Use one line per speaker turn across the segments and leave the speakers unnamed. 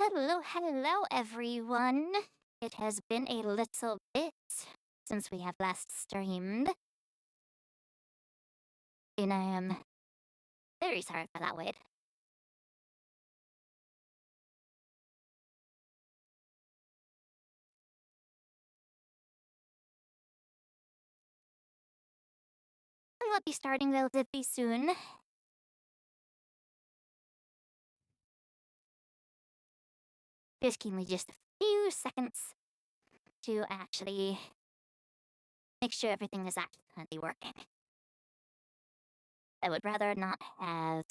Hello, everyone. It has been a little bit since we have last streamed, and I am very sorry for that wait. We will be starting relatively soon. Just give me just a few seconds to actually make sure everything is actually working. I would rather not have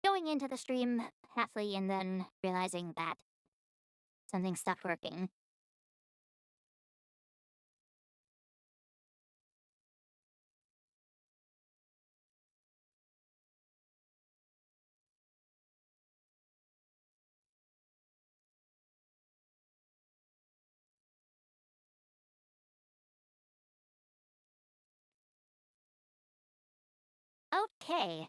going into the stream halfly and then realizing that something stopped working. Okay.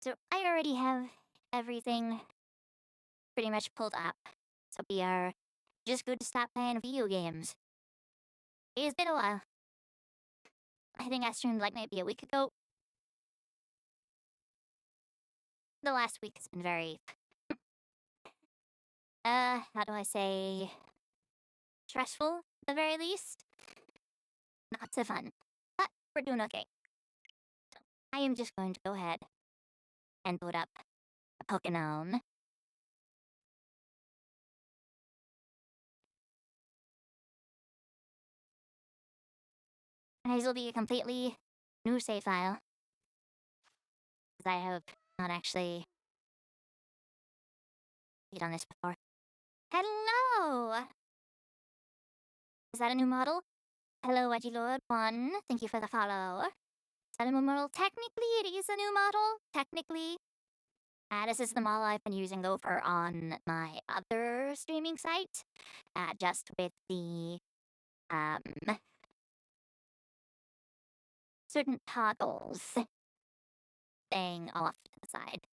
So I already have everything pretty much pulled up. So we are just good to stop playing video games. It's been a while. I think I streamed like maybe a week ago. The last week has been very, how do I say, stressful at the very least. Not so fun, but we're doing okay. So I am just going to go ahead and load up a Pokemon. And this will be a completely new save file. Because I have not actually played on this before. Hello! Is that a new model? Hello, Wedgie Lord 1. Thank you for the follow. Is that a new model? Technically, it is a new model. Technically. This is the model I've been using over on my other streaming site. Just with the, certain toggles staying off to the side.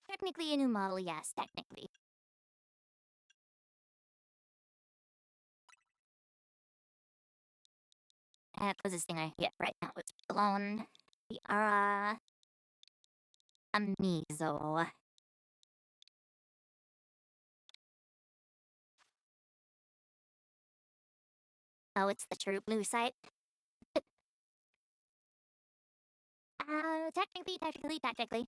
Technically a new model, yes, technically. Closest thing I get right now is alone. We are a Mizo. Oh, it's the true blue site. Technically.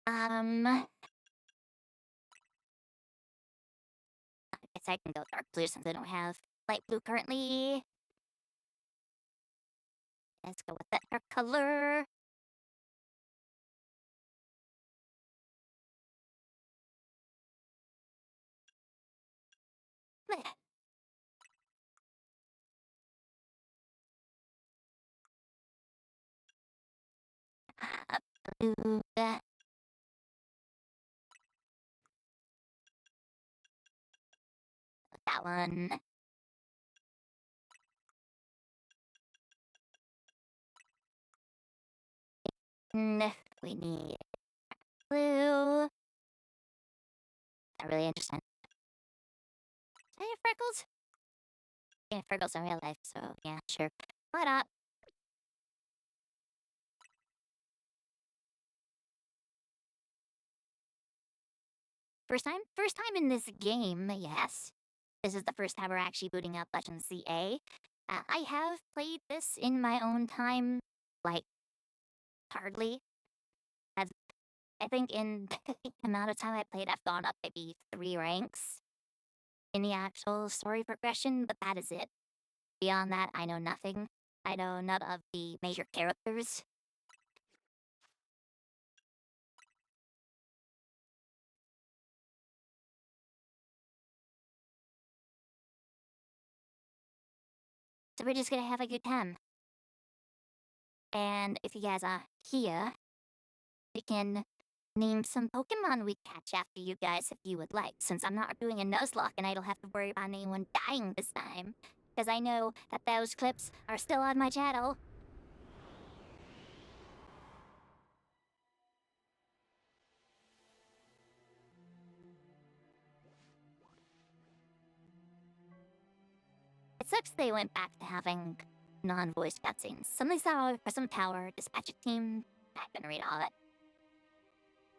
I guess I can go dark blue since I don't have light blue currently. Let's go with that dark color. Bleh. Blue. That one. And we need blue. Not really interesting. Do I have freckles? Yeah, freckles in real life, so yeah, sure. What up? First time? First time in this game, yes. This is the first time we're actually booting up Legends CA. I have played this in my own time, like, hardly. As I think in the amount of time I played, I've gone up maybe 3 ranks in the actual story progression, but that is it. Beyond that, I know nothing. I know none of the major characters. So we're just gonna have a good time. And if you guys are here, we can name some Pokemon we catch after you guys if you would like, since I'm not doing a Nuzlocke and I don't have to worry about anyone dying this time. because I know that those clips are still on my channel. It sucks they went back to having non-voice cutscenes. Something saw for some tower, dispatch a team. I couldn't read all of it.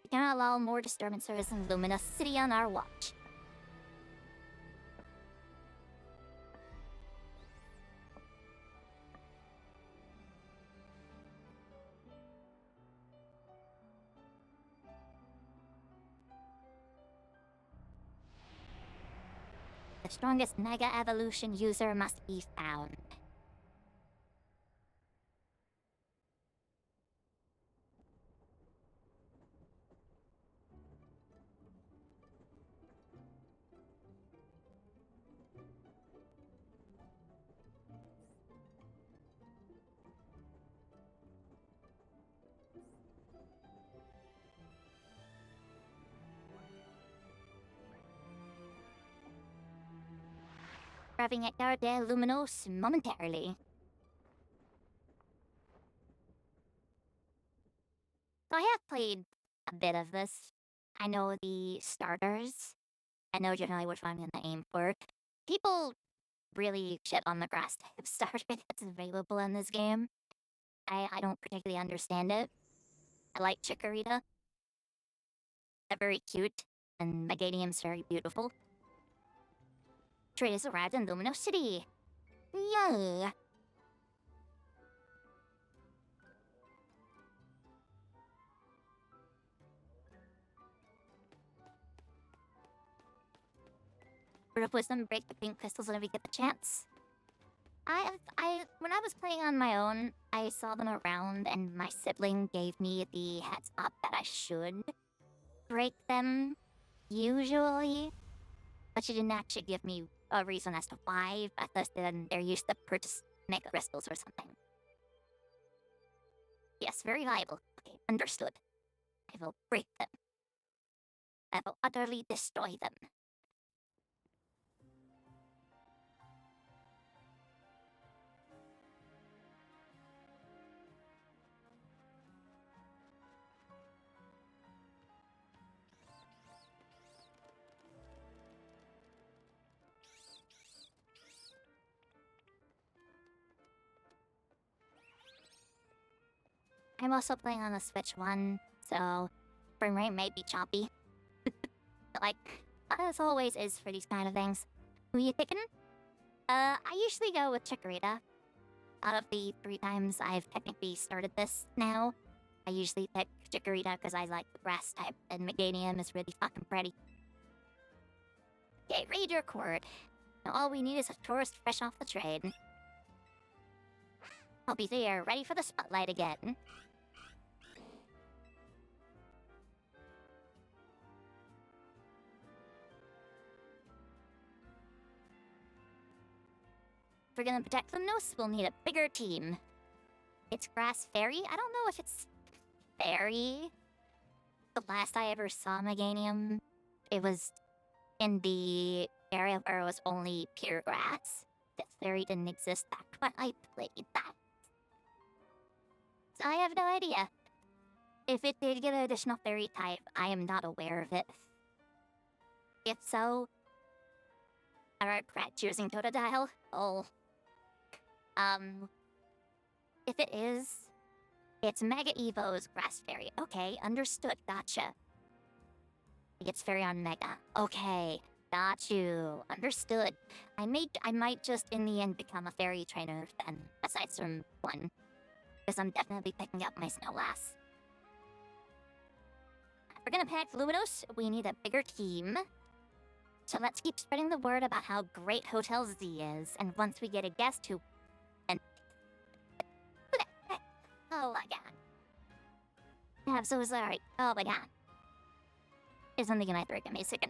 We cannot allow more disturbances in Luminous City on our watch. The strongest Mega Evolution user must be found. Grabbing at Garde Luminos momentarily. So I have played a bit of this. I know the starters. I know generally which one I'm gonna aim for. People really shit on the grass type starter that's available in this game. I don't particularly understand it. I like Chikorita. They're very cute, and Meganium's very beautiful. Trade has arrived in Lumino City. Yay! Word of wisdom, break the pink crystals whenever you get the chance. When I was playing on my own, I saw them around, and my sibling gave me the heads up that I should break them, usually. But she didn't actually give me a reason as to why, but then they're used to purchase mega crystals or something. Yes, very viable. Okay, understood. I will break them. I will utterly destroy them. I'm also playing on the Switch 1, so frame rate may be choppy. Like, as always is for these kind of things. Who you picking? I usually go with Chikorita. Out of the 3 times I've technically started this now, I usually pick Chikorita because I like the grass type, and Meganium is really fucking pretty. Okay, raid your cord. Now all we need is a tourist fresh off the train. I'll be there, ready for the spotlight again. If we're gonna protect Limnos, we'll need a bigger team. It's Grass Fairy? I don't know if it's Fairy. The last I ever saw Meganium, it was in the area where it was only pure grass. This fairy didn't exist back when I played that. So I have no idea. If it did get an additional fairy type, I am not aware of it. If so, I regret choosing Totodile. Oh. If it is, it's Mega Evo's Grass Fairy. Okay, understood, gotcha. It's Fairy on Mega. Okay, got you. Understood. I might just in the end become a fairy trainer then, aside from one. Because I'm definitely picking up my Snowlass. If we're gonna pack Luminos, we need a bigger team. So let's keep spreading the word about how great Hotel Z is, and once we get a guest who... Oh my god. I'm so sorry. Oh my god. There's something in my throat got me sick.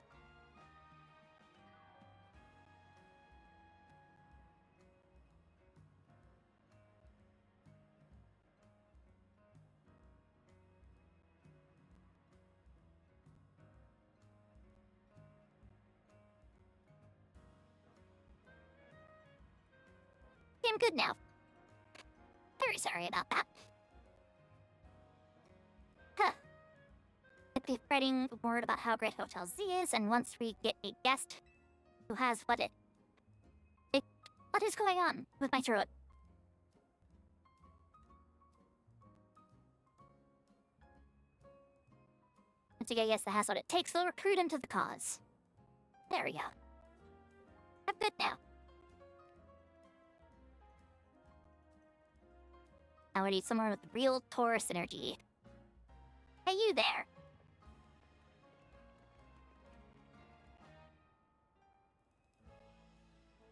I'm good now. Very sorry about that. Huh. I'd be spreading word about how great Hotel Z is, and once we get a guest who has what is going on with my throat? Once again, yes, that has what it takes, so recruit him to the cause. There we go. I'm good now. Now we need someone with real Taurus energy. Hey, you there.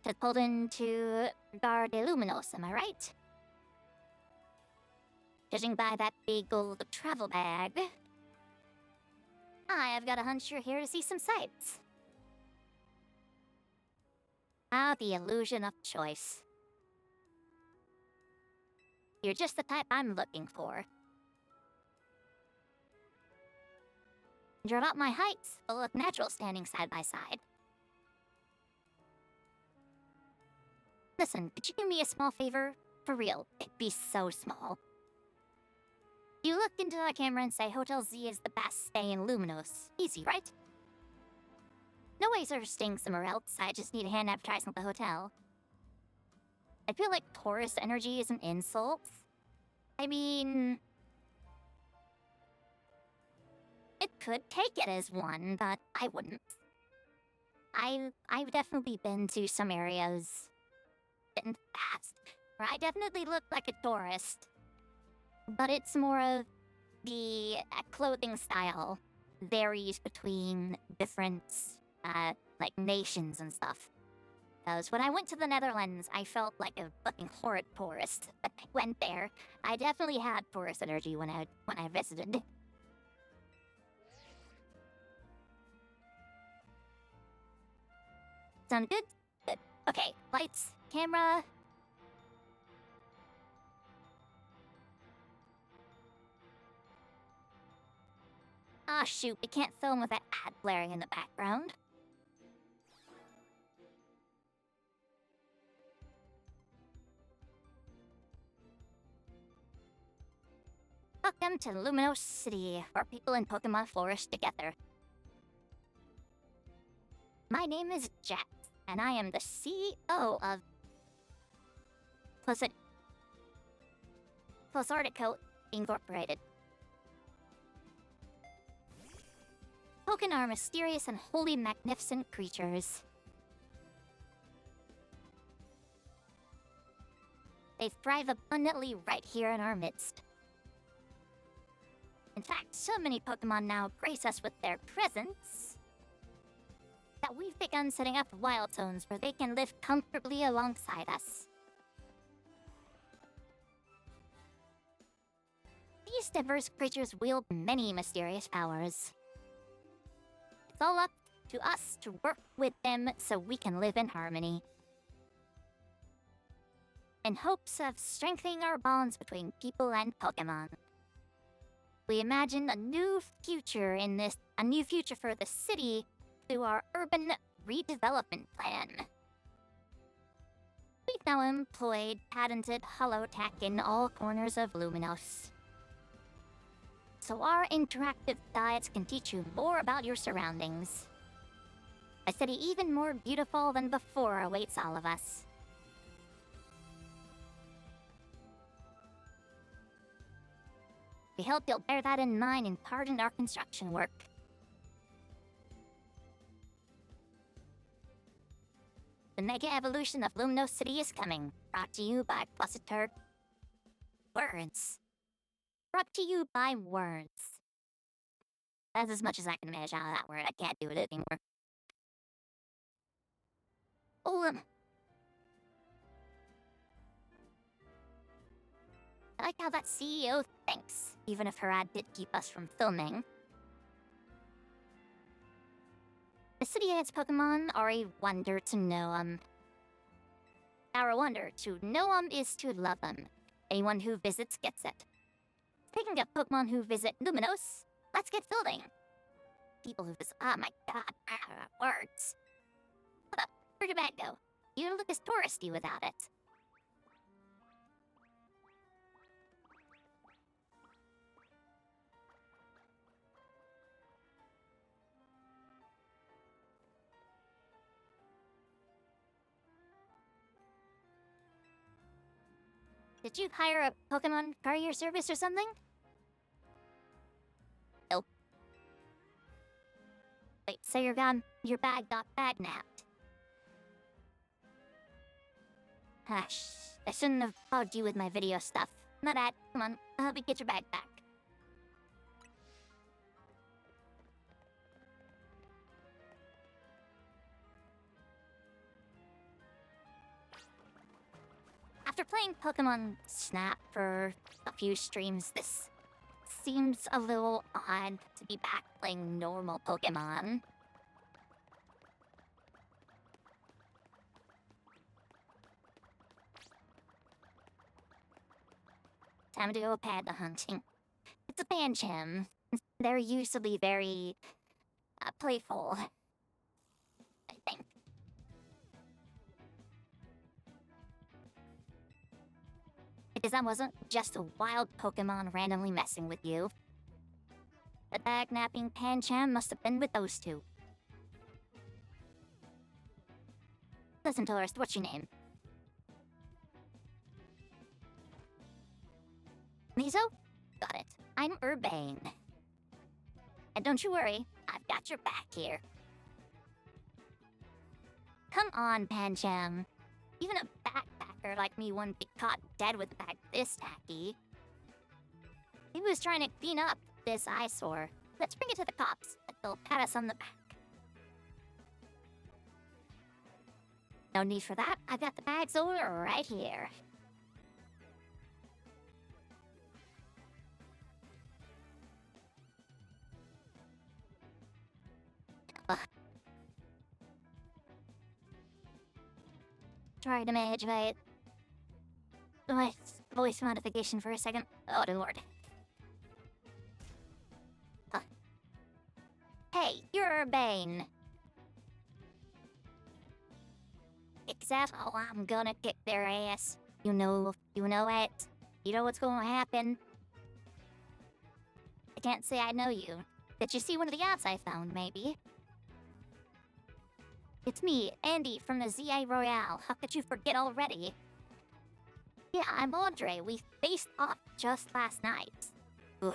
Just pulled into Gar de Luminos, am I right? Judging by that big gold travel bag, I've got a hunch you're here to see some sights. Ah, the illusion of choice. You're just the type I'm looking for. You're about my height, but look natural standing side by side. Listen, could you do me a small favor? For real, it'd be so small. You look into the camera and say Hotel Z is the best stay in Luminos. Easy, right? No ways of staying somewhere else, I just need a hand advertising at the hotel. I feel like Taurus energy is an insult. I mean... it could take it as one, but I wouldn't. I've definitely been to some areas in the past where I definitely look like a tourist. But it's more of the clothing style varies between different, like, nations and stuff. Because when I went to the Netherlands, I felt like a fucking horrid tourist. But I went there. I definitely had tourist energy when I visited. Sound good? Good. Okay, lights, camera. Ah, shoot, we can't film with that ad blaring in the background. Welcome to Luminos City, where people and Pokemon flourish together. My name is Jack, and I am the CEO of Plasartico Incorporated. Pokemon are mysterious and wholly magnificent creatures. They thrive abundantly right here in our midst. In fact, so many Pokemon now grace us with their presence that we've begun setting up wild zones where they can live comfortably alongside us. These diverse creatures wield many mysterious powers. It's all up to us to work with them so we can live in harmony. In hopes of strengthening our bonds between people and Pokemon. We imagine a new future for the city through our urban redevelopment plan. We've now employed patented holotech in all corners of Luminos. So our interactive guides can teach you more about your surroundings. A city even more beautiful than before awaits all of us. We hope you'll bear that in mind and pardon our construction work. The mega evolution of Luminos City is coming, brought to you by Positor Words. Brought to you by words. That's as much as I can manage out of that word. I can't do it anymore. Oh, I like how that CEO thinks, even if her ad did keep us from filming. The city and its Pokemon are a wonder to know 'em. Our wonder to know 'em is to love 'em. Anyone who visits gets it. Speaking of Pokemon who visit Luminos, let's get building. People who visit, oh my god, words. Hold up, where'd your bag go? You don't look as touristy without it. did you hire a Pokemon courier service or something? Nope. Wait, so your bag got napped. Hush, I shouldn't have bugged you with my video stuff. My bad. Come on, help me get your bag back. After playing Pokemon Snap for a few streams, this seems a little odd to be back playing normal Pokemon. Time to go panda hunting. It's a Pancham. They're usually very playful, I think. Because that wasn't just a wild Pokemon randomly messing with you. The bag-napping Pancham must have been with those two. Listen, tourist, what's your name? Mizo? Got it. I'm Urbane. And don't you worry, I've got your back here. Come on, Pancham. Even a backpacker like me wouldn't be caught dead with a bag this tacky. He was trying to clean up this eyesore. Let's bring it to the cops. They'll pat us on the back. No need for that. I've got the bags over right here. Try to manage my voice modification for a second. Oh, dear lord. Hey, you're Urbane. Exactly. Oh, I'm gonna kick their ass. You know it. You know what's gonna happen. I can't say I know you. Did you see one of the ads I found, maybe? It's me, Andy, from the ZA Royale. How could you forget already? Yeah, I'm Andre. We faced off just last night. Ugh.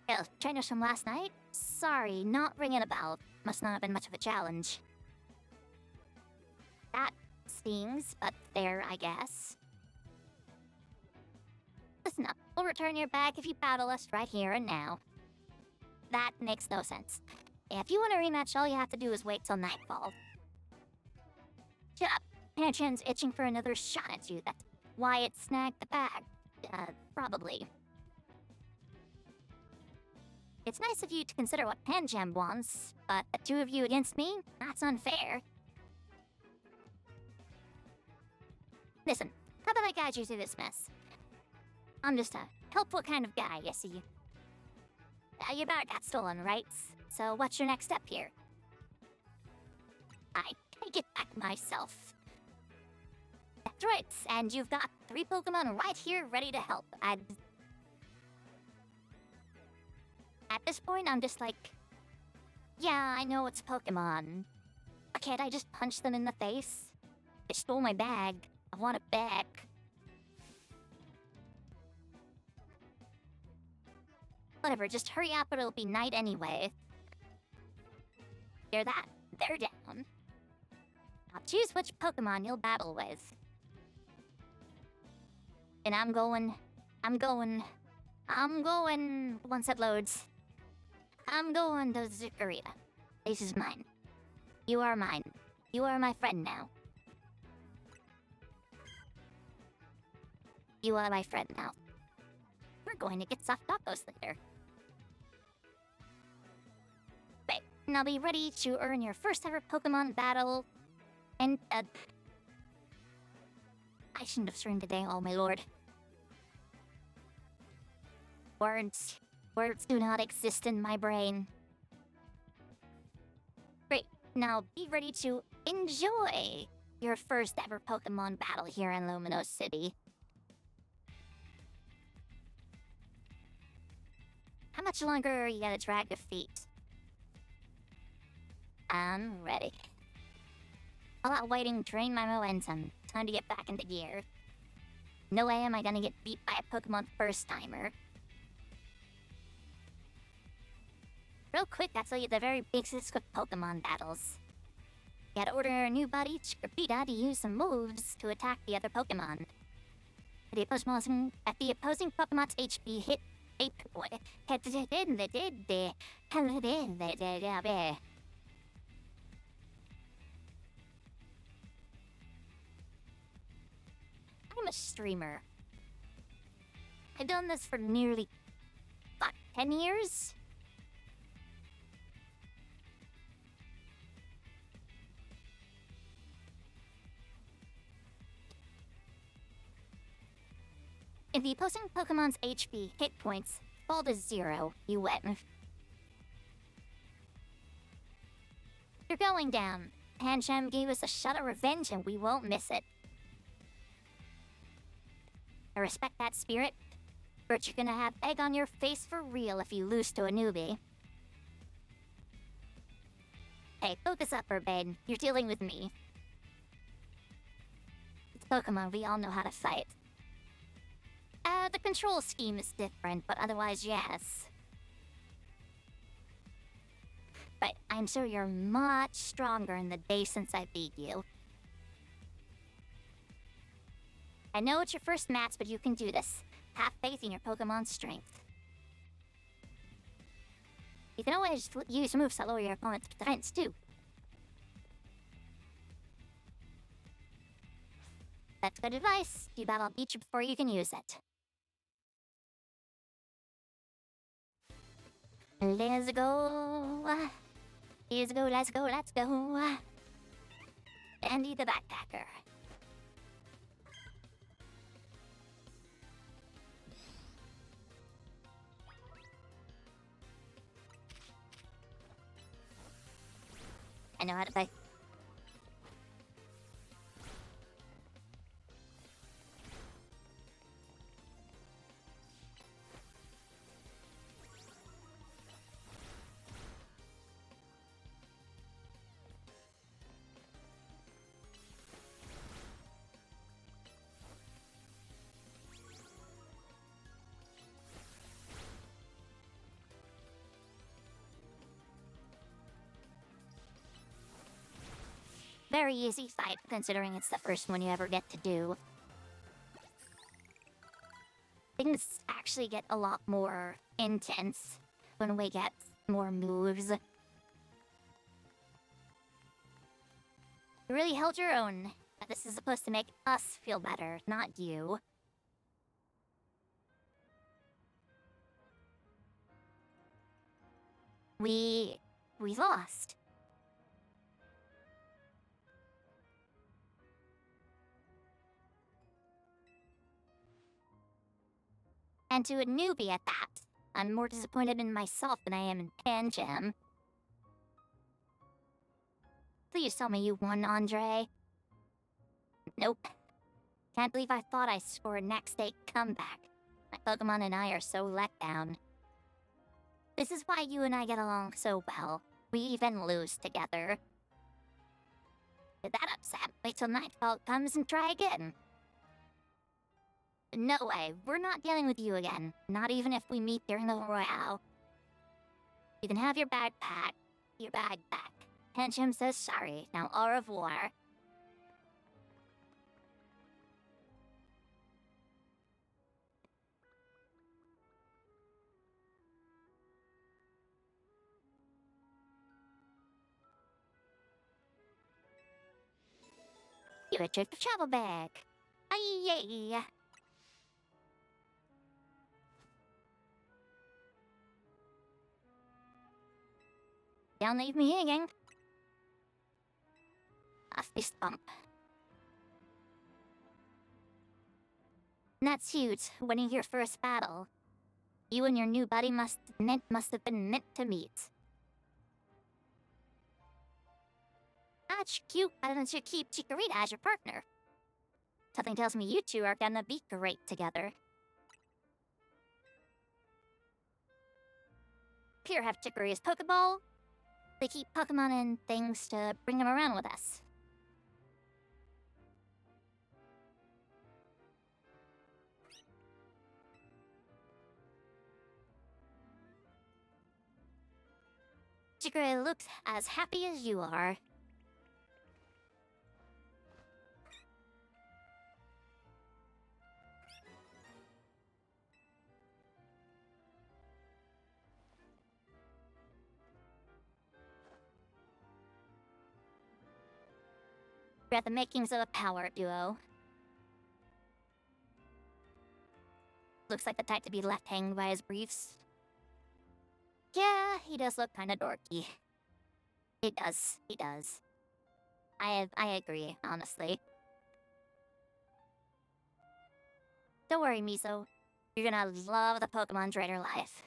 Yeah, trainers from last night? Sorry, not ringing a bell. Must not have been much of a challenge. That stings, but fair, I guess. Listen up. We'll return your bag if you battle us right here and now. That makes no sense. If you want a rematch, all you have to do is wait till nightfall. Shut up. Pancham's itching for another shot at you. That's why it snagged the bag. Probably. It's nice of you to consider what Pancham wants, but the two of you against me? That's unfair. Listen, how about I guide you through this mess? I'm just a helpful kind of guy, you see. Your bag got stolen, right? So what's your next step here? I take it back myself. That's right, and you've got 3 Pokemon right here ready to help. At this point, I'm just like, yeah, I know it's Pokemon. But can't I just punch them in the face? They stole my bag. I want it back. Whatever, just hurry up or it'll be night anyway. Hear that? They're down. Now choose which Pokemon you'll battle with. And I'm going... Once it loads. I'm going to Zukarita. This is mine. You are mine. You are my friend now. You are my friend now. We're going to get soft tacos later. Wait, now be ready to earn your first ever Pokemon battle. And, I shouldn't have streamed today, oh my lord. Words do not exist in my brain. Great, now be ready to enjoy your first ever Pokemon battle here in Luminous City. How much longer are you gonna drag your feet? I'm ready. All that waiting drained my momentum. Time to get back into gear. No way am I gonna get beat by a Pokemon first-timer. Real quick, I'll tell you the very basics of Pokemon battles. You gotta order a new buddy, Chikorita, to use some moves to attack the other Pokemon. At the opposing Pokemon's HP hit 8 point. I'm a streamer. I've done this for nearly, 10 years? If the opposing Pokemon's HP hit points fall to 0, you win. You're going down. Pancham gave us a shot of revenge and we won't miss it. I respect that spirit, but you're gonna have egg on your face for real if you lose to a newbie. Hey, focus up, Urbane. You're dealing with me. It's Pokemon, we all know how to fight. The control scheme is different, but otherwise, yes. But I'm sure you're much stronger in the day since I beat you. I know it's your first match, but you can do this. Have faith in your Pokemon's strength. You can always use moves that lower your opponent's defense, too. That's good advice. Too bad I'll beat you before you can use it. Let's go. Let's go, let's go, let's go. Andy the Backpacker. I know how to play. Very easy fight, considering it's the first one you ever get to do. Things actually get a lot more intense when we get more moves. You really held your own. But this is supposed to make us feel better, not you. We lost. And to a newbie at that, I'm more disappointed in myself than I am in Pancham. Please tell me you won, Andre. Nope. Can't believe I thought I scored a next day comeback. My Pokemon and I are so let down. This is why you and I get along so well. We even lose together. Get that upset, wait till nightfall comes and try again. No way, we're not dealing with you again. Not even if we meet during the Royale. You can have your bag back. Pancham says sorry. Now au revoir. You retrieved the travel bag. Yay! Don't leave me hanging. A fist bump. That's huge, winning your first battle. You and your new buddy must have been meant to meet. That's cute, why don't you keep Chikorita as your partner? Something tells me you two are gonna be great together. Here, have Chikorita's Pokeball. They keep Pokemon and things to bring them around with us. Chikorita looks as happy as you are. We're at the makings of a power duo. Looks like the type to be left hanging by his briefs. Yeah, he does look kinda dorky. He does. I agree, honestly. Don't worry, Mizo. You're gonna love the Pokemon Trainer life.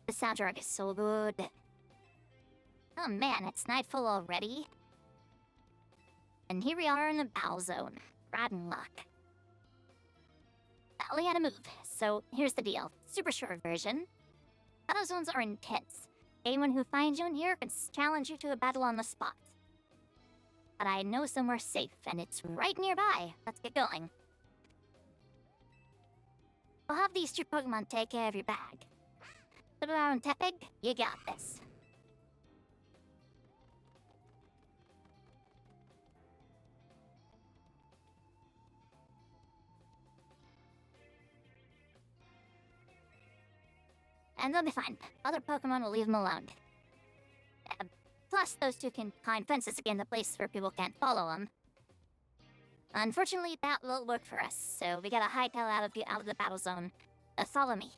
The soundtrack is so good. Oh man, it's nightfall already. And here we are in the Battle Zone. Rotten luck. I only had to move, so here's the deal. Super short version. Battle zones are intense. Anyone who finds you in here can challenge you to a battle on the spot. But I know somewhere safe, and it's right nearby. Let's get going. I'll have these two Pokemon take care of your bag. Tupperware and Tepig, you got this. And they'll be fine. Other Pokemon will leave them alone. Plus, those two can climb fences to gain the place where people can't follow them. Unfortunately, that won't work for us, so we gotta hightail out of the battle zone. Follow me.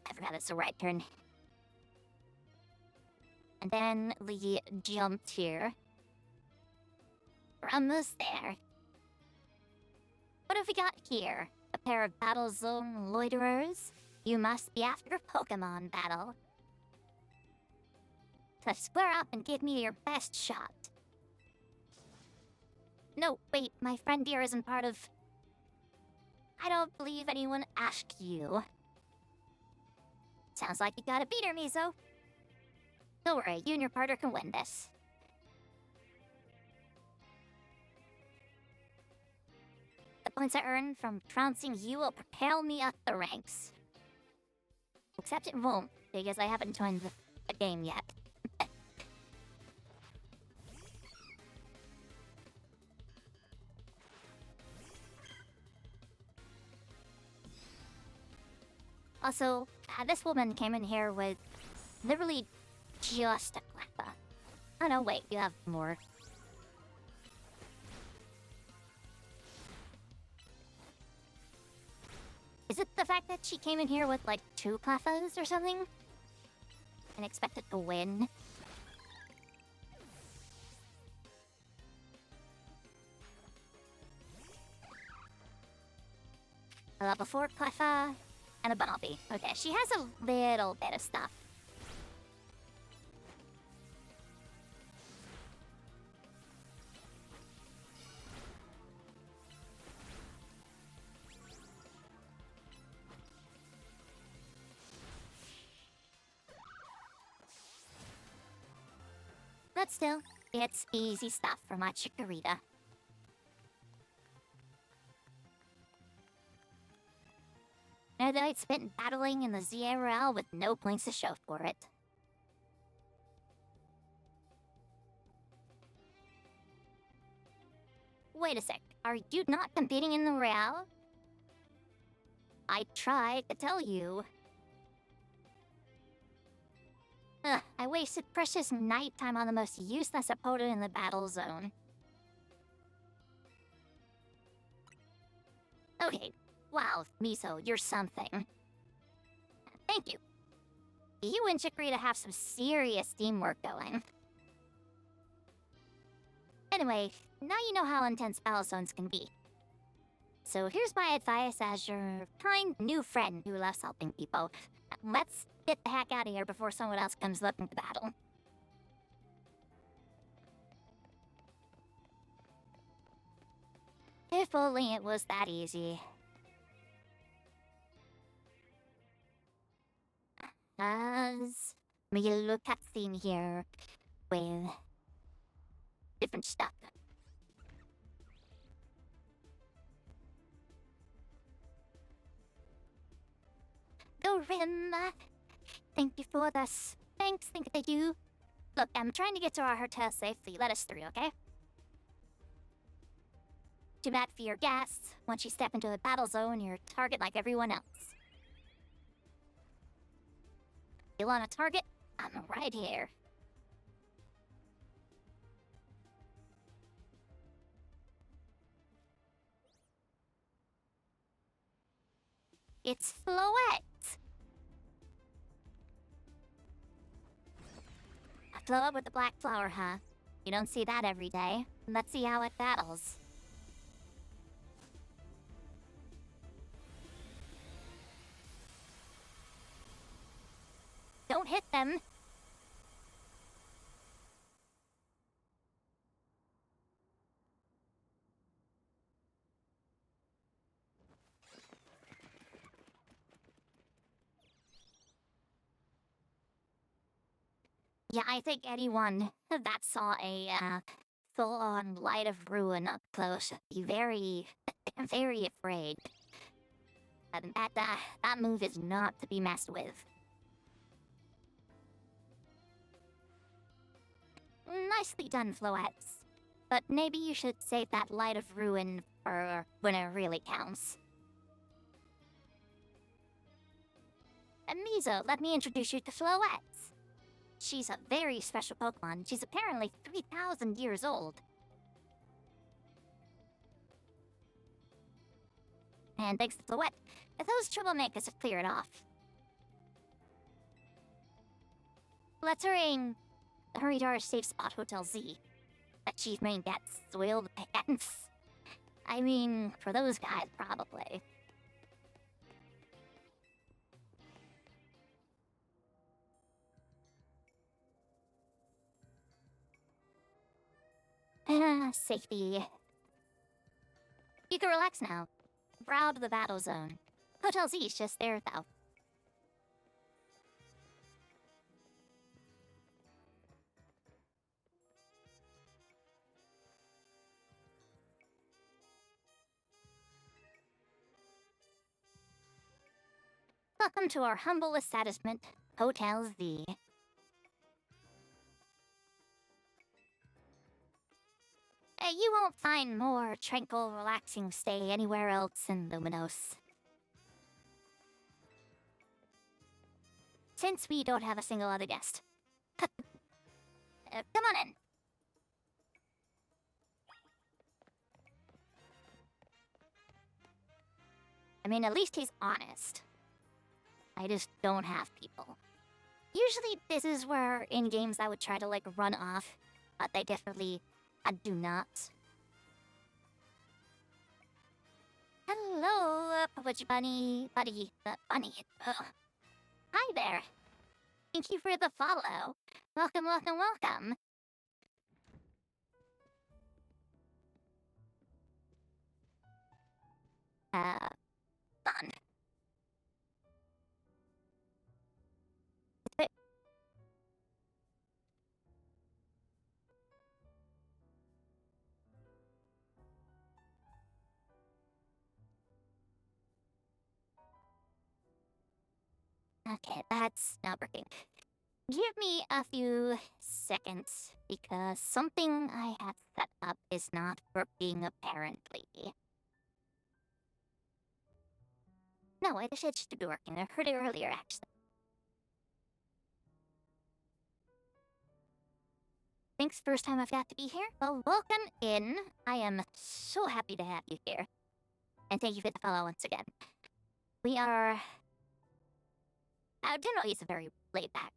I forgot it's the right turn. And then we jumped here. We're almost there. What have we got here? A pair of battle zone loiterers? You must be after a Pokemon battle. So square up and give me your best shot. No, wait, my friend here isn't part of... I don't believe anyone asked you. Sounds like you got a beater, Mizo. Don't worry, you and your partner can win this. The points I earn from trouncing you will propel me up the ranks. Except it won't, because I haven't joined the game yet. Also, this woman came in here with literally just a Cleffa. Oh no, wait, you have more. Is it the fact that she came in here with like 2 Cleffas or something? And expected to win? A level 4 Cleffa and a Bunnelby. Okay, she has a little bit of stuff. But still, it's easy stuff for my Chikorita. No doubt it's spent battling in the ZRL with no points to show for it. Wait a sec, are you not competing in the Real? I tried to tell you. Ugh, I wasted precious nighttime on the most useless opponent in the battle zone. Okay, wow, Mizo, you're something. Thank you. You and Chikorita have some serious teamwork going. Anyway, now you know how intense battle zones can be. So here's my advice as your kind new friend who loves helping people. Let's get the heck out of here before someone else comes looking to battle. If only it was that easy. As we look at scene here with different stuff. Go Rim! Thank you for this. Thank you. Look, I'm trying to get to our hotel safely. Let us through, okay? Too bad for your guests. Once you step into a battle zone, you're a target like everyone else. You want a target? I'm right here. It's Floette! A Floette with the black flower, huh? You don't see that every day. Let's see how it battles. Don't hit them! Yeah, I think anyone that saw a full-on light of ruin up close would be very, very afraid. That move is not to be messed with. Nicely done, Floettes. But maybe you should save that light of ruin for when it really counts. And Mizo, let me introduce you to Floettes. She's a very special Pokemon. She's apparently 3,000 years old. And thanks to Floette, those troublemakers have cleared off. Let's hurry to our safe spot, Hotel Z. Achievement gets spoiled pants. I mean, for those guys, probably. Safety. You can relax now. We're out of the battle zone. Hotel Z's just there, though. Welcome to our humble establishment, Hotel Z. You won't find more tranquil, relaxing stay anywhere else in Luminos. Since we don't have a single other guest. Come on in. I mean, at least he's honest. I just don't have people. Usually this is where in games I would try to like run off, but they definitely do not. Hello, Witch Bunny, buddy, bunny. Hi there. Thank you for the follow. Welcome, welcome, welcome. Fun. Okay, that's not working. Give me a few seconds, because something I have set up is not working, apparently. No, it should be working. I heard it earlier, actually. Thanks, first time I've got to be here. Well, welcome in. I am so happy to have you here. And thank you for the follow once again. We are... generally, it's a very laid-back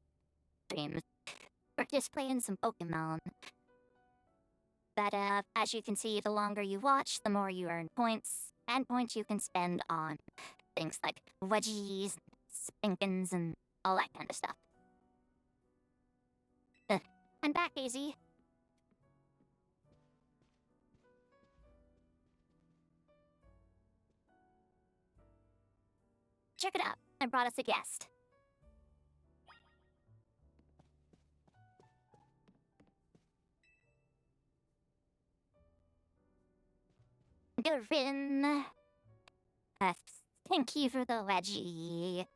stream. We're just playing some Pokemon. But as you can see, the longer you watch, the more you earn points, and points you can spend on things like wedgies, spinkins, and all that kind of stuff. I'm back, AZ. Check it out. I brought us a guest. Grin. Thank you for the wedgie.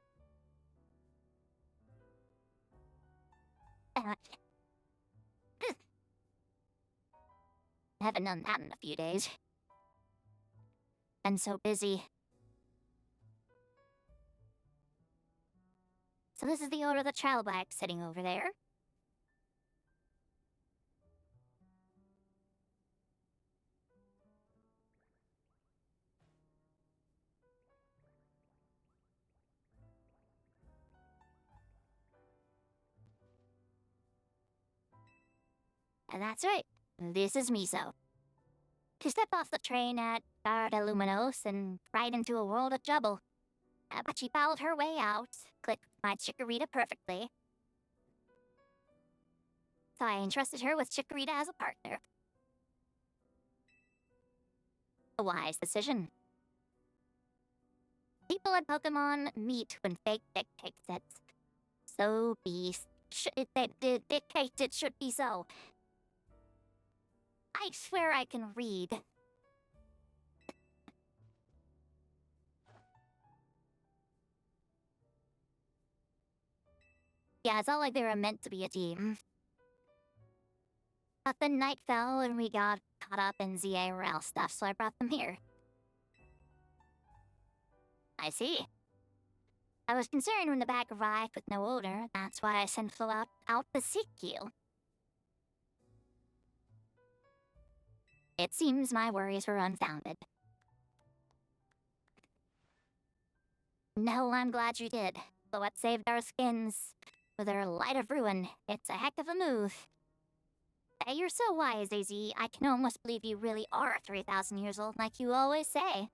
Haven't done that in a few days. Been so busy. So this is the order of the travel bag sitting over there. And that's right. This is Mizo. She stepped off the train at Garda Luminos and right into a world of trouble. But she followed her way out, clicked my Chikorita perfectly. So I entrusted her with Chikorita as a partner. A wise decision. People at Pokemon meet when fate dictates it. So dictates it should be so. I swear I can read. Yeah, it's all like they were meant to be a team. But then night fell and we got caught up in ZARL stuff, so I brought them here. I see. I was concerned when the bag arrived with no odor. That's why I sent Flo out to seek you. It seems my worries were unfounded. No, I'm glad you did. Floette saved our skins. With her light of ruin, it's a heck of a move. Hey, you're so wise, AZ. I can almost believe you really are 3,000 years old like you always say.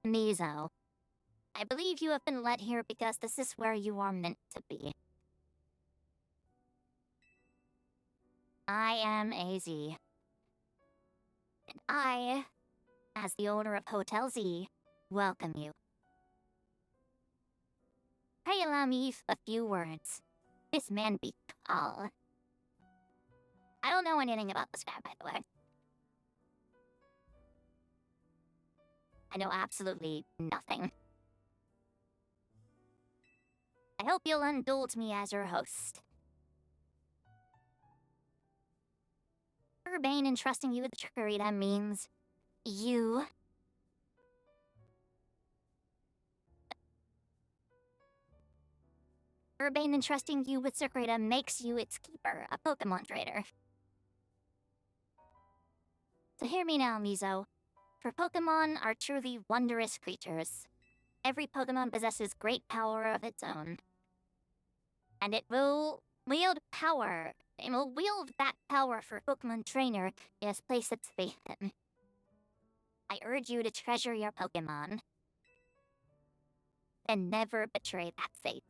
Mizo. I believe you have been led here because this is where you are meant to be. I am AZ. And I, as the owner of Hotel Z, welcome you. Pray allow me a few words. This man be tall. I don't know anything about this guy, by the way. I know absolutely nothing. I hope you'll indulge me as your host. Urbane entrusting you with Chikorita means you... Urbane entrusting you with Chikorita makes you its keeper, a Pokemon trader. So hear me now, Mizo. For Pokemon are truly wondrous creatures. Every Pokemon possesses great power of its own. And it will wield power. It will wield that power for a Pokemon trainer it has placed its faith in. I urge you to treasure your Pokemon. And never betray that faith.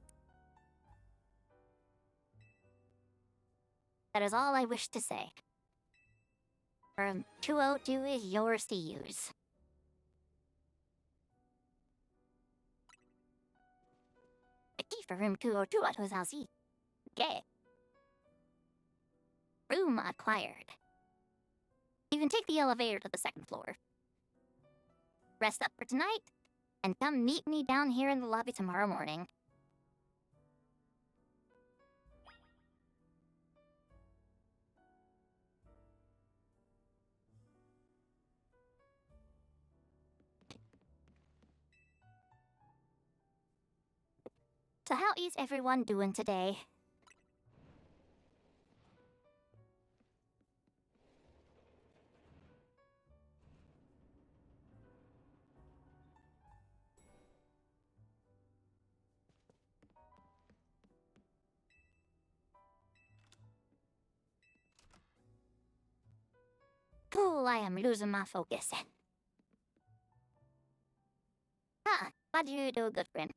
That is all I wish to say. 202 is yours to use. The key for room 202 at Hotel Z. Gay. Room acquired. You can take the elevator to the second floor. Rest up for tonight, and come meet me down here in the lobby tomorrow morning. So how is everyone doing today? Oh, I am losing my focus. Glad you do good, friend.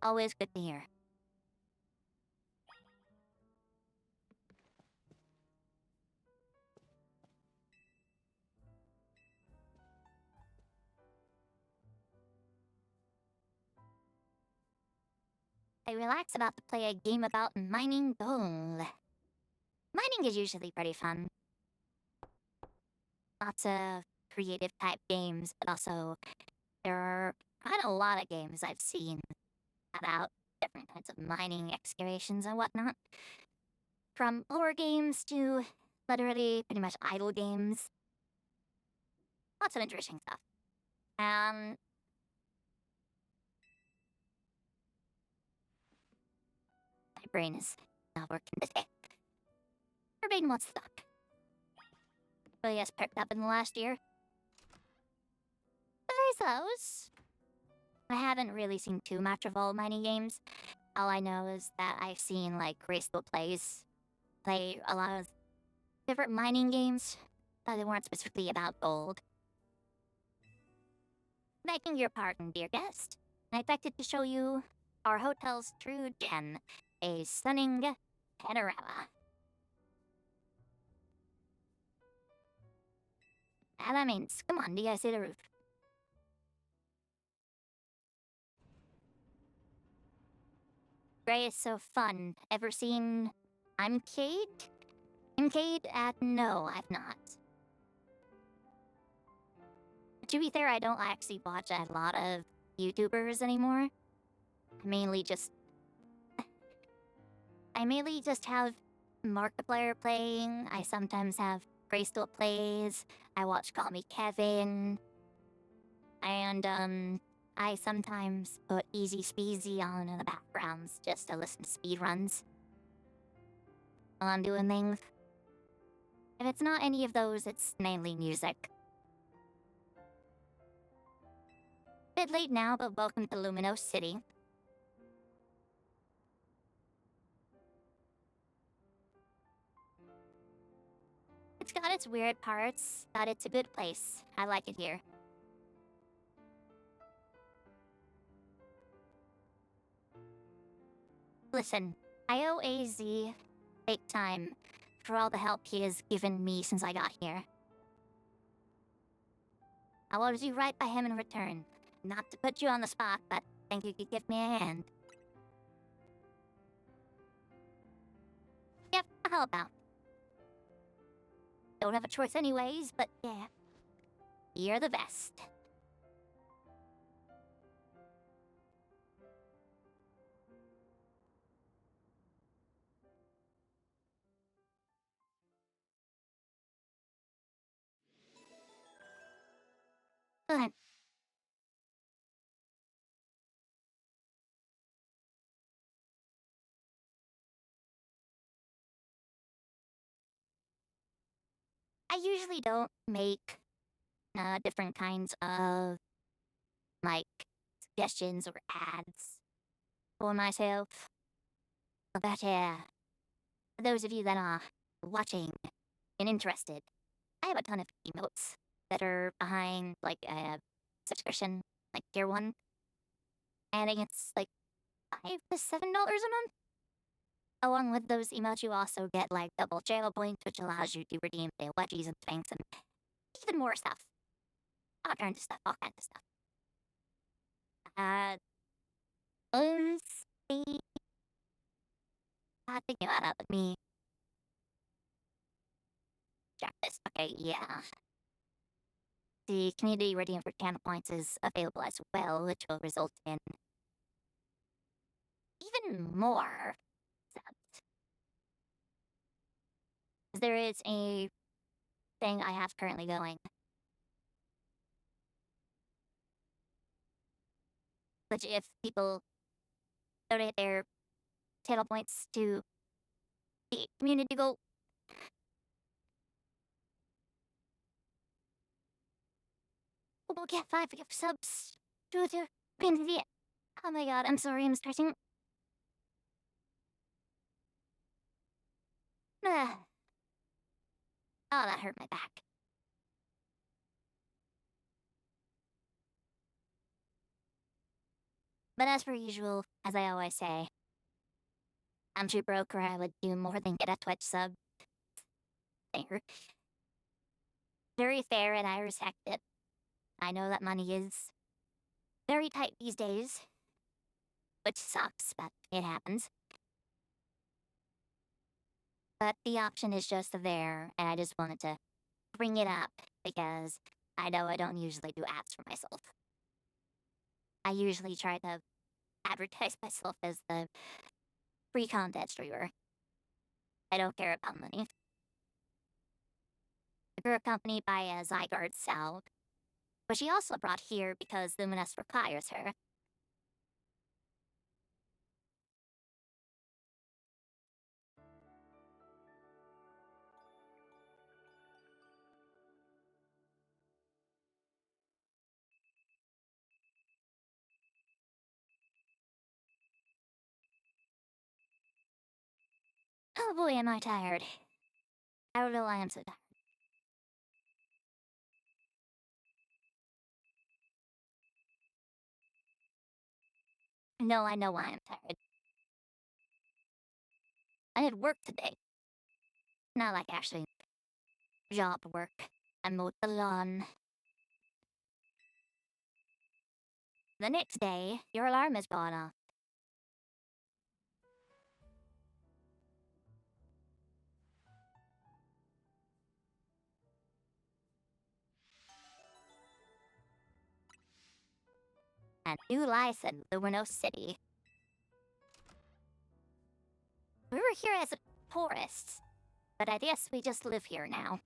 Always good to hear. I relax about to play a game about mining gold. Mining is usually pretty fun. Lots of creative type games, but also there are quite a lot of games I've seen about different kinds of mining excavations and whatnot. From horror games to literally pretty much idle games. Lots of interesting stuff. Um, my brain is not working today. My brain wants to stop. Really has perked up in the last year. There's those. I haven't really seen too much of all mining games. All I know is that I've seen like Grayskull play a lot of different mining games, but they weren't specifically about gold. Begging your pardon, dear guest. I expected to show you our hotel's true gem, a stunning panorama. And that means, come on, do you guys see the roof? Gray is so fun. Ever seen Imcade? Imcade? No, I've not. To be fair, I don't actually watch a lot of YouTubers anymore. I mainly just have Markiplier playing. I sometimes have Grayskull plays. I watch Call Me Kevin. And, I sometimes put Easy Speezy on in the backgrounds just to listen to speedruns while I'm doing things. If it's not any of those, it's mainly music. Bit late now, but welcome to Lumino City. It's got its weird parts, but it's a good place. I like it here. Listen, I owe AZ big time for all the help he has given me since I got here. I will do right by him in return. Not to put you on the spot, but think you could give me a hand. Yep, I'll help out. Don't have a choice anyways, but yeah. You're the best. Good. I usually don't make different kinds of, like, suggestions or ads for myself. But yeah, for those of you that are watching and interested, I have a ton of emotes that are behind, like, a subscription, like tier 1. And it's like $5 to $7 a month. Along with those emotes, you also get, like, double channel points, which allows you to redeem the wedgies and spanks and even more stuff. All kinds of stuff, all kinds of stuff. Let's see. Thinking about that, let me check this. Okay, yeah. The community redeem for channel points is available as well, which will result in even more subs. There is a thing I have currently going, which if people donate their channel points to the community goal, we'll get 5 gift subs to the community. Oh my god, I'm sorry, I'm stressing. Ah. Oh, that hurt my back. But as per usual, as I always say, I'm too broke or I would do more than get a Twitch sub. Fair. Very fair, and I respect it. I know that money is very tight these days, which sucks, but it happens. But the option is just there, and I just wanted to bring it up because I know I don't usually do ads for myself. I usually try to advertise myself as the free content streamer. I don't care about money. We're accompanied by a Zygarde Sal, but she also brought here because Luminous requires her. Oh boy, am I tired. I don't know why I'm so tired. No, I know why I'm tired. I had work today. Not like actually job work. I mowed the lawn. The next day, your alarm is gone off. And new life in Luminous City. We were here as tourists, but I guess we just live here now.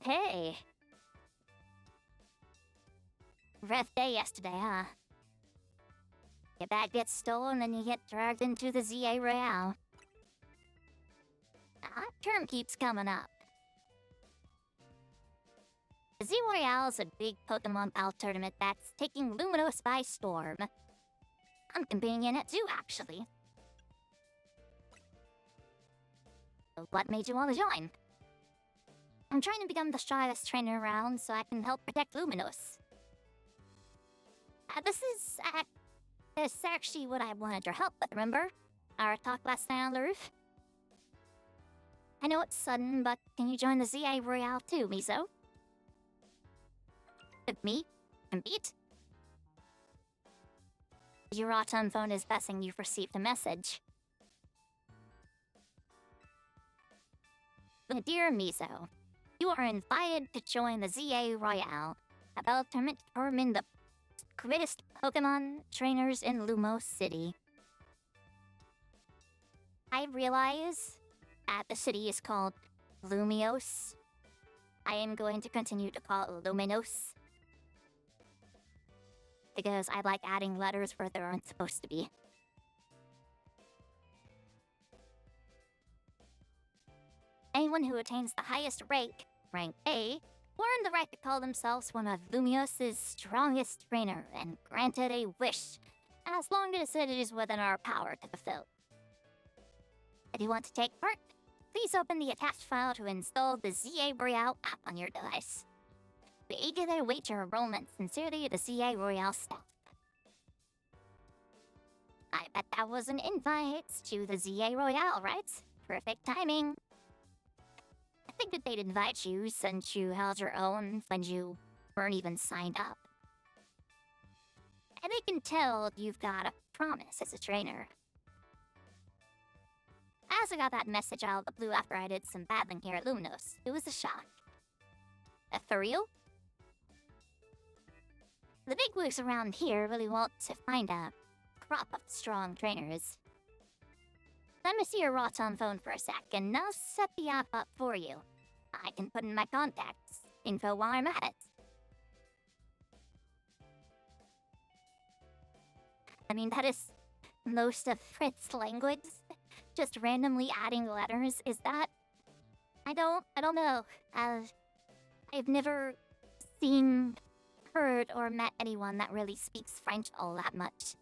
Hey! Rough day yesterday, huh? Your bag gets stolen and you get dragged into the ZA Royale. That term keeps coming up. The Z Royale is a big Pokemon battle tournament that's taking Luminous by storm. I'm competing in it too, actually. So what made you want to join? I'm trying to become the strongest trainer around so I can help protect Luminous. This is actually what I wanted your help with, remember? Our talk last night on the roof? I know it's sudden, but can you join the ZA Royale too, Mizo? With me? Compete? Your Autumn phone is guessing you've received a message. Dear Mizo, you are invited to join the ZA Royale, a battle tournament to determine the greatest Pokemon trainers in Lumos City. I realize that the city is called Lumios. I am going to continue to call it Luminos, because I like adding letters where there aren't supposed to be. Anyone who attains the highest rank A, will earn the right to call themselves one of Lumios' strongest trainer and granted a wish, as long as it is within our power to fulfill. If you want to take part, please open the attached file to install the ZA Royale app on your device. We eagerly await your enrollment. Sincerely, the ZA Royale staff. I bet that was an invite to the ZA Royale, right? Perfect timing. I think that they'd invite you since you held your own when you weren't even signed up. And they can tell you've got a promise as a trainer. I also got that message out of the blue after I did some battling here at Luminos. It was a shock. For real? The big wigs around here really want to find a crop of strong trainers. Let me see your Rotom phone for a sec, and I'll set the app up for you. I can put in my contacts info while I'm at it. I mean, that is most of Fritz language. Just randomly adding letters, is that? I don't know. I've never seen, heard, or met anyone that really speaks French all that much.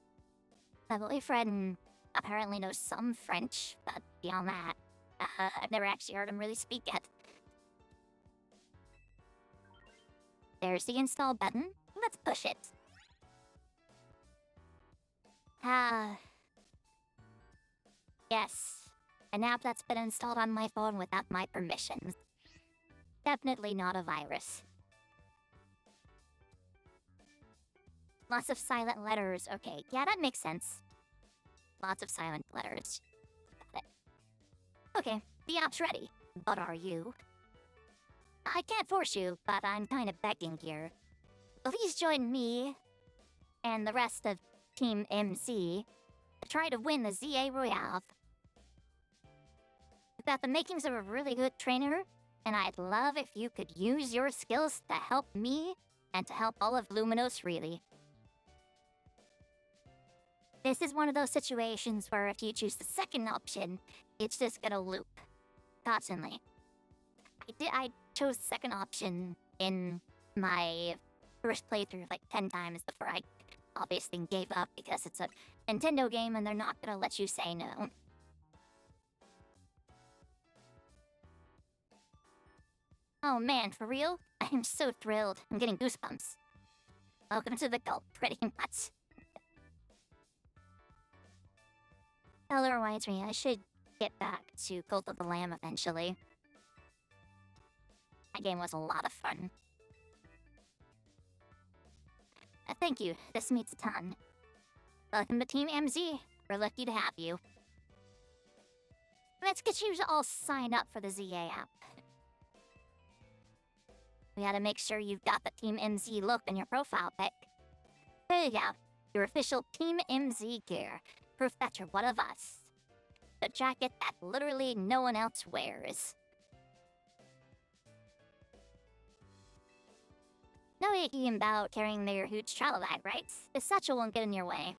My boyfriend apparently knows some French, but beyond that, I've never actually heard him really speak it. There's the install button. Let's push it. Yes. An app that's been installed on my phone without my permissions. Definitely not a virus. Lots of silent letters. Okay, yeah, that makes sense. Lots of silent letters. Got it. Okay, the app's ready. But are you? I can't force you, but I'm kind of begging here. Please join me and the rest of Team MC to try to win the ZA Royale. You've got the makings of a really good trainer, and I'd love if you could use your skills to help me and to help all of Luminos, really. This is one of those situations where if you choose the second option, it's just gonna loop constantly. I chose the second option in my first playthrough like 10 times before I obviously gave up because it's a Nintendo game and they're not gonna let you say no. Oh man, for real? I am so thrilled. I'm getting goosebumps. Welcome to the cult, pretty much. That reminds me, I should get back to Cult of the Lamb eventually. That game was a lot of fun. Thank you, this means a ton. Welcome to Team MZ. We're lucky to have you. Let's get you all signed up for the ZA app. We gotta make sure you've got the Team MZ look in your profile pic. There you go, your official Team MZ gear. Proof that you're one of us. The jacket that literally no one else wears. No icky about carrying their huge travel bag, right? The satchel won't get in your way.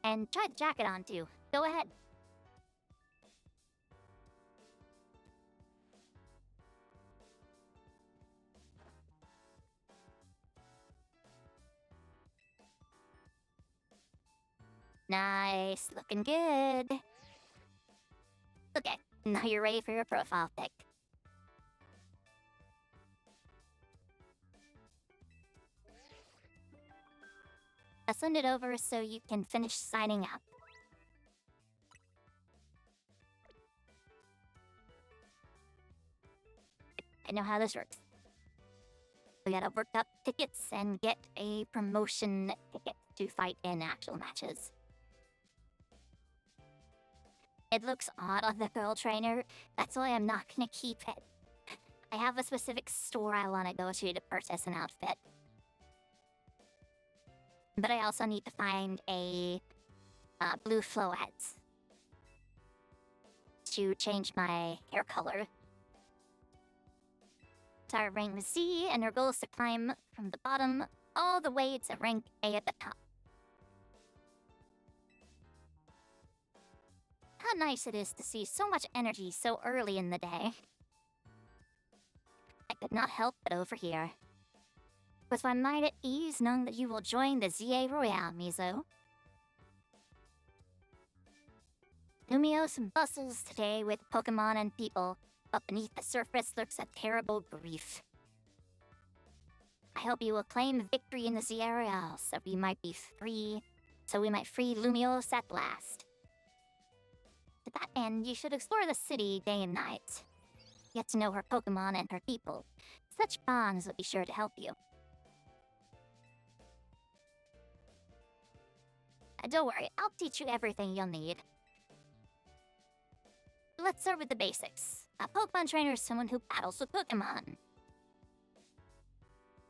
And try the jacket on too. Go ahead. Nice, looking good. Okay, now you're ready for your profile pic. I'll send it over so you can finish signing up. I know how this works. We gotta work up tickets and get a promotion ticket to fight in actual matches. It looks odd on the girl trainer, that's why I'm not gonna keep it. I have a specific store I wanna go to purchase an outfit. But I also need to find a blue flowheads to change my hair color. To our rank Z, and our goal is to climb from the bottom all the way to rank A at the top. How nice it is to see so much energy so early in the day. I could not help but overhear. With my mind at ease knowing that you will join the ZA Royale, Mizo. Lumios bustles today with Pokemon and people, but beneath the surface lurks a terrible grief. I hope you will claim victory in the ZA Royale so we might free Lumios at last. To that end, you should explore the city day and night. Get to know her Pokemon and her people. Such bonds will be sure to help you. Don't worry, I'll teach you everything you'll need. Let's start with the basics. A Pokemon trainer is someone who battles with Pokemon.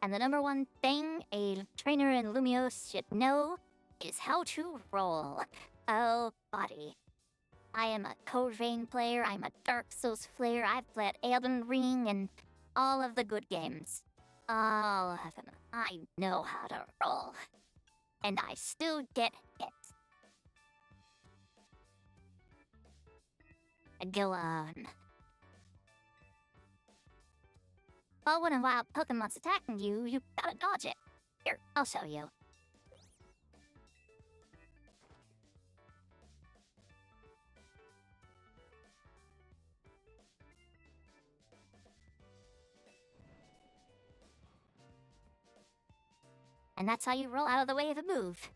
And the number one thing a trainer in Lumios should know is how to roll. Oh, buddy. I am a Code Vein player, I'm a Dark Souls player, I've played Elden Ring and all of the good games. All of them. I know how to roll. And I still get hit. Go on. Well, when a wild Pokemon's attacking you, you gotta dodge it. Here, I'll show you. And that's how you roll out of the way of a move.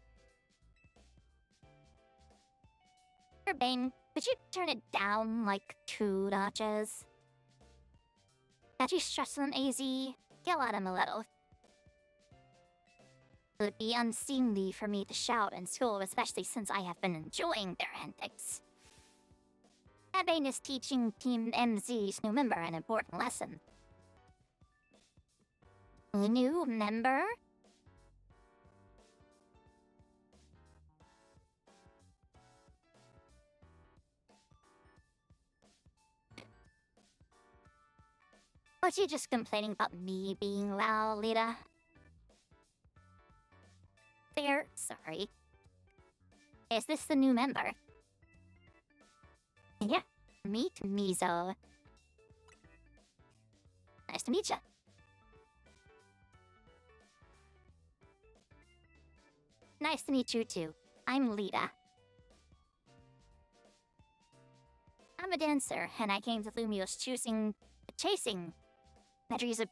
Here, Bane, could you turn it down like 2 notches? Got you stressing on AZ? Yell at him a little. It would be unseemly for me to shout in school, especially since I have been enjoying their antics. That Bane is teaching Team MZ's new member an important lesson. A new member? Was you just complaining about me being loud, Lita? Fair, sorry. Is this the new member? Yeah, meet Mizo. Nice to meet ya. Nice to meet you too. I'm Lita. I'm a dancer, and I came to Lumio's chasing measures of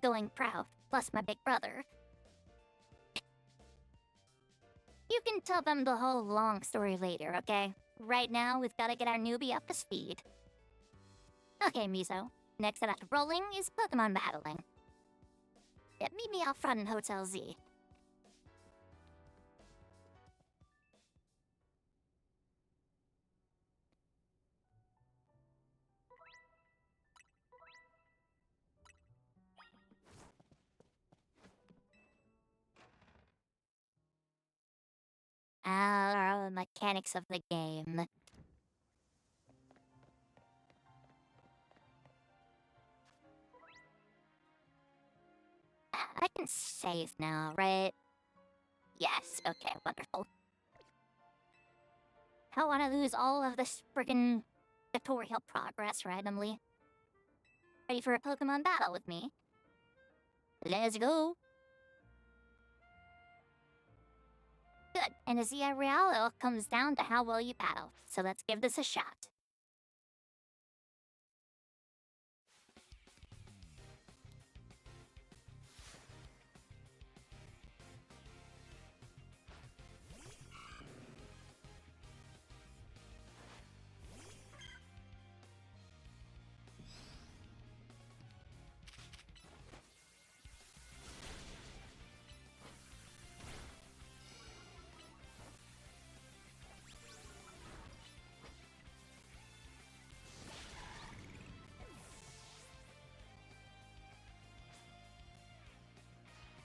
going proud, plus my big brother. You can tell them the whole long story later, okay? Right now, we've gotta get our newbie up to speed. Okay, Mizo. Next set after rolling is Pokemon battling. Yeah, meet me out front in Hotel Z. Mechanics of the game. I can save now, right? Yes, okay, wonderful. I don't want to lose all of this friggin' tutorial progress randomly. Ready for a Pokemon battle with me? Let's go! Good, and the ZI Real comes down to how well you battle, so let's give this a shot.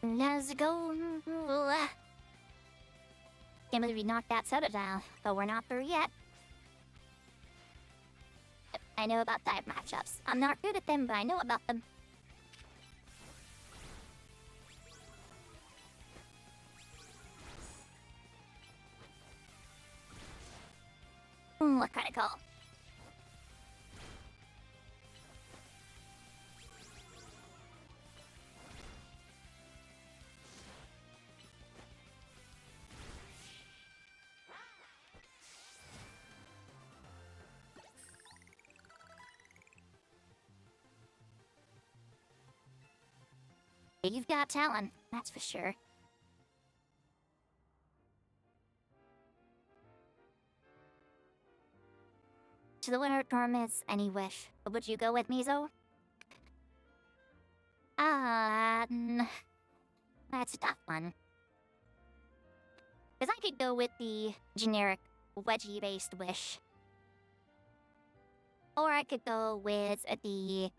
Let's go! Can't believe we knocked that soda down, but we're not through yet. I know about dive matchups. I'm not good at them, but I know about them. What kind of call? You've got talent, that's for sure. To the winter tournaments, any wish. Would you go with Mizo? That's a tough one. Because I could go with the generic Wedgie-based wish. Or I could go with the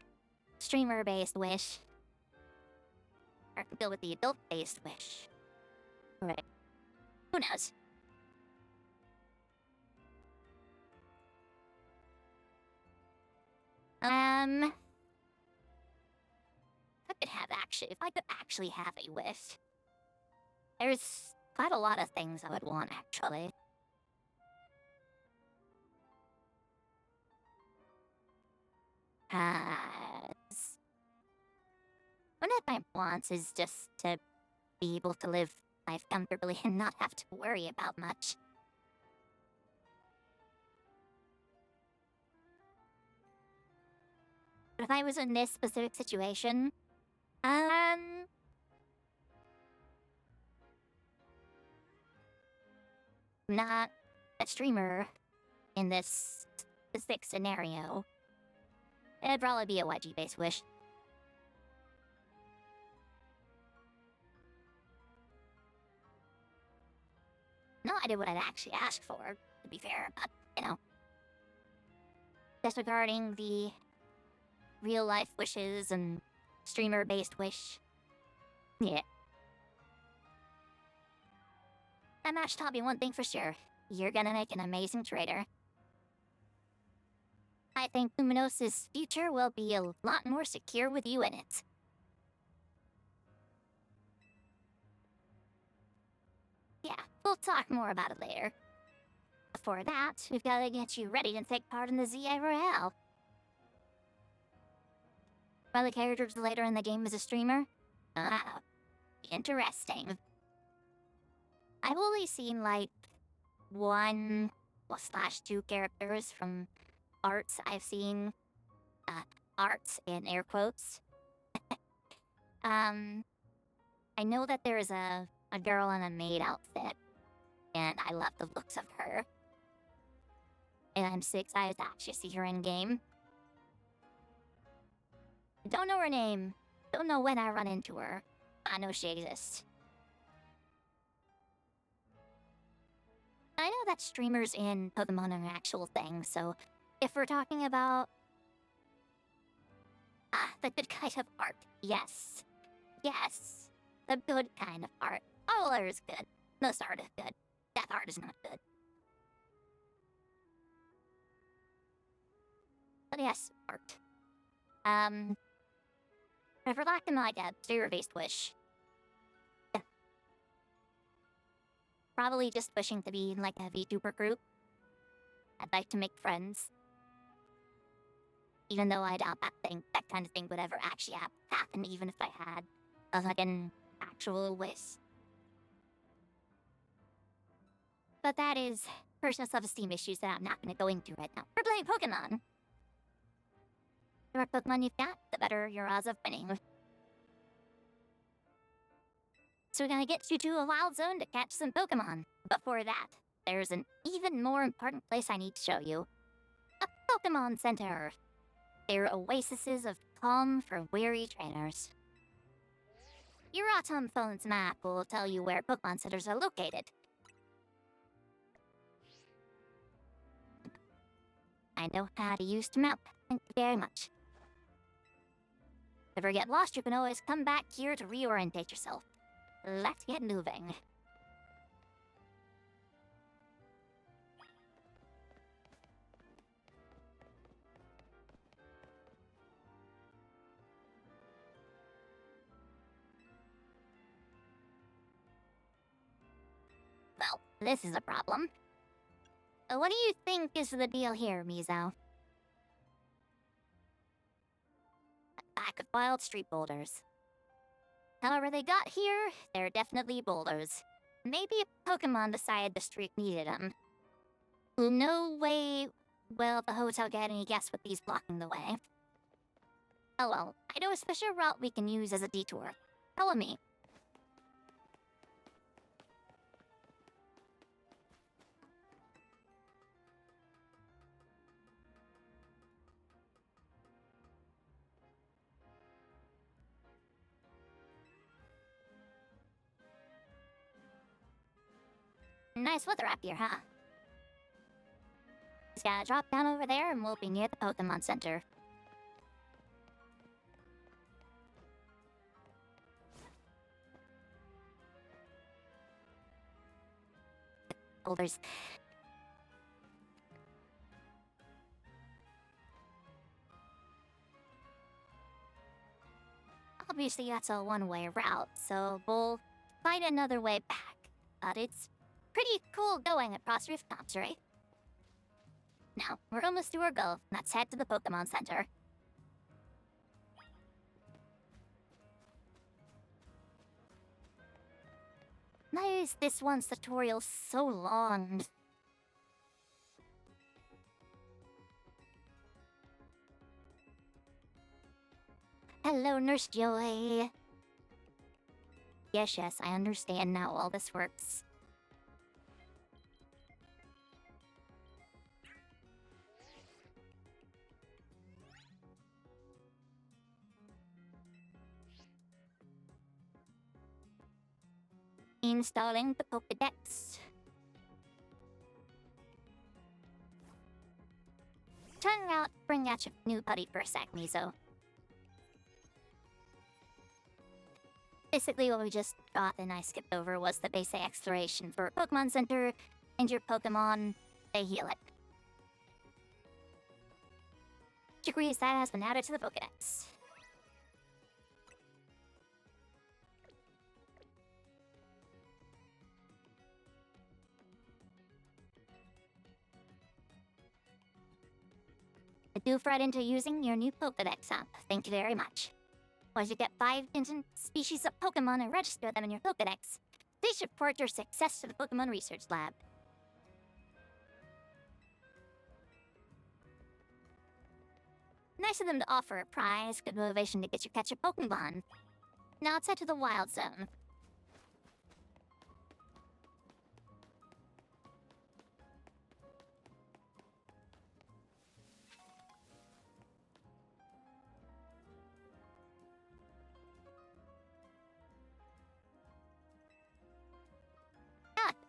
streamer-based wish. Or I could go with the adult-based wish. Right. Who knows? If I could actually have a wish. There's quite a lot of things I would want, actually. One of my wants is just to be able to live life comfortably and not have to worry about much. But if I was in this specific situation, not a streamer in this specific scenario. It'd probably be a Wedgie-based wish. No idea what I'd actually ask for, to be fair, but, you know. Disregarding the real-life wishes and streamer-based wish. Yeah. That match taught me one thing for sure. You're gonna make an amazing trader. I think Luminos's future will be a lot more secure with you in it. Yeah, we'll talk more about it later. Before that, we've got to get you ready to take part in the ZA Royale. One of the characters later in the game is a streamer? Ah, interesting. I've only seen, like, 1/2 characters from arts I've seen. Arts in air quotes. I know that there is a girl in a maid outfit, and I love the looks of her. And I'm so excited to actually see her in game. Don't know her name. Don't know when I run into her. I know she exists. I know that streamers in Pokemon are an actual thing, so if we're talking about the good kind of art, yes. Yes. The good kind of art. All art is good. Most art is good. Death art is not good. But yes, art. If we're talking like a streamer-based wish, yeah. Probably just wishing to be in like a VTuber group. I'd like to make friends. Even though I doubt that kind of thing would ever actually happen, even if I had a fucking actual wish. But that is personal self-esteem issues that I'm not going to go into right now. We're playing Pokemon. The more Pokemon you've got, the better your odds of winning. So we're gonna get you to a wild zone to catch some Pokemon. Before that, there's an even more important place I need to show you. A Pokemon Center. They're oases of calm for weary trainers. Your Autumn phone's map will tell you where Pokemon centers are located. I know how to use the map. Thank you very much. If you ever get lost, you can always come back here to reorientate yourself. Let's get moving. Well, this is a problem. What do you think is the deal here, Mizo? A pack of wild street boulders. However they got here, they're definitely boulders. Maybe a Pokemon decided the street needed them. No way will the hotel get any guess with these blocking the way. Oh well, I know a special route we can use as a detour. Follow me. Nice weather up here, huh? Just gotta drop down over there and we'll be near the Pokemon Center. Boulders. Obviously that's a one-way route, so we'll find another way back. But it's pretty cool going across rooftops, right? Now, we're almost to our goal. Let's head to the Pokemon Center. Why is this one's tutorial so long? Hello, Nurse Joy. Yes, I understand now all this works. Installing the Pokédex. Turn out, bring out your new buddy for a sec, Mizo. Basically, what we just got and I skipped over was the basic exploration for Pokemon Center, and your Pokemon, they heal it. Degrees that has been added to the Pokédex. Dove right into using your new Pokédex app. Thank you very much. Once you get 5 different species of Pokemon and register them in your Pokédex, they should report your success to the Pokemon Research Lab. Nice of them to offer a prize, good motivation to get you catch a Pokemon. Now let's head to the Wild Zone.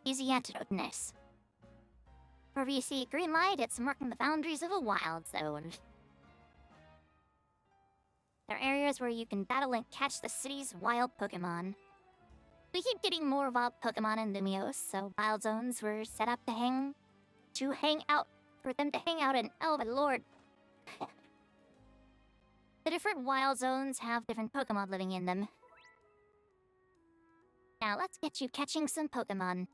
Easy antidote in this. Wherever you see a green light, it's marking the boundaries of a wild zone. There are areas where you can battle and catch the city's wild Pokemon. We keep getting more wild Pokemon in Lumiose, so wild zones were set up to hang out in. Oh my lord. The different wild zones have different Pokemon living in them. Now let's get you catching some Pokemon.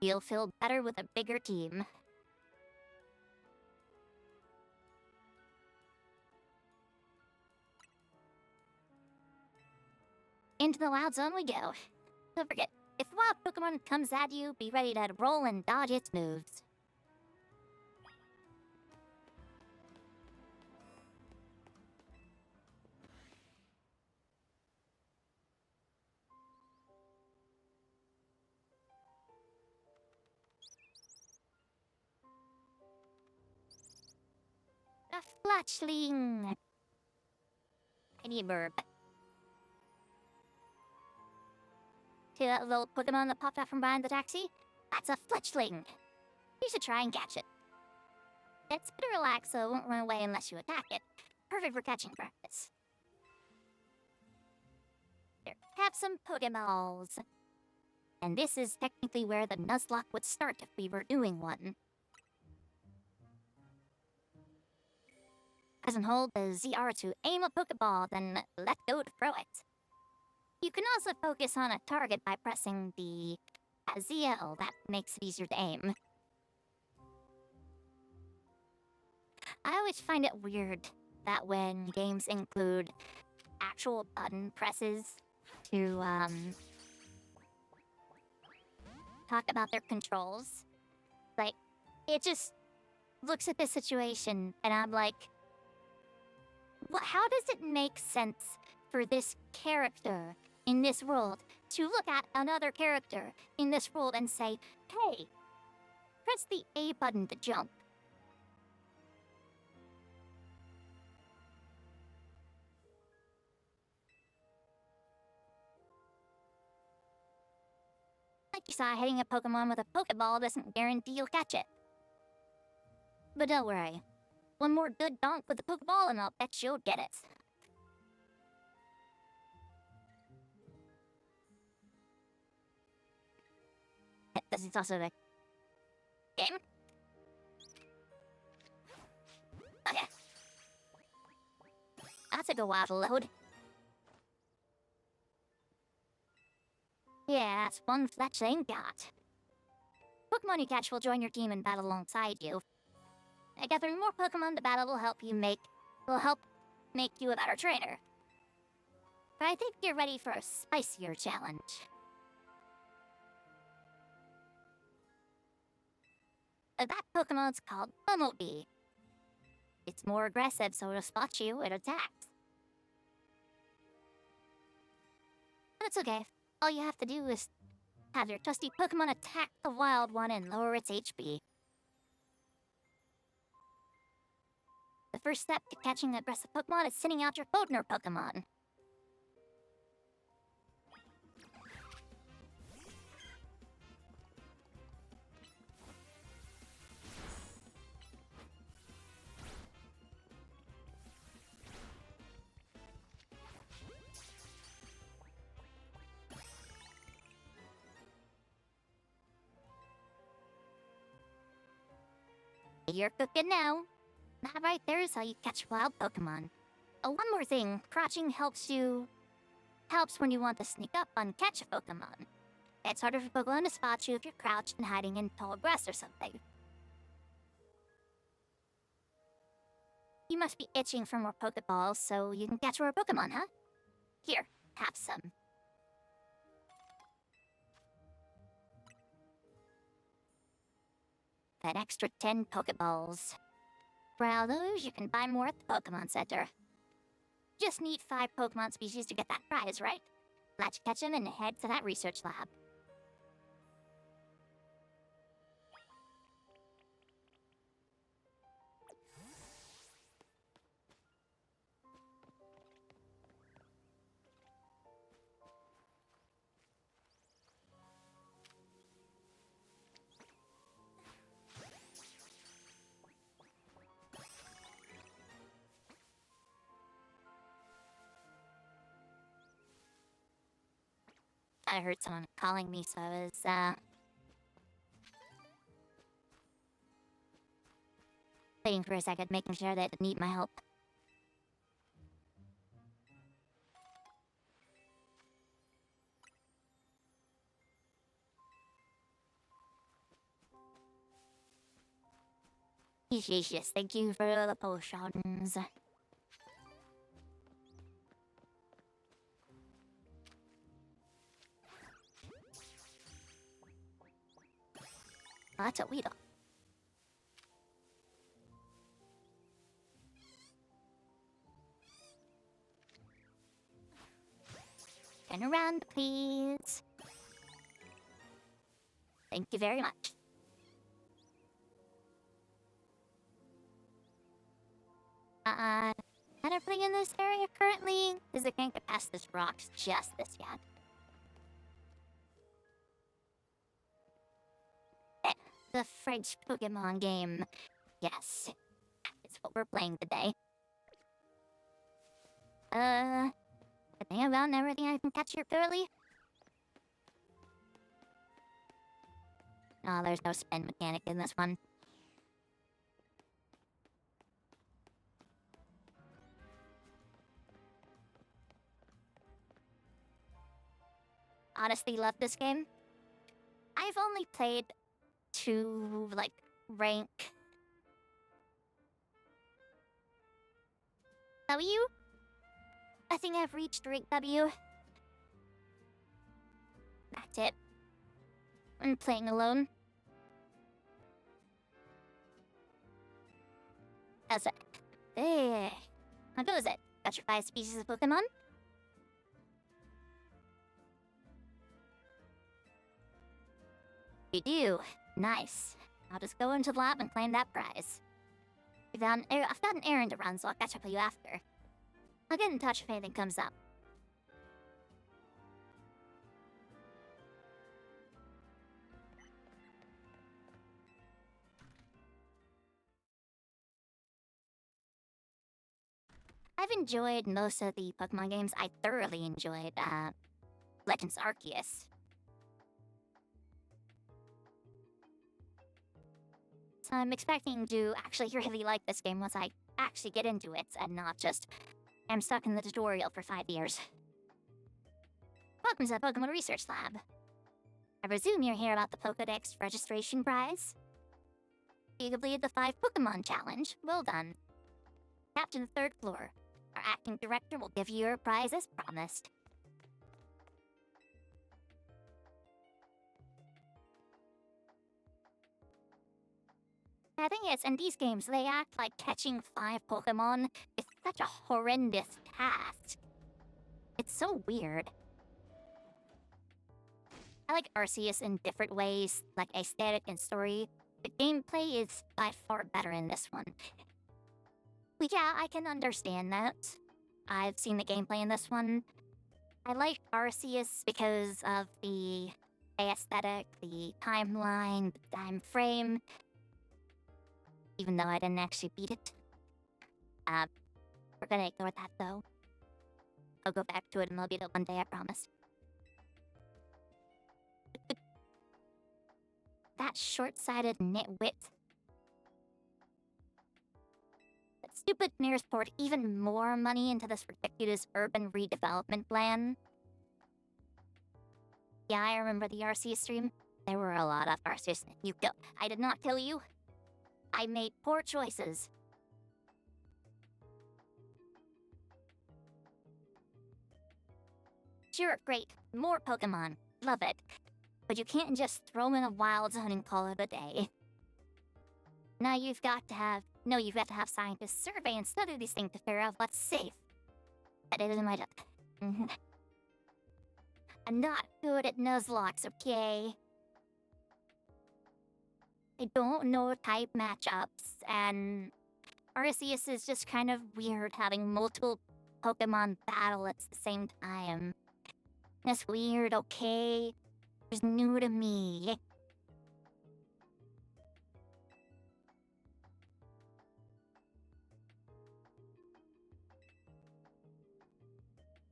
You'll feel better with a bigger team. Into the wild zone we go. Don't forget, if a wild Pokemon comes at you, be ready to roll and dodge its moves. A fletchling! Tiny burb. See that little Pokemon that popped out from behind the taxi? That's a fletchling! You should try and catch it. It's pretty relaxed, so it won't run away unless you attack it. Perfect for catching practice. There, have some Pokeballs. And this is technically where the Nuzlocke would start if we were doing one. Press and hold the ZR to aim a Pokeball, then let go to throw it. You can also focus on a target by pressing the ZL. That makes it easier to aim. I always find it weird that when games include actual button presses to talk about their controls, like, it just looks at the situation and I'm like, how does it make sense for this character in this world to look at another character in this world and say, hey, press the A button to jump? Like you saw, hitting a Pokemon with a Pokeball doesn't guarantee you'll catch it. But don't worry. One more good donk with a Pokeball and I'll bet you'll get it. This is also the game. Okay. That took a while to load. Yeah, that's one fletchling got. Pokemon you catch will join your team and battle alongside you. Gathering more Pokemon to battle will help make you a better trainer. But I think you're ready for a spicier challenge. That Pokemon's called Bumblebee. It's more aggressive, so it'll spot you, it attacks. But it's okay. All you have to do is have your trusty Pokemon attack the wild one and lower its HP. The first step to catching an aggressive Pokemon is sending out your Bodner Pokemon. You're cooking now. That right there is how you catch wild Pokemon. Oh, one more thing. Crouching helps when you want to sneak up and catch a Pokemon. It's harder for Pokemon to spot you if you're crouched and hiding in tall grass or something. You must be itching for more Pokeballs so you can catch more Pokemon, huh? Here, have some. That extra 10 Pokeballs. For all those, you can buy more at the Pokemon Center. Just need 5 Pokemon species to get that prize, right? Let's catch them and head to that research lab. I heard someone calling me, so I was, waiting for a second, making sure they didn't need my help. Yes, thank you for the potions. Oh, that's a Weedle. Turn around, please. Thank you very much. Anything in this area currently? Because I can't get past this rocks just this yet. The French Pokemon game. Yes, it's what we're playing today. I think I've gotten everything I can catch here thoroughly. Oh, there's no spin mechanic in this one. Honestly, love this game. I've only played 2, like, rank W? I think I've reached rank W. That's it. I'm playing alone. How's it? Hey, how goes it? Got your 5 species of Pokemon? You do. Nice. I'll just go into the lab and claim that prize. I've got an errand to run, so I'll catch up with you after. I'll get in touch if anything comes up. I've enjoyed most of the Pokemon games. I thoroughly enjoyed, Legends Arceus. So I'm expecting to actually really like this game once I actually get into it and not just am stuck in the tutorial for 5 years. Welcome to the Pokemon Research Lab. I presume you're here about the Pokedex registration prize? You completed the 5 Pokemon challenge. Well done. Captain the 3rd floor. Our acting director will give you your prize as promised. The thing is, in these games, they act like catching 5 Pokemon is such a horrendous task. It's so weird. I like Arceus in different ways, like aesthetic and story, but gameplay is by far better in this one. But yeah, I can understand that. I've seen the gameplay in this one. I like Arceus because of the aesthetic, the timeline, the time frame. Even though I didn't actually beat it. We're gonna ignore that though. I'll go back to it and I'll beat it one day, I promise. That short-sighted nitwit. That stupid mayor's poured even more money into this ridiculous urban redevelopment plan. Yeah, I remember the RC stream. There were a lot of RCs. I did not kill you. I made poor choices. Sure, great. More Pokemon. Love it. But you can't just throw them in a wild zone and call it a day. Now you've got to have scientists survey and study these things to figure out what's safe. That isn't my job. I'm not good at Nuzlocke, okay? I don't know type matchups, and Arceus is just kind of weird having multiple Pokemon battle at the same time. That's weird, okay? It's new to me.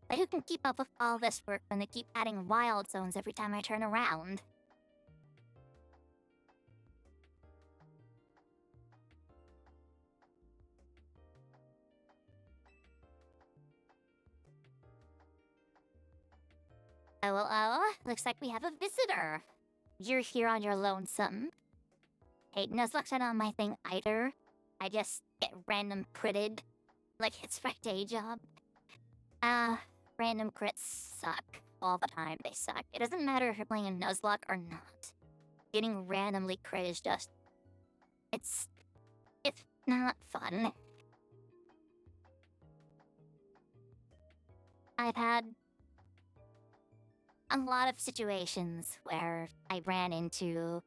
But who can keep up with all this work when they keep adding wild zones every time I turn around? Oh, looks like we have a visitor. You're here on your lonesome. Hey, Nuzlocke's not on my thing either. I just get random critted. Like it's my day job. Random crits suck. All the time, they suck. It doesn't matter if you're playing a Nuzlocke or not. Getting randomly crit is just... It's not fun. I've had a lot of situations where I ran into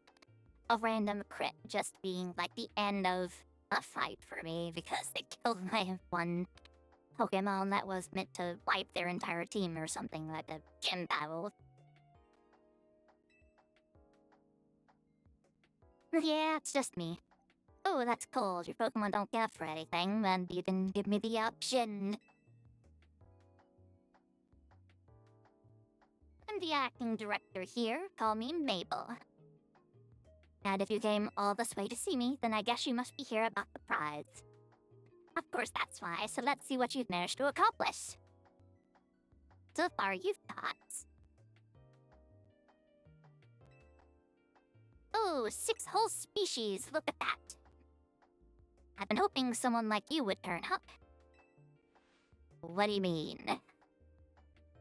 a random crit just being like the end of a fight for me because they killed my one Pokemon that was meant to wipe their entire team or something like a gym battle. Yeah, it's just me. Oh, that's cold. Your Pokemon don't care for anything, and you didn't give me the option. I'm the acting director here. Call me Mabel. And if you came all this way to see me, then I guess you must be here about the prize. Of course, that's why, so let's see what you've managed to accomplish. So far, you've got... Oh, 6 whole species, look at that. I've been hoping someone like you would turn up. What do you mean?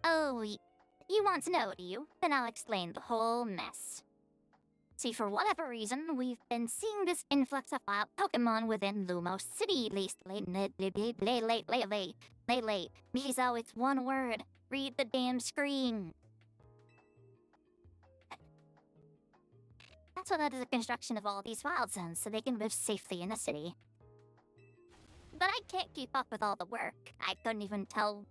Oh, you want to know, do you? Then I'll explain the whole mess. See, for whatever reason, we've been seeing this influx of wild Pokemon within Lumos City lately. Mizo, it's one word. Read the damn screen. That's what led to the construction of all these wild zones, so they can live safely in the city. But I can't keep up with all the work. I couldn't even tell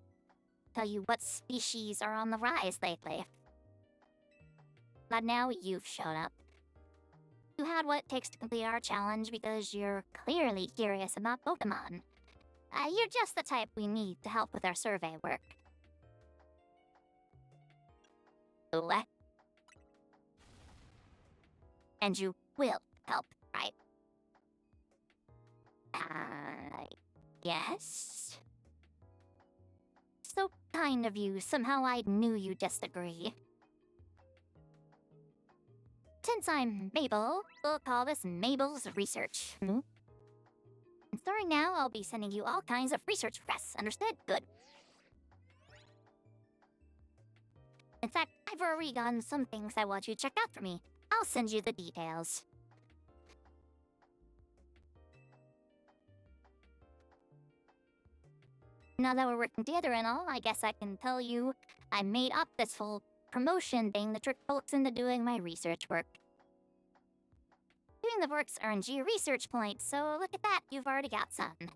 you what species are on the rise lately. But now you've shown up. You had what it takes to complete our challenge because you're clearly curious about Pokemon. You're just the type we need to help with our survey work. What? And you will help, right? Yes? So kind of you. Somehow I knew you'd disagree. Since I'm Mabel, we'll call this Mabel's Research. And starting now, I'll be sending you all kinds of research requests. Understood? Good. In fact, I've already gotten some things I want you to check out for me. I'll send you the details. Now that we're working together and all, I guess I can tell you I made up this whole promotion thing to trick folks into doing my research work. Doing the works earns you research points, so look at that, you've already got some.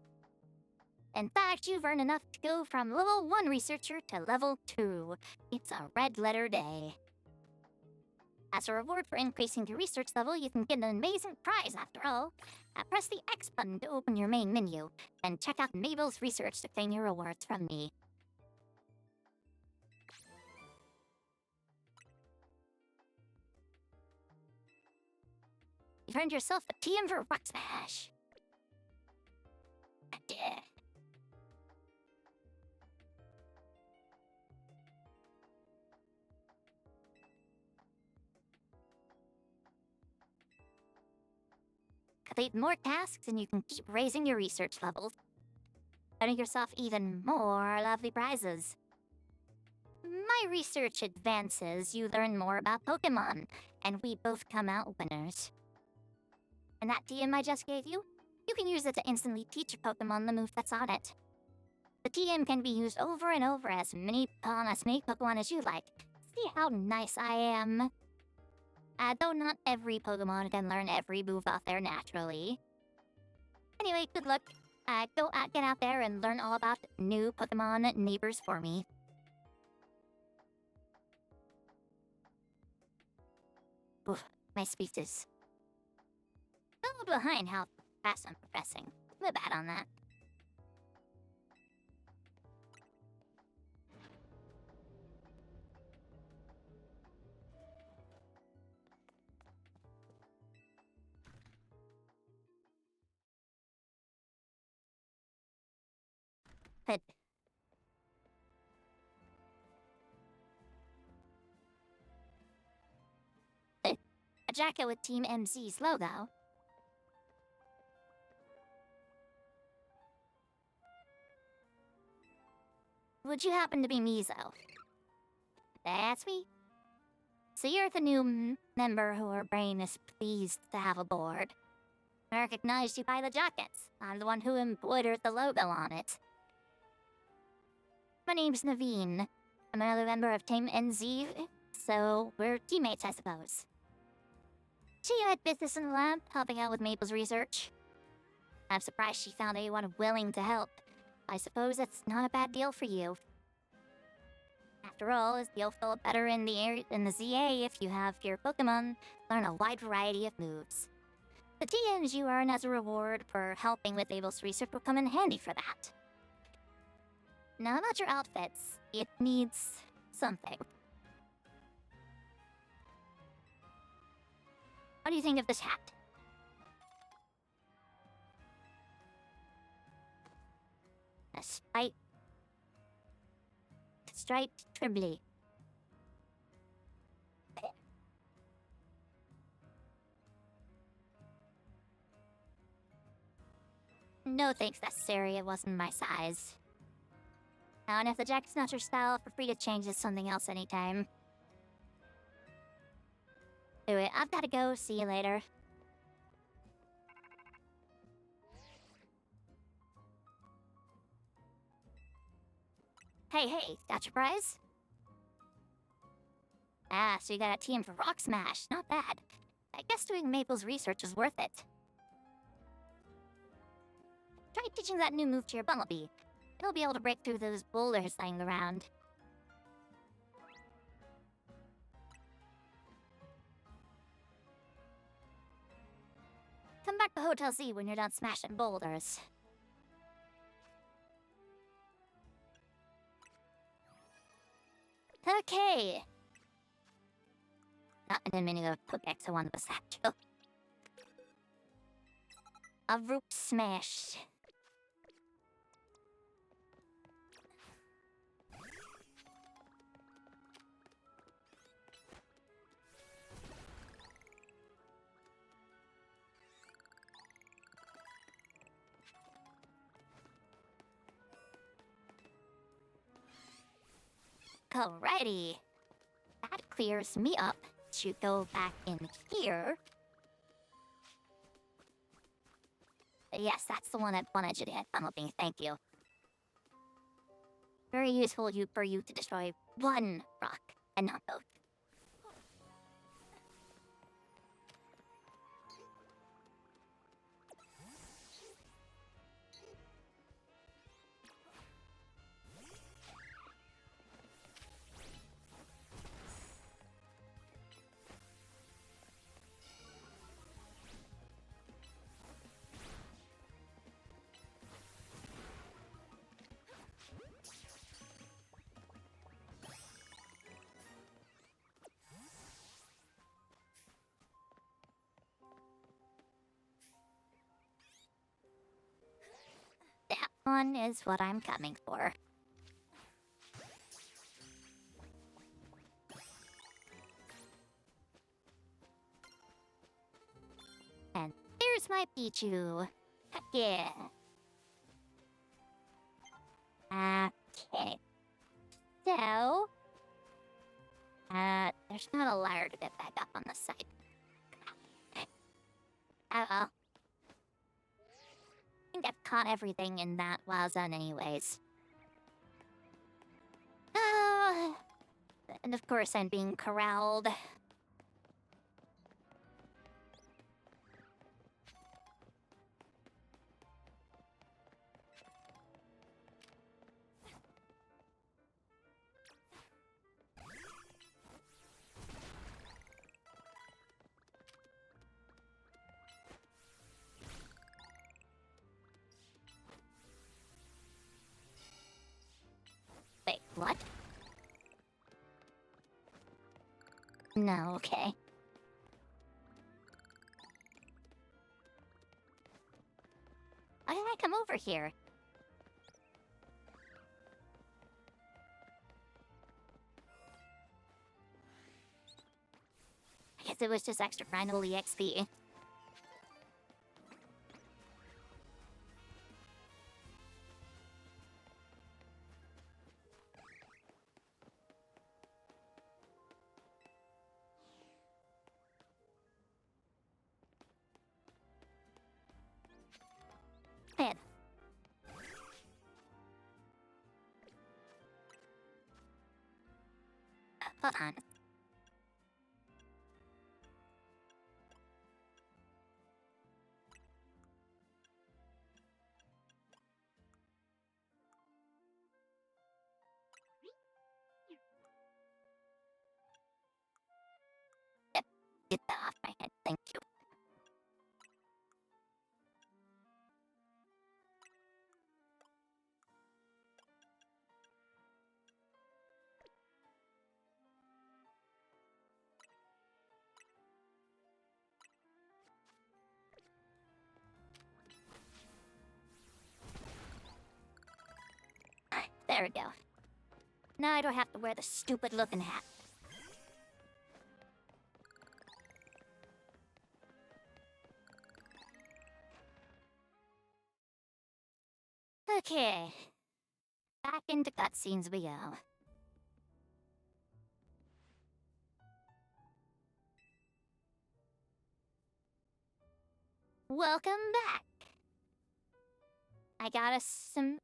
In fact, you've earned enough to go from level 1 researcher to level 2. It's a red letter day. As a reward for increasing your research level, you can get an amazing prize after all. Press the X button to open your main menu, and check out Mabel's research to claim your rewards from me. You've earned yourself a TM for Rock Smash. Yeah. Complete more tasks and you can keep raising your research levels, earning yourself even more lovely prizes. My research advances, you learn more about Pokemon, and we both come out winners. And that TM I just gave you, you can use it to instantly teach a Pokemon the move that's on it. The TM can be used over and over as many Pokemon as you like. See how nice I am? Though not every Pokemon can learn every move out there naturally. Anyway, good luck. Get out there and learn all about new Pokemon neighbors for me. Oof, my speech is a little behind how fast I'm progressing. I'm bad on that. But a jacket with Team MZ's logo. Would you happen to be Mizo? That's me. So you're the new member who her brain is pleased to have aboard. I recognized you by the jackets. I'm the one who embroidered the logo on it. My name's Naveen. I'm another member of Team NZ, so we're teammates, I suppose. She had business in the lab, helping out with Mabel's research. I'm surprised she found anyone willing to help. I suppose it's not a bad deal for you. After all, you'll feel better in the ZA if you have your Pokemon learn a wide variety of moves. The TMs you earn as a reward for helping with Mabel's research will come in handy for that. Now about your outfits, it needs something. What do you think of this hat? A striped tribly. No thanks necessary, it wasn't my size. And if the jacket's not your style, feel free to change it to something else anytime. Anyway, I've gotta go, see you later. Hey, got your prize? Ah, so you got a team for Rock Smash, not bad. I guess doing Maple's research is worth it. Try teaching that new move to your Bumblebee. It'll be able to break through those boulders lying around. Come back to Hotel Z when you're done smashing boulders. Okay. I didn't mean to go Pokedex, I wanted the satchel. A root smash. Alrighty. That clears me up to go back in here. Yes, that's the one I wanted you to hit, Bumblebee. Thank you. Very useful for you to destroy one rock and not both. That one is what I'm coming for. And there's my Pichu. Heck yeah. Okay. So, there's not a ladder to get back up on the side. Oh well. I think I've caught everything in that wild zone anyways. And of course I'm being corralled. Wait, what? No, okay. Why did I come over here? I guess it was just extra grindable EXP. Man. Hold on. Get that off my head, thank you. There we go. Now I don't have to wear the stupid looking hat. Okay. Back into cutscenes we go. Welcome back. I got us some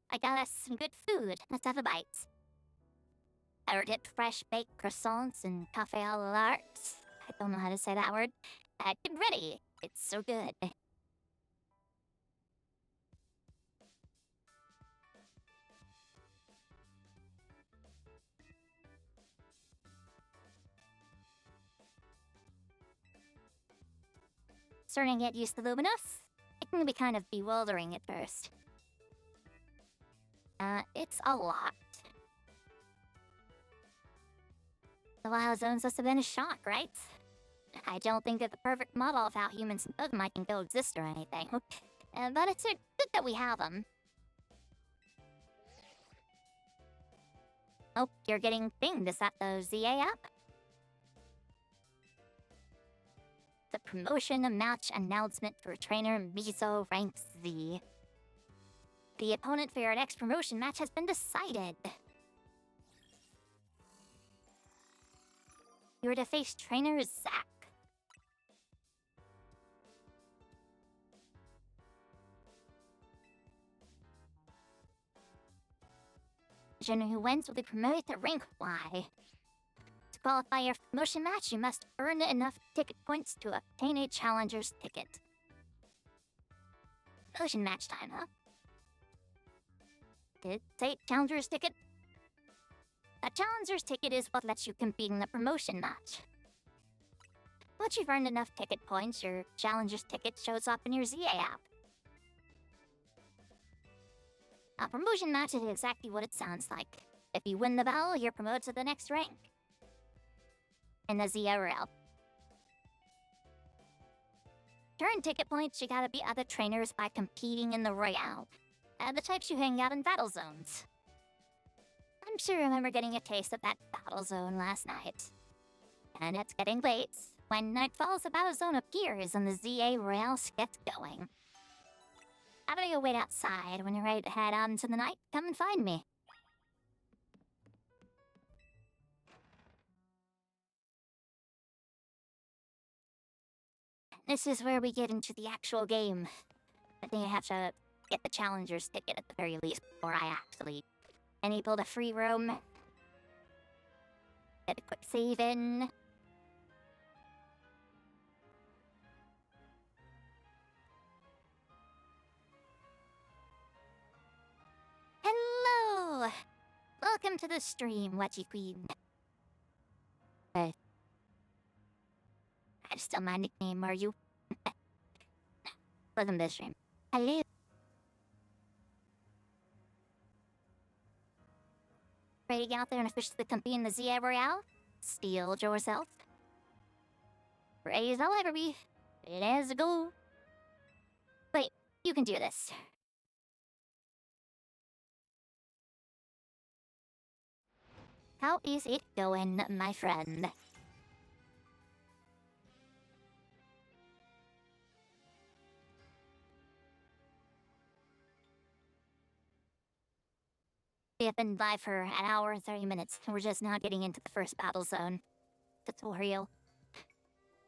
good food. Let's have a bite. I ordered fresh baked croissants and cafe a l'art. I don't know how to say that word. Get ready. It's so good. Starting to get used to Luminous. It can be kind of bewildering at first. It's a lot. The Wild Zones must have been a shock, right? I don't think they're the perfect model of how humans and Pokemon can coexist or anything. But it's good that we have them. Oh, you're getting pinged. Is that the ZA app? The promotion match announcement for trainer Mizo rank Z. The opponent for your next promotion match has been decided. You are to face trainer Zack. division who wins will be promoted to rank Y. To qualify for promotion match, you must earn enough ticket points to obtain a challenger's ticket. Promotion match time, huh? Did it say challenger's ticket? A challenger's ticket is what lets you compete in the promotion match. Once you've earned enough ticket points, your challenger's ticket shows up in your ZA app. A promotion match is exactly what it sounds like. If you win the battle, you're promoted to the next rank in the ZA realm. To earn ticket points, you gotta beat other trainers by competing in the Royale, the types you hang out in battle zones. I'm sure I remember getting a taste of that battle zone last night. And it's getting late. When night falls, the battle zone appears and the ZA Royale gets going. I'm gonna go wait outside. When you're ready to head out into the night, come and find me. This is where we get into the actual game. I think I have to get the challenger's ticket at the very least before I actually enable the free roam. Get a quick save in. Hello! Welcome to the stream, Wedgie Queen. That's still my nickname, are you? Welcome to the stream. Hello. Ready to get out there and officially compete in the ZA Royale? Steel yourself. Ready as I'll ever be. Let's go. Wait, you can do this. How is it going, my friend? We have been live for an hour and 30 minutes, and we're just now getting into the first battle zone tutorial.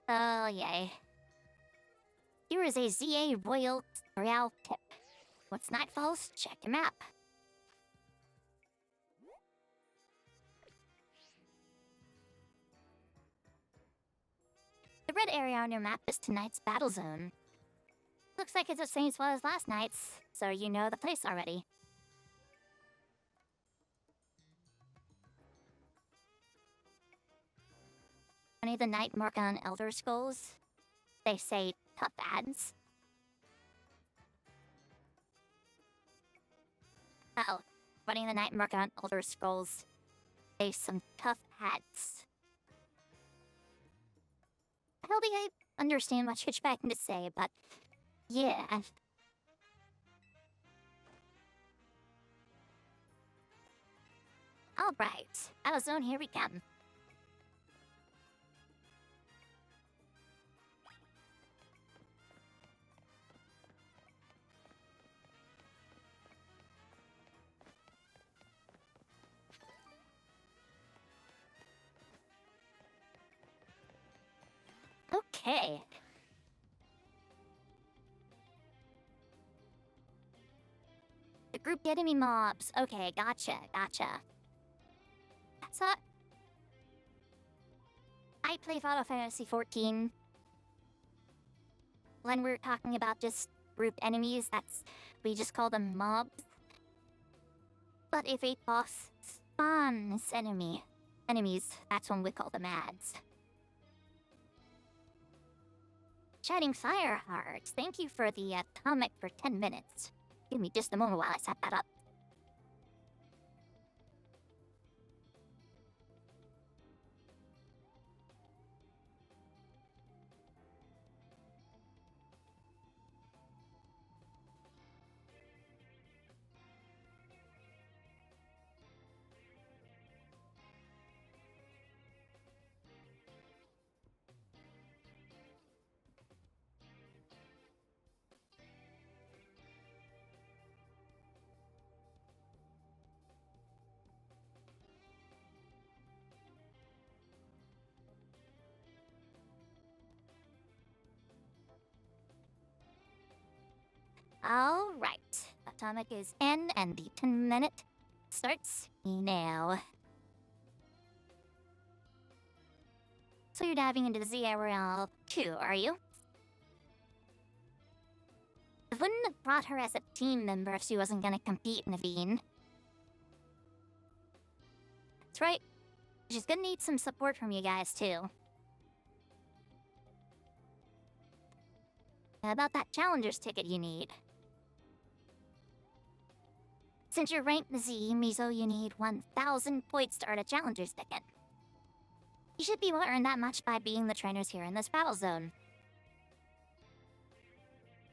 Oh, yay. Here is a ZA Royale tip. Once night falls, check your map. The red area on your map is tonight's battle zone. Looks like it's the same as well as last night's, so you know the place already. Any of the night mark on Elder Scrolls? They say tough ads. Uh-oh. Running the night mark on Elder Scrolls. Face some tough ads. I don't think I understand what you're trying to say, but yeah. Alright, battle zone, here we come. Okay. The group enemy mobs. Okay, gotcha. So, I play Final Fantasy XIV. When we're talking about just grouped enemies, we just call them mobs. But if a boss spawns enemies, that's when we call them ads. Chatting Fire Hearts, thank you for the comic for 10 minutes. Give me just a moment while I set that up. Alright, atomic is in, and the 10-minute starts now. So you're diving into the ZRL too, are you? I wouldn't have brought her as a team member if she wasn't gonna compete, Naveen. That's right. She's gonna need some support from you guys too. About that challenger's ticket you need. Since you're ranked Z, Mizo, you need 1,000 points to earn a challenger's ticket. You should be able to earn that much by being the trainers here in this battle zone.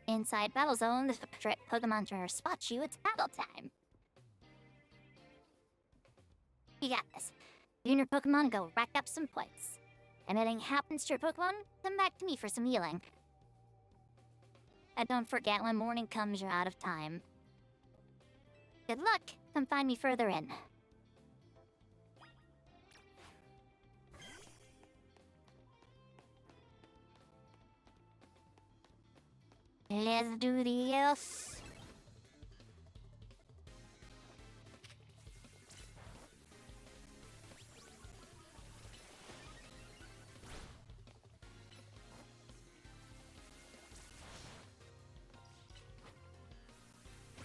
Inside battle zone, the Pokemon trainer spots you, it's battle time. You got this. You and your Pokemon go rack up some points. If anything happens to your Pokemon, come back to me for some healing. And don't forget, when morning comes, you're out of time. Good luck. Come find me further in. Let's do this.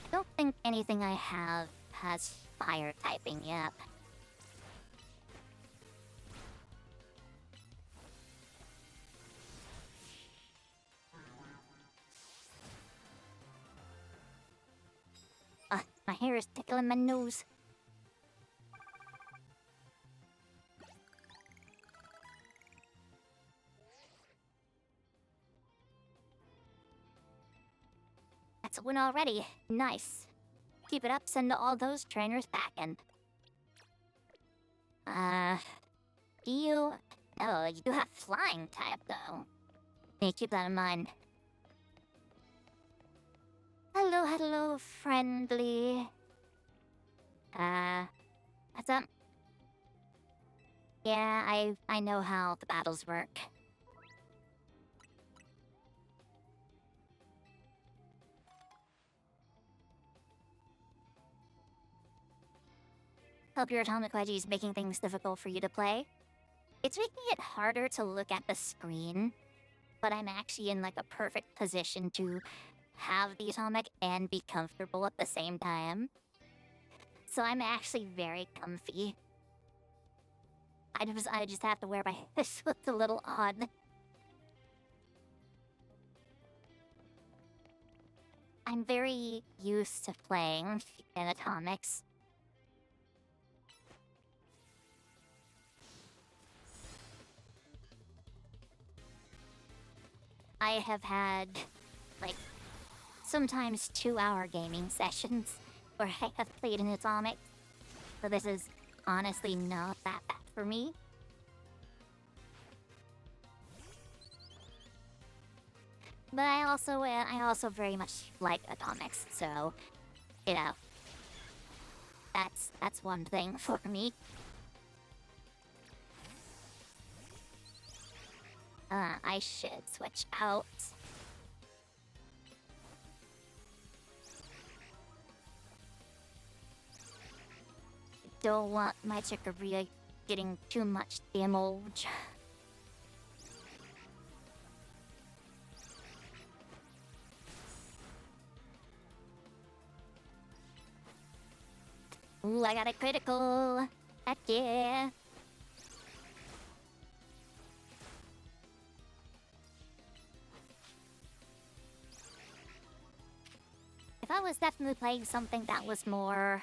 Don't think anything I have has fire typing yet. My hair is tickling my nose. That's a win already. Nice. Keep it up, send all those trainers back in. Do you... Oh, you do have flying type, though. Need to keep that in mind. Hello, friendly. What's up? Yeah, I know how the battles work. Hope your atomic wedgie is making things difficult for you to play. It's making it harder to look at the screen, but I'm actually in like a perfect position to have the atomic and be comfortable at the same time. So I'm actually very comfy. I just have to wear my this looks a little odd. I'm very used to playing in atomics. I have had, like, sometimes 2-hour gaming sessions where I have played in Atomic. So this is honestly not that bad for me. But I also very much like Atomics, so, you know, that's one thing for me. I should switch out. Don't want my Chikorita getting too much damage. Ooh, I got a critical. Heck yeah. If I was definitely playing something that was more...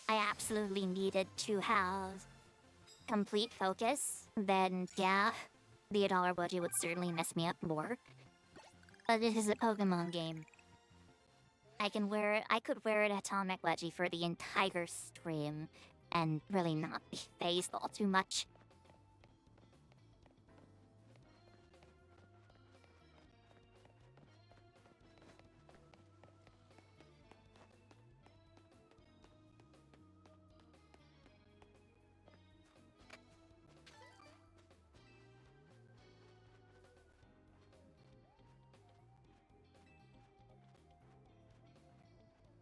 I absolutely needed to have complete focus, then yeah, the $1 budget would certainly mess me up more. But this is a Pokemon game. I could wear an Atomic Wedgie for the entire stream and really not be phased all too much.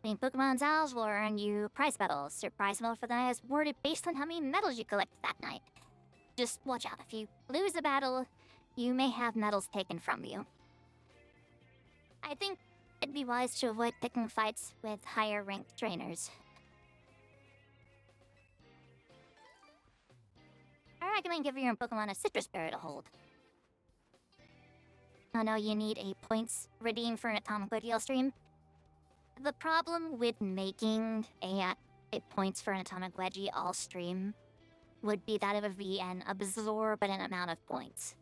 The Pokemon Zals will earn you prize medals. Your prize medal for the night is awarded based on how many medals you collect that night. Just watch out. If you lose a battle, you may have medals taken from you. I think it'd be wise to avoid picking fights with higher ranked trainers. I recommend giving your Pokemon a citrus berry to hold. I know you need a points redeem for an Atomic Wedgie stream. The problem with making a points for an Atomic Wedgie all stream would be that it would be an absorbent amount of points.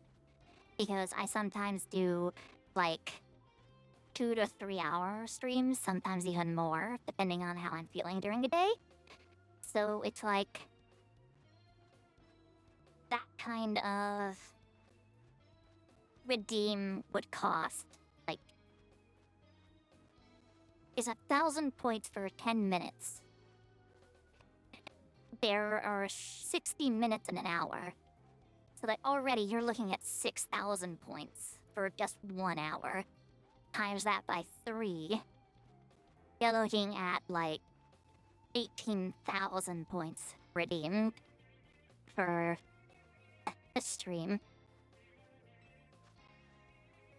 Because I sometimes do, like, 2 to 3 hour streams, sometimes even more, depending on how I'm feeling during the day. So it's like that kind of redeem would cost, like, is 1,000 points for 10 minutes. There are 60 minutes in an hour. So that already you're looking at 6,000 points for just 1 hour. Times that by 3, you're looking at like 18,000 points redeemed for a stream.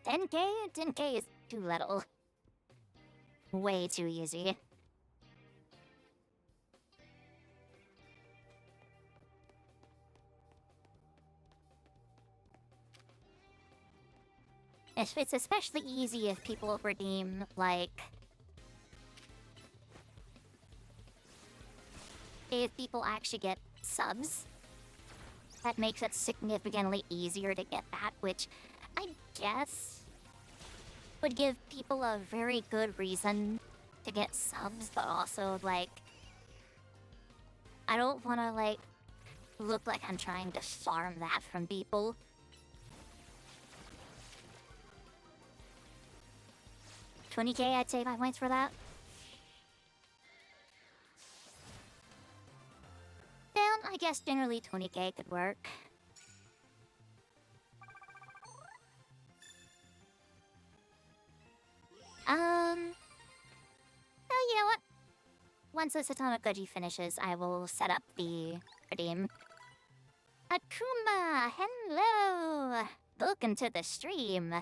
10k? 10k is too little. Way too easy. It's especially easy if people redeem, like... if people actually get subs. That makes it significantly easier to get that, which I guess would give people a very good reason to get subs, but also, like... I don't want to, like, look like I'm trying to farm that from people. $20k, I'd say 5 points for that. Down, I guess generally 20k could work. Oh, you know what? Once this Atomic Wedgie finishes, I will set up the redeem. Akuma, hello! Welcome to the stream.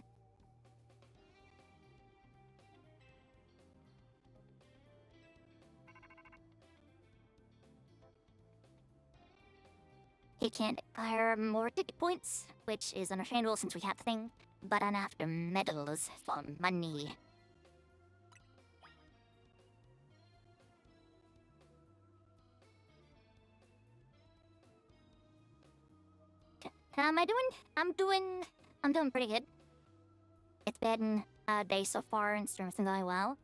He can't acquire more ticket points, which is understandable since we have the thing, but I'm after medals for money. How am I doing? I'm doing pretty good. It's been a day so far and stream's been going well.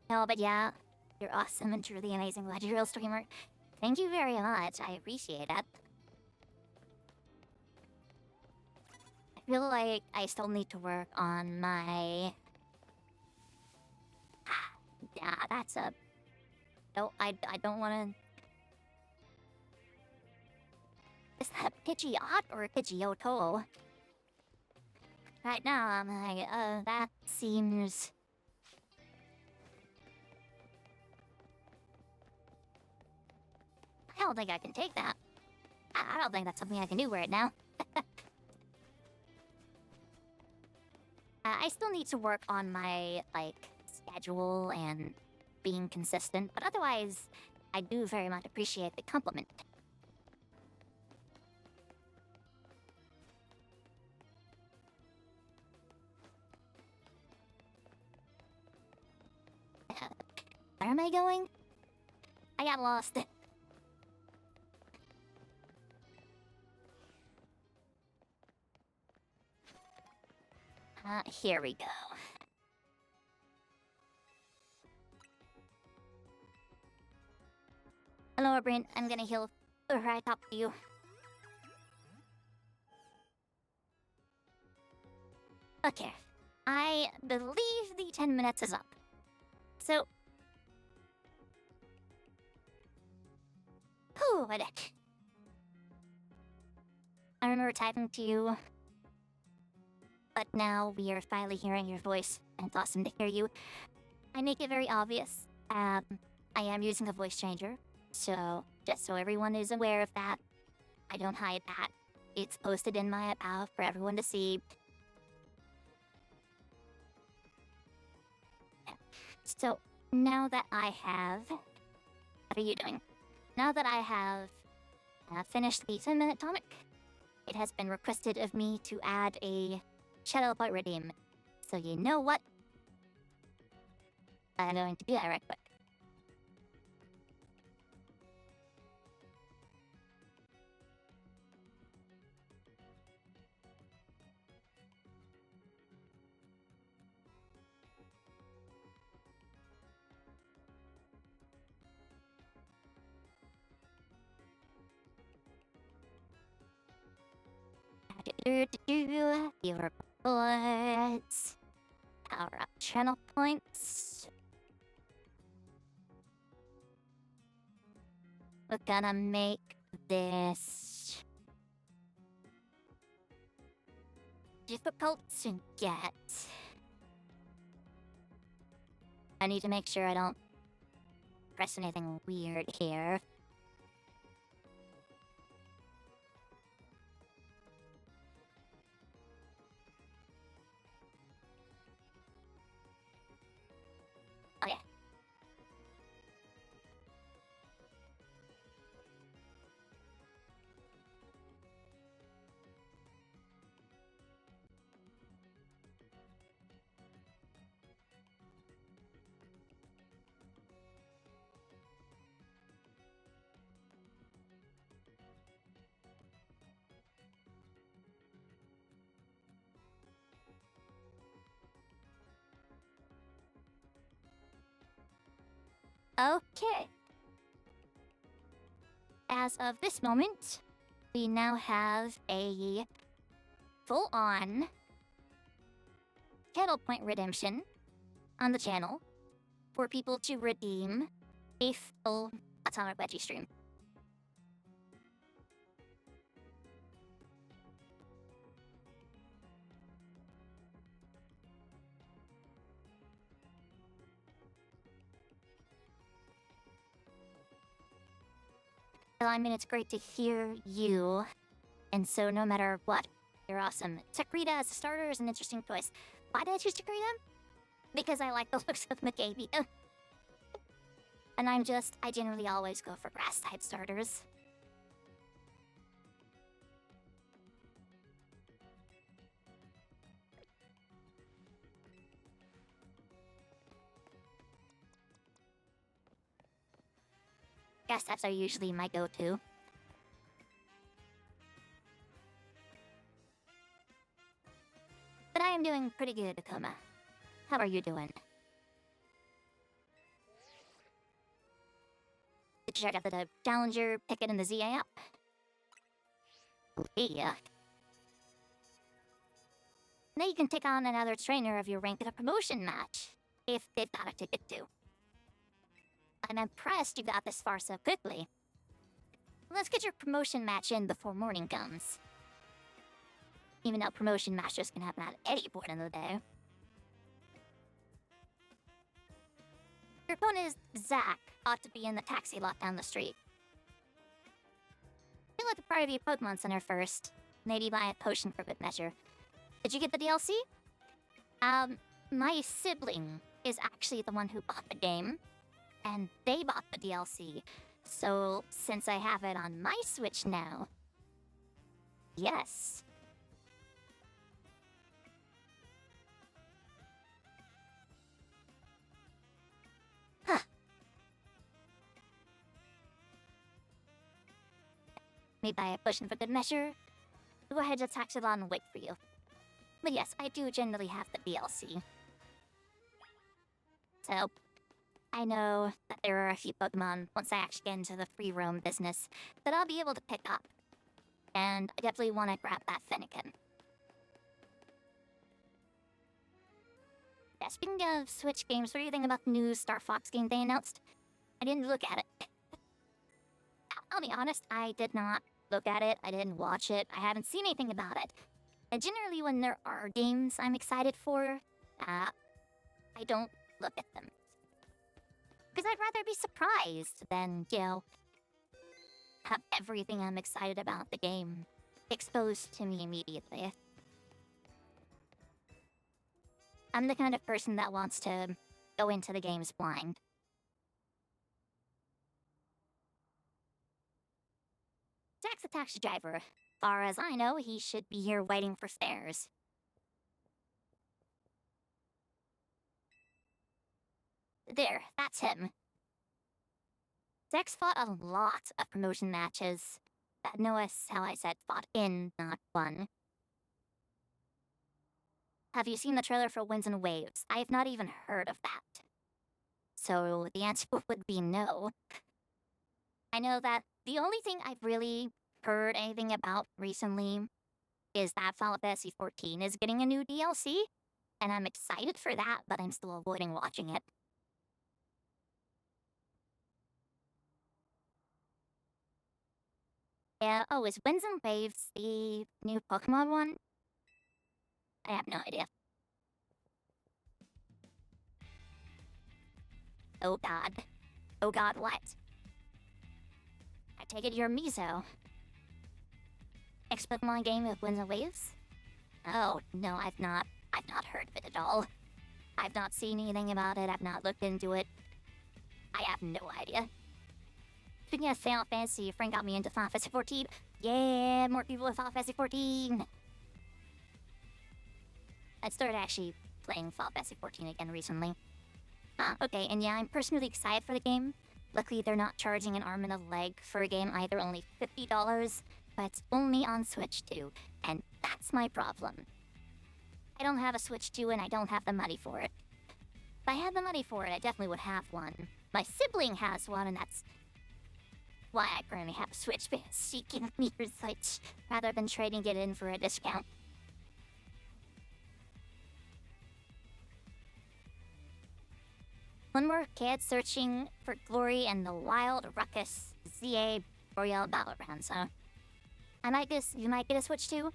No, but yeah, you're awesome and truly amazing legendary streamer. Thank you very much, I appreciate that. I feel like I still need to work on my... yeah, that's a... No, I don't want to... Is that Pidgeot or Pidgeotto? Right now, I'm like, that seems... I don't think I can take that. I don't think that's something I can do right now. I still need to work on my, like, schedule and being consistent, but otherwise, I do very much appreciate the compliment. Where am I going? I got lost. Here we go. Hello, Brent. I'm gonna heal right up to you. Okay. I believe the 10 minutes is up. So... whew, what heck. I remember typing to you, but now we are finally hearing your voice, and it's awesome to hear you. I make it very obvious I am using a voice changer, so just so everyone is aware of that, I don't hide that. It's posted in my about for everyone to see. So now that I have... What are you doing? Now that I have finished the 10-minute comic, it has been requested of me to add a Shadow Point Redeem. So you know what? I'm going to do that right quick. Your bullets. Power up channel points. We're gonna make this difficult to get. I need to make sure I don't press anything weird here. Oh yeah. Okay. As of this moment, we now have a full-on channel point redemption on the channel for people to redeem a full Atomic Wedgie stream. Well, I mean, it's great to hear you, and so no matter what, you're awesome. Takrita as a starter is an interesting choice. Why did I choose Takrita? Because I like the looks of McGavey. And I generally always go for grass-type starters. Grass types are usually my go-to. But I am doing pretty good, Akuma. How are you doing? Did you check out the Challenger ticket in the ZA app? Yeah. Now you can take on another trainer of your rank at a promotion match, if they've got a ticket too. I'm impressed you got this far so quickly. Let's get your promotion match in before morning comes. Even though promotion matches can happen at any point in the day. Your opponent is Zach, ought to be in the taxi lot down the street. You'll at the Private Pokemon Center first. Maybe buy a potion for good measure. Did you get the DLC? My sibling is actually the one who bought the game. And they bought the DLC. So, since I have it on my Switch now... Yes. Huh. Maybe buy a potion for good measure. Go ahead to tax it on and wait for you. But yes, I do generally have the DLC. So... I know that there are a few Pokemon, once I actually get into the free roam business, that I'll be able to pick up. And I definitely want to grab that Fennekin. Yeah, speaking of Switch games, what do you think about the new Star Fox game they announced? I didn't look at it. I'll be honest, I did not look at it, I didn't watch it, I haven't seen anything about it. And generally when there are games I'm excited for, I don't look at them. Because I'd rather be surprised than, have everything I'm excited about the game exposed to me immediately. I'm the kind of person that wants to go into the games blind. Jack's a taxi driver. Far as I know, he should be here waiting for fares. There, that's him. Dex fought a lot of promotion matches. Notice how I said fought in, not won. Have you seen the trailer for Winds and Waves? I have not even heard of that. So the answer would be no. I know that the only thing I've really heard anything about recently is that Final Fantasy XIV is getting a new DLC, and I'm excited for that, but I'm still avoiding watching it. Yeah, oh, is Winds and Waves the new Pokemon one? I have no idea. Oh god. Oh god, what? I take it you're Mizo. Next Pokemon game with Winds and Waves? Oh, no, I've not heard of it at all. I've not seen anything about it, I've not looked into it. I have no idea. Speaking of Final Fantasy, your friend got me into Final Fantasy XIV. Yeah, more people with Final Fantasy XIV. I started actually playing Final Fantasy XIV again recently. Okay, and yeah, I'm personally excited for the game. Luckily, they're not charging an arm and a leg for a game either, only $50, but it's only on Switch 2, and that's my problem. I don't have a Switch 2 and I don't have the money for it. If I had the money for it, I definitely would have one. My sibling has one, and that's why I currently have a Switch, because she gave me her Switch rather than trading it in for a discount. One more kid searching for glory in the wild, ruckus ZA Royale Battleground, so you might get a Switch too.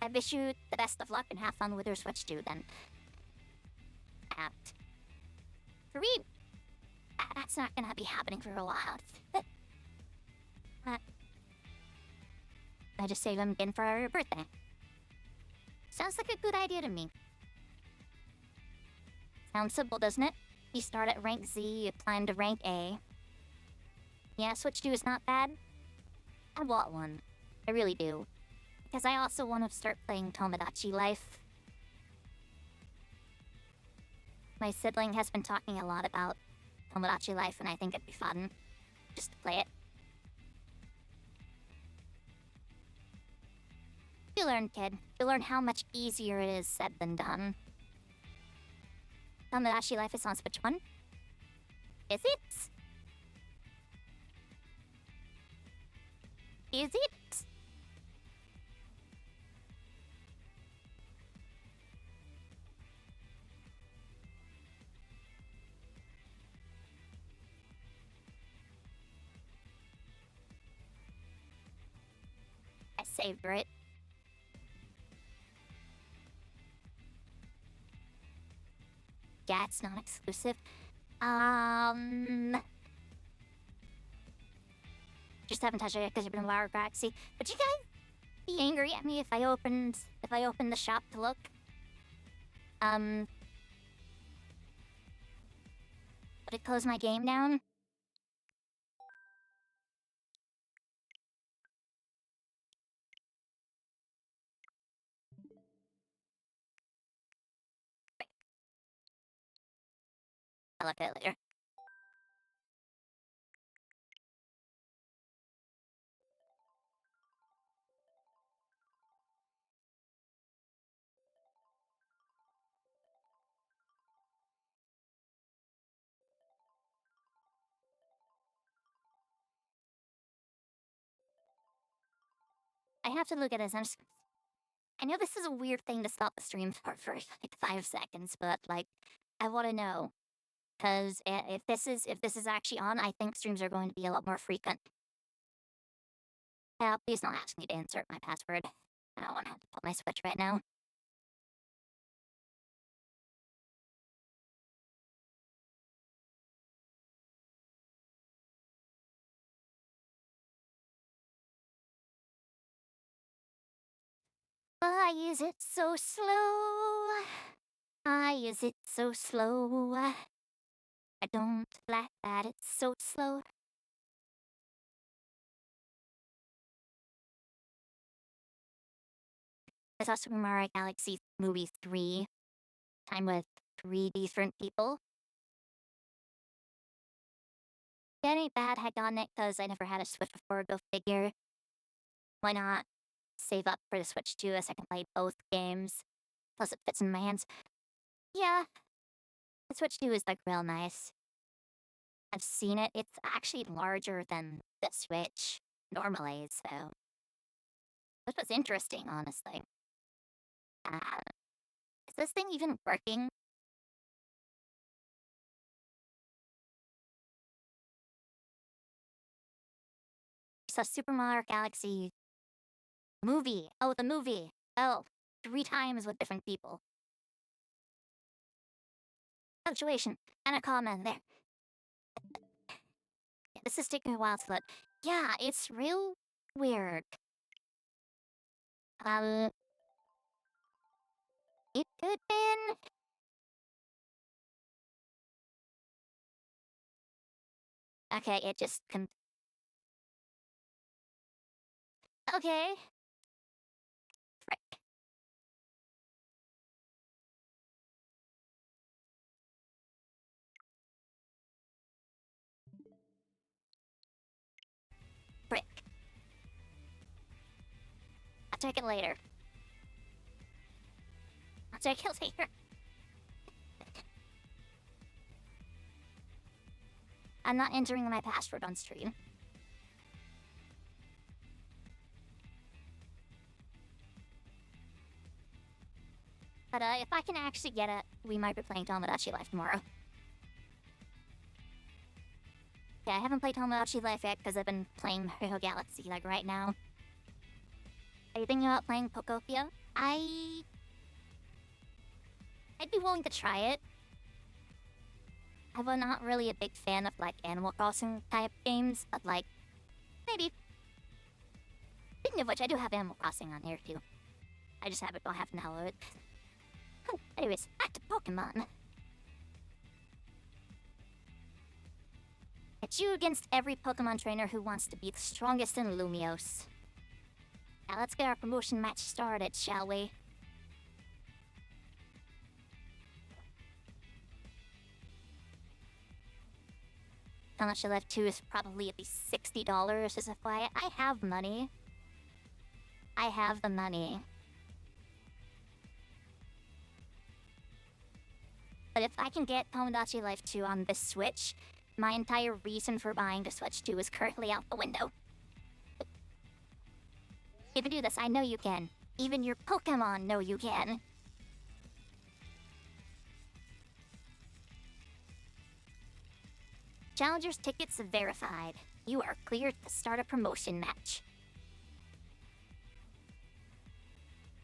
I wish you the best of luck and have fun with your Switch too, then. Three, that's not gonna be happening for a while. I just saved him again for our birthday. Sounds like a good idea to me. Sounds simple, doesn't it? You start at rank Z, you climb to rank A. Yeah, Switch 2 is not bad. I want one. I really do. Because I also want to start playing Tomodachi Life. My sibling has been talking a lot about Tomodachi Life, and I think it'd be fun just to play it. You learn, kid. You learn how much easier it is said than done. Tomodachi Life is on Switch 1. Is it? Is it? I saved it. Yeah, it's not exclusive. Just haven't touched it because you've been Wild Galaxy. But you guys be angry at me if I opened the shop to look? Would it close my game down? I'll look at it later. I have to look at this. I know this is a weird thing to stop the stream for like 5 seconds, but like, I want to know. Because if this is actually on, I think streams are going to be a lot more frequent. Yeah, please don't ask me to insert my password. I don't want to have to put my Switch right now. Why is it so slow? Why is it so slow? I don't like that it's so slow. I saw Super Mario Galaxy Movie 3, time with 3 different people. Getting bad had gotten it because I never had a Switch before, go figure. Why not save up for the Switch 2 as I can play both games? Plus it fits in my hands. Yeah, the Switch 2 is like real nice. I've seen it, it's actually larger than the Switch normally, so this was interesting, honestly. Is this thing even working? So Super Mario Galaxy movie. Oh, the movie. Oh, 3 times with different people. Punctuation and a comment there. Yeah, this is taking a while to load. Yeah, it's real weird. It could been. Okay, it just okay. Frick. Frick. I'll take it later. I'll take it later. I'm not entering my password on stream. But if I can actually get it, we might be playing Tomodachi Life tomorrow. Yeah, I haven't played Tomodachi Life yet because I've been playing Mario Galaxy like right now. Are you thinking about playing Pokopia? I'd be willing to try it. I'm not really a big fan of like Animal Crossing type games, but like maybe. Speaking of which, I do have Animal Crossing on here too. I just don't have to download it. Anyways, back to Pokemon. It's you against every Pokemon trainer who wants to be the strongest in Lumiose. Now let's get our promotion match started, shall we? How much I left to is probably at least $60 as if I have money. I have the money. But if I can get Tomodachi Life 2 on this Switch, my entire reason for buying the Switch 2 is currently out the window. You can do this, I know you can. Even your Pokemon know you can. Challenger's tickets verified. You are cleared to start a promotion match.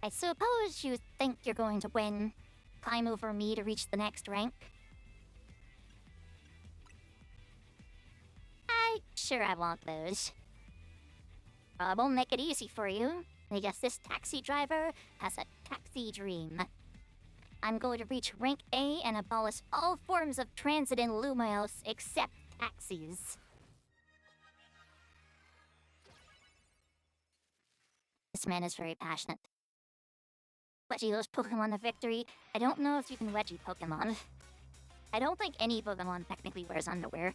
I suppose you think you're going to win. Climb over me to reach the next rank. Sure I want those. I won't make it easy for you. I guess this taxi driver has a taxi dream. I'm going to reach rank A and abolish all forms of transit in Lumiose except taxis. This man is very passionate. Wedgie those Pokemon to victory. I don't know if you can Wedgie Pokemon. I don't think any Pokemon technically wears underwear.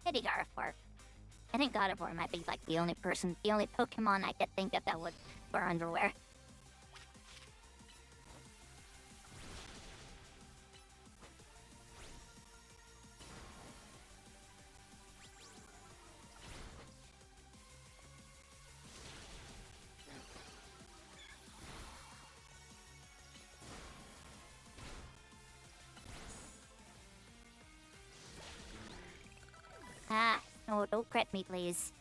Maybe Gardevoir. I think Gardevoir might be like the only Pokemon I could think of that would wear underwear. No, don't crit me, please.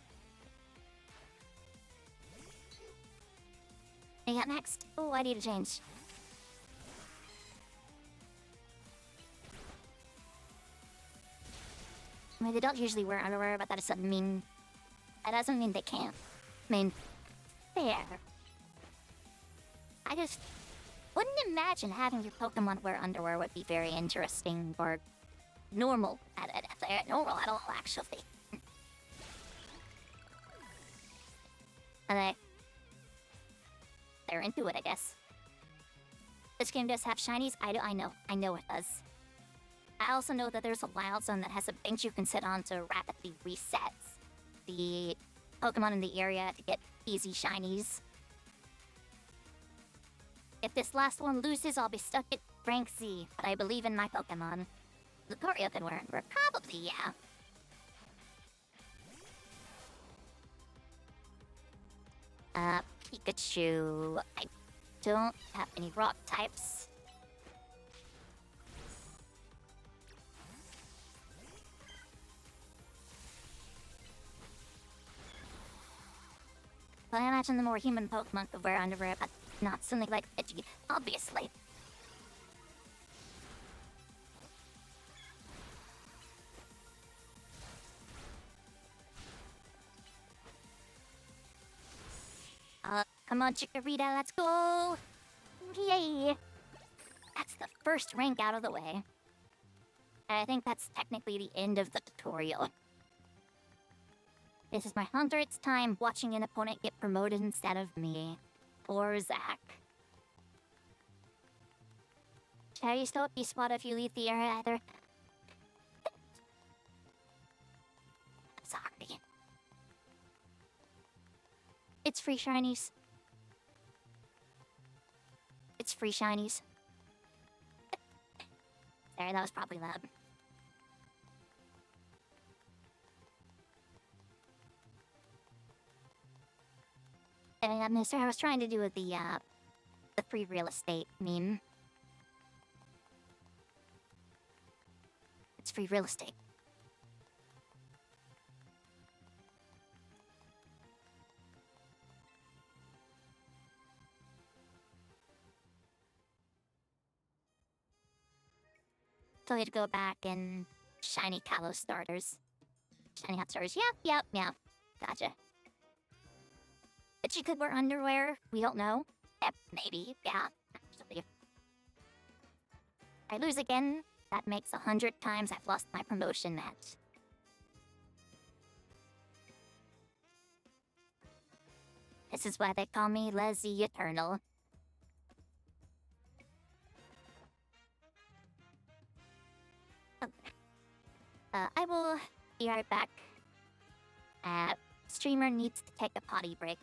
I got next. Oh, I need to change. I mean, they don't usually wear underwear, but that doesn't mean they can't. I mean, fair. I just wouldn't imagine having your Pokemon wear underwear would be very interesting or normal normal at all, actually. And they're into it, I guess. This game does have shinies. I know it does. I also know that there's a wild zone that has a bench you can sit on to rapidly reset the Pokemon in the area to get easy shinies. If this last one loses, I'll be stuck at rank Z, but I believe in my Pokemon. Lucario can wear it, probably, yeah. Pikachu. I don't have any rock types. But I imagine the more human Pokemon could wear underwear, but not something like Wedgie, obviously. Come on, Chikorita, let's go! Yay! That's the first rank out of the way. I think that's technically the end of the tutorial. This is my 100th time watching an opponent get promoted instead of me. Or Zach. Cherry still a spot if you leave the area either. I'm sorry. It's free shinies. It's free shinies. Sorry, that was probably loud. Mister, I was trying to do with the free real estate meme. It's free real estate. So we had to go back and shiny Kalos starters. Shiny hot starters. Yep. Gotcha. But she could wear underwear. We don't know. Yep, maybe. Yeah, actually. I lose again. That makes 100 times I've lost my promotion match. This is why they call me Leslie Eternal. I will be right back. Streamer needs to take a potty break.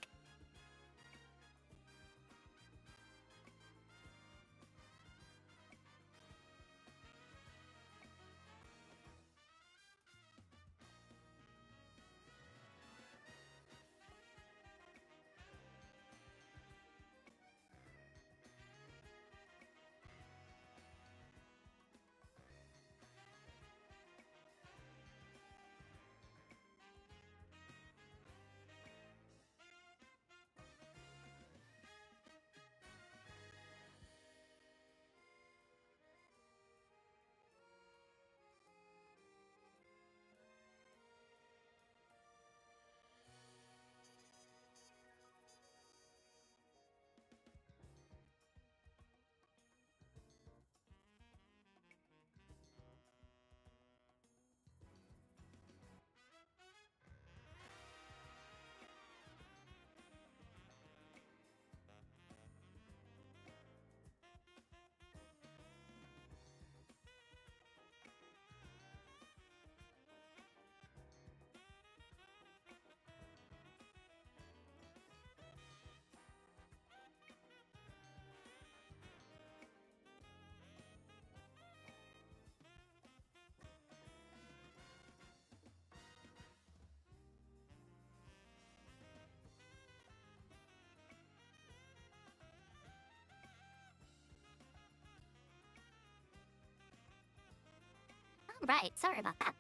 Right, sorry about that.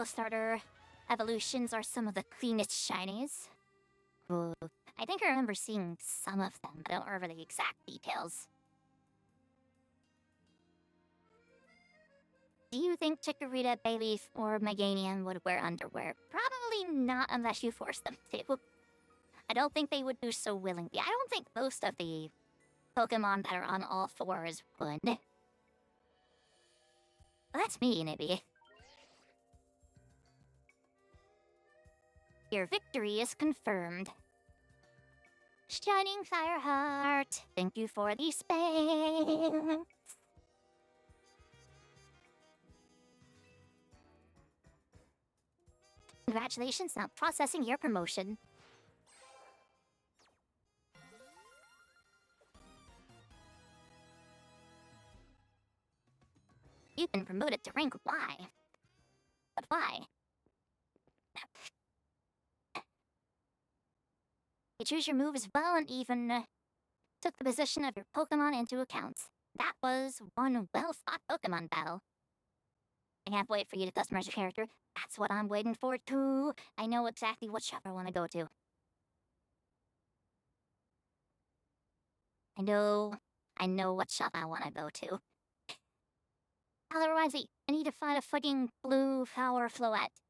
Starter evolutions are some of the cleanest shinies. Ooh, I think I remember seeing some of them, but I don't remember the exact details. Do you think Chikorita, Bayleaf, or Meganium would wear underwear? Probably not unless you force them to. I don't think they would do so willingly. I don't think most of the Pokemon that are on all fours would. Well, that's me, maybe. Your victory is confirmed. Shining Fireheart, thank you for the space. Congratulations, now processing your promotion. You've been promoted to rank Y. But why? You choose your moves well and even took the position of your Pokemon into account. That was one well-fought Pokemon battle. I can't wait for you to customize your character. That's what I'm waiting for too. I know exactly what shop I want to go to. I know what shop I want to go to. Otherwise, I need to find a fucking blue flower floette.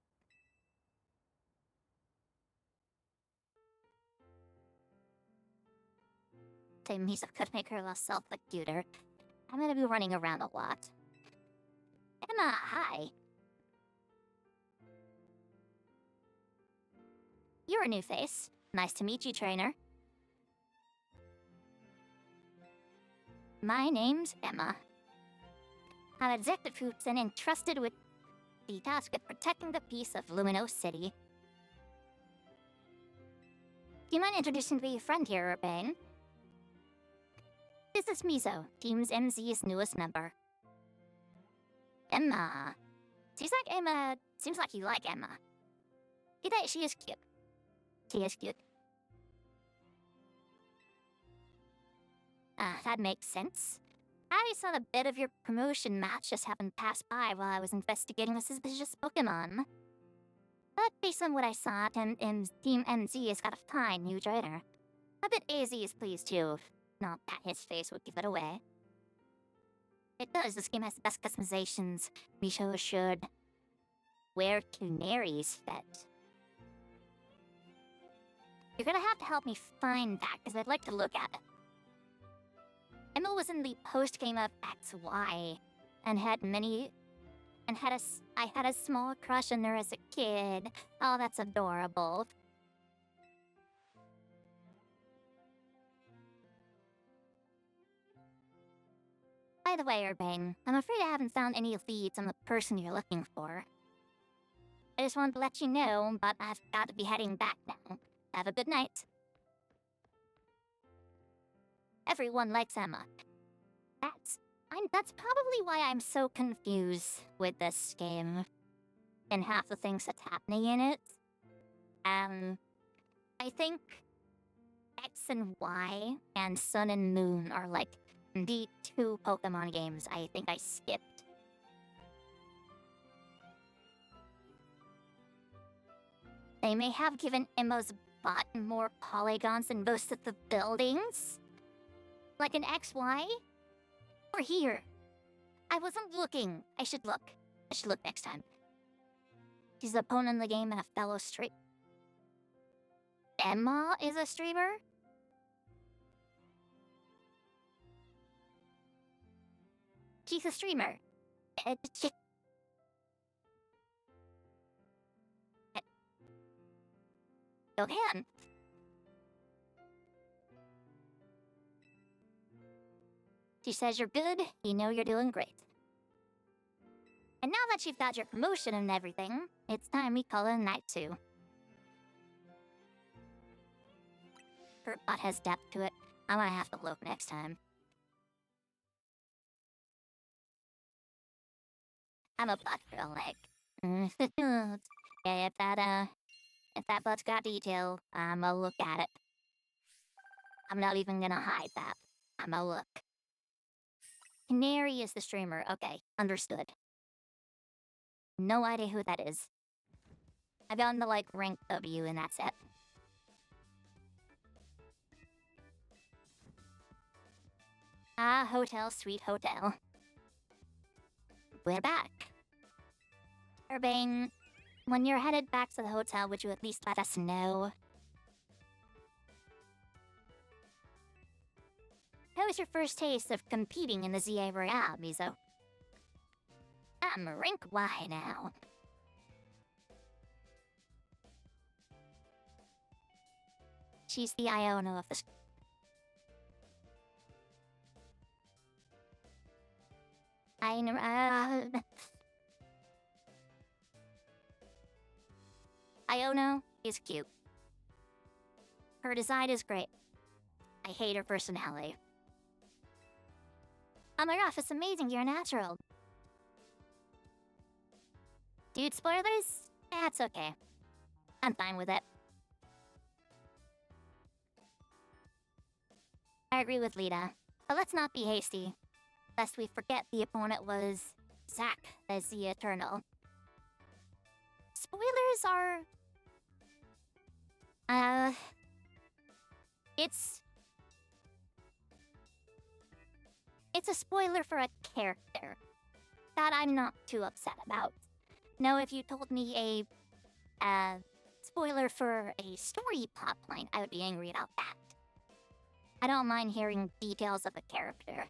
Say Mizo could make her herself look cuter. I'm gonna be running around a lot. Emma, hi. You're a new face. Nice to meet you, trainer. My name's Emma. I'm executive and entrusted with the task of protecting the peace of Lumino City. Do you mind introducing to be a friend here, Urbane? This is Mizo, Team's MZ's newest member. Emma. Seems like you like Emma. She is cute. She is cute. That makes sense. I saw a bit of your promotion match just happened passed by while I was investigating a suspicious Pokemon. But based on what I saw, Team MZ has got a fine new trainer. A bit AZ is pleased too. Not that his face would give it away. It does, this game has the best customizations. Mizo should wear Canary's fit. You're gonna have to help me find that, because I'd like to look at it. Emma was in the post-game of XY, and I had a small crush on her as a kid. Oh, that's adorable. By the way, Urbane, I'm afraid I haven't found any leads on the person you're looking for. I just wanted to let you know, but I've got to be heading back now. Have a good night. Everyone likes Emma. That's probably why I'm so confused with this game. And half the things that's happening in it. I think X and Y and Sun and Moon are like the two Pokemon games I think I skipped. They may have given Emma's butt more polygons than most of the buildings. Like an XY? Or here. I wasn't looking. I should look. I should look next time. She's the opponent in the game and a fellow streamer. Emma is a streamer? She's a streamer. Go ahead. She says you're good, you know you're doing great. And now that you've got your promotion and everything, it's time we call it a night too. Her butt has depth to it. I'm gonna have to look next time. I'm a butt girl, like. Yeah, if that butt's got detail, I'ma look at it. I'm not even gonna hide that. I'ma look. Canary is the streamer. Okay, understood. No idea who that is. I've gotten to like rank W and that's it. Ah, hotel, sweet hotel. We're back. Urbane, when you're headed back to the hotel, would you at least let us know? How was your first taste of competing in the ZA Royale, Mizo? I'm rank Y now. She's the Iona of the... Iona is cute. Her design is great. I hate her personality. Oh my gosh, it's amazing, you're natural. Dude, spoilers? That's okay. I'm fine with it. I agree with Lita, but let's not be hasty, lest we forget the opponent was Zack, as the Eternal. Spoilers are... It's a spoiler for a character that I'm not too upset about. No, if you told me a spoiler for a story plotline, I would be angry about that. I don't mind hearing details of a character.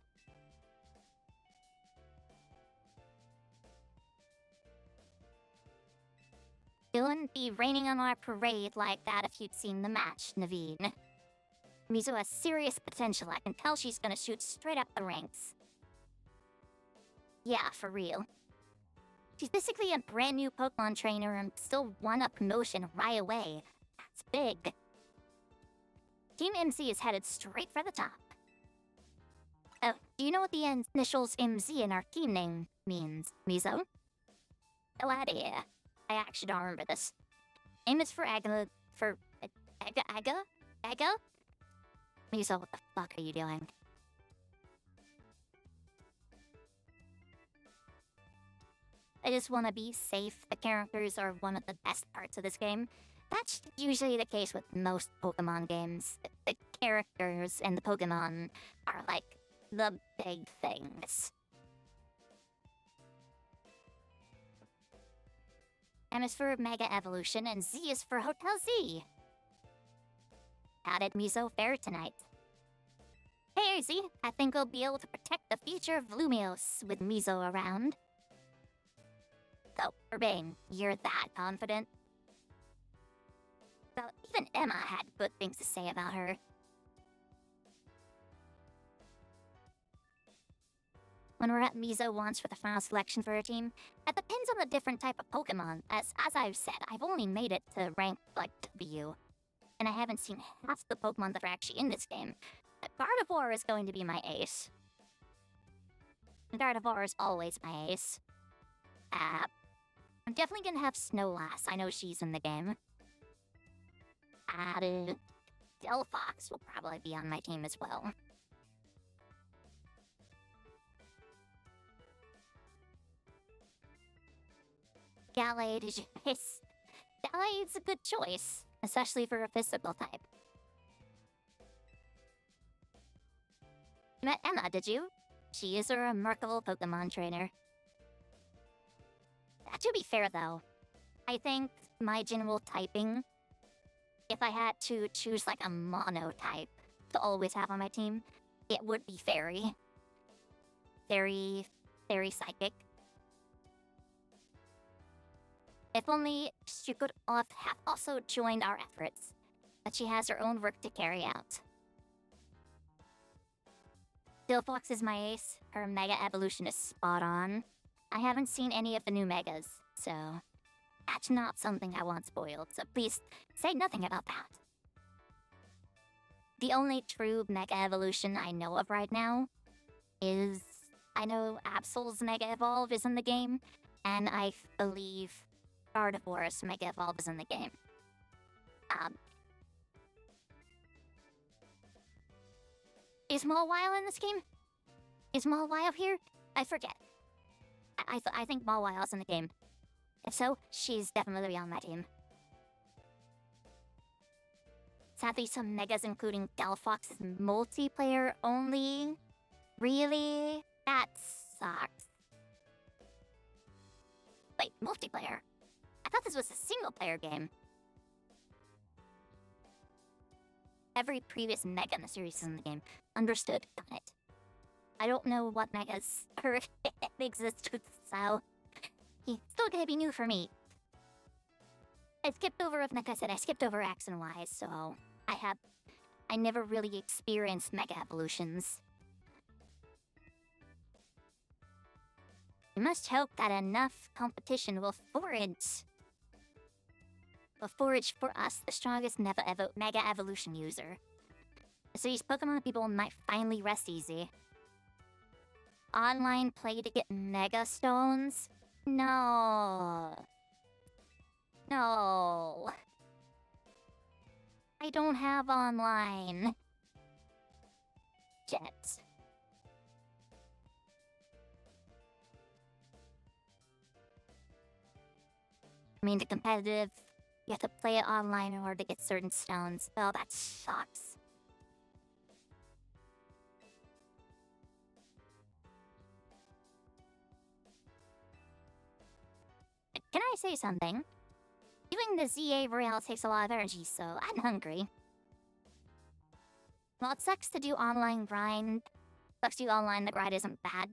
You wouldn't be raining on our parade like that if you'd seen the match, Naveen. Mizo has serious potential. I can tell she's gonna shoot straight up the ranks. Yeah, for real. She's basically a brand new Pokemon trainer and still won a promotion right away. That's big. Team MC is headed straight for the top. Oh, do you know what the initials MZ in our team name means, Mizo? No idea. I actually don't remember this. M is for Aga, Aga? Mizo, what the fuck are you doing? I just want to be safe. The characters are one of the best parts of this game. That's usually the case with most Pokemon games. The characters and the Pokemon are like the big things. M is for Mega Evolution and Z is for Hotel Z. How did Mizo fare tonight? Hey Z, I think we'll be able to protect the future of Lumios with Mizo around. So, Urbane, you're that confident? Well, even Emma had good things to say about her. When we're at Mizo once for the final selection for her team, it depends on the different type of Pokemon. As I've said, I've only made it to rank, like, W. And I haven't seen half the Pokemon that are actually in this game. Gardevoir is going to be my ace. Gardevoir is always my ace. I'm definitely gonna have Snowlass. I know she's in the game. Delphox will probably be on my team as well. Gallade is... Gallade's a good choice, especially for a physical type. You met Emma, did you? She is a remarkable Pokemon trainer. To be fair, though, I think my general typing, if I had to choose like a mono type to always have on my team, it would be Fairy. Fairy Psychic. If only she could have also joined our efforts, but she has her own work to carry out. Dilfox is my ace. Her Mega Evolution is spot on. I haven't seen any of the new Megas, so that's not something I want spoiled, so please say nothing about that. The only true Mega Evolution I know of right now is... I know Absol's Mega Evolve is in the game, and I believe Gardevoir's Mega Evolve is in the game. Is Mawile in this game? Is Mawile here? I forget. I think Mawile's in the game. If so, she's definitely on my team. Sadly, some Megas, including Delphox, is multiplayer only. Really? That sucks. Wait, multiplayer? I thought this was a single-player game. Every previous mega in the series is in the game. Understood. Got it. I don't know what megas exist, so it's still gonna be new for me. Like I said, I skipped over X and Y, so I never really experienced mega evolutions. We must hope that enough competition will forage for us, the strongest mega evolution user. So these Pokemon people might finally rest easy. Online play to get Mega Stones? No. No. I don't have online. Yet. I mean, the competitive, you have to play it online in order to get certain stones. Oh, that sucks. Can I say something? Doing the ZA Royale takes a lot of energy, so I'm hungry. Well, it sucks to do online grind. Sucks to do online, the grind isn't bad.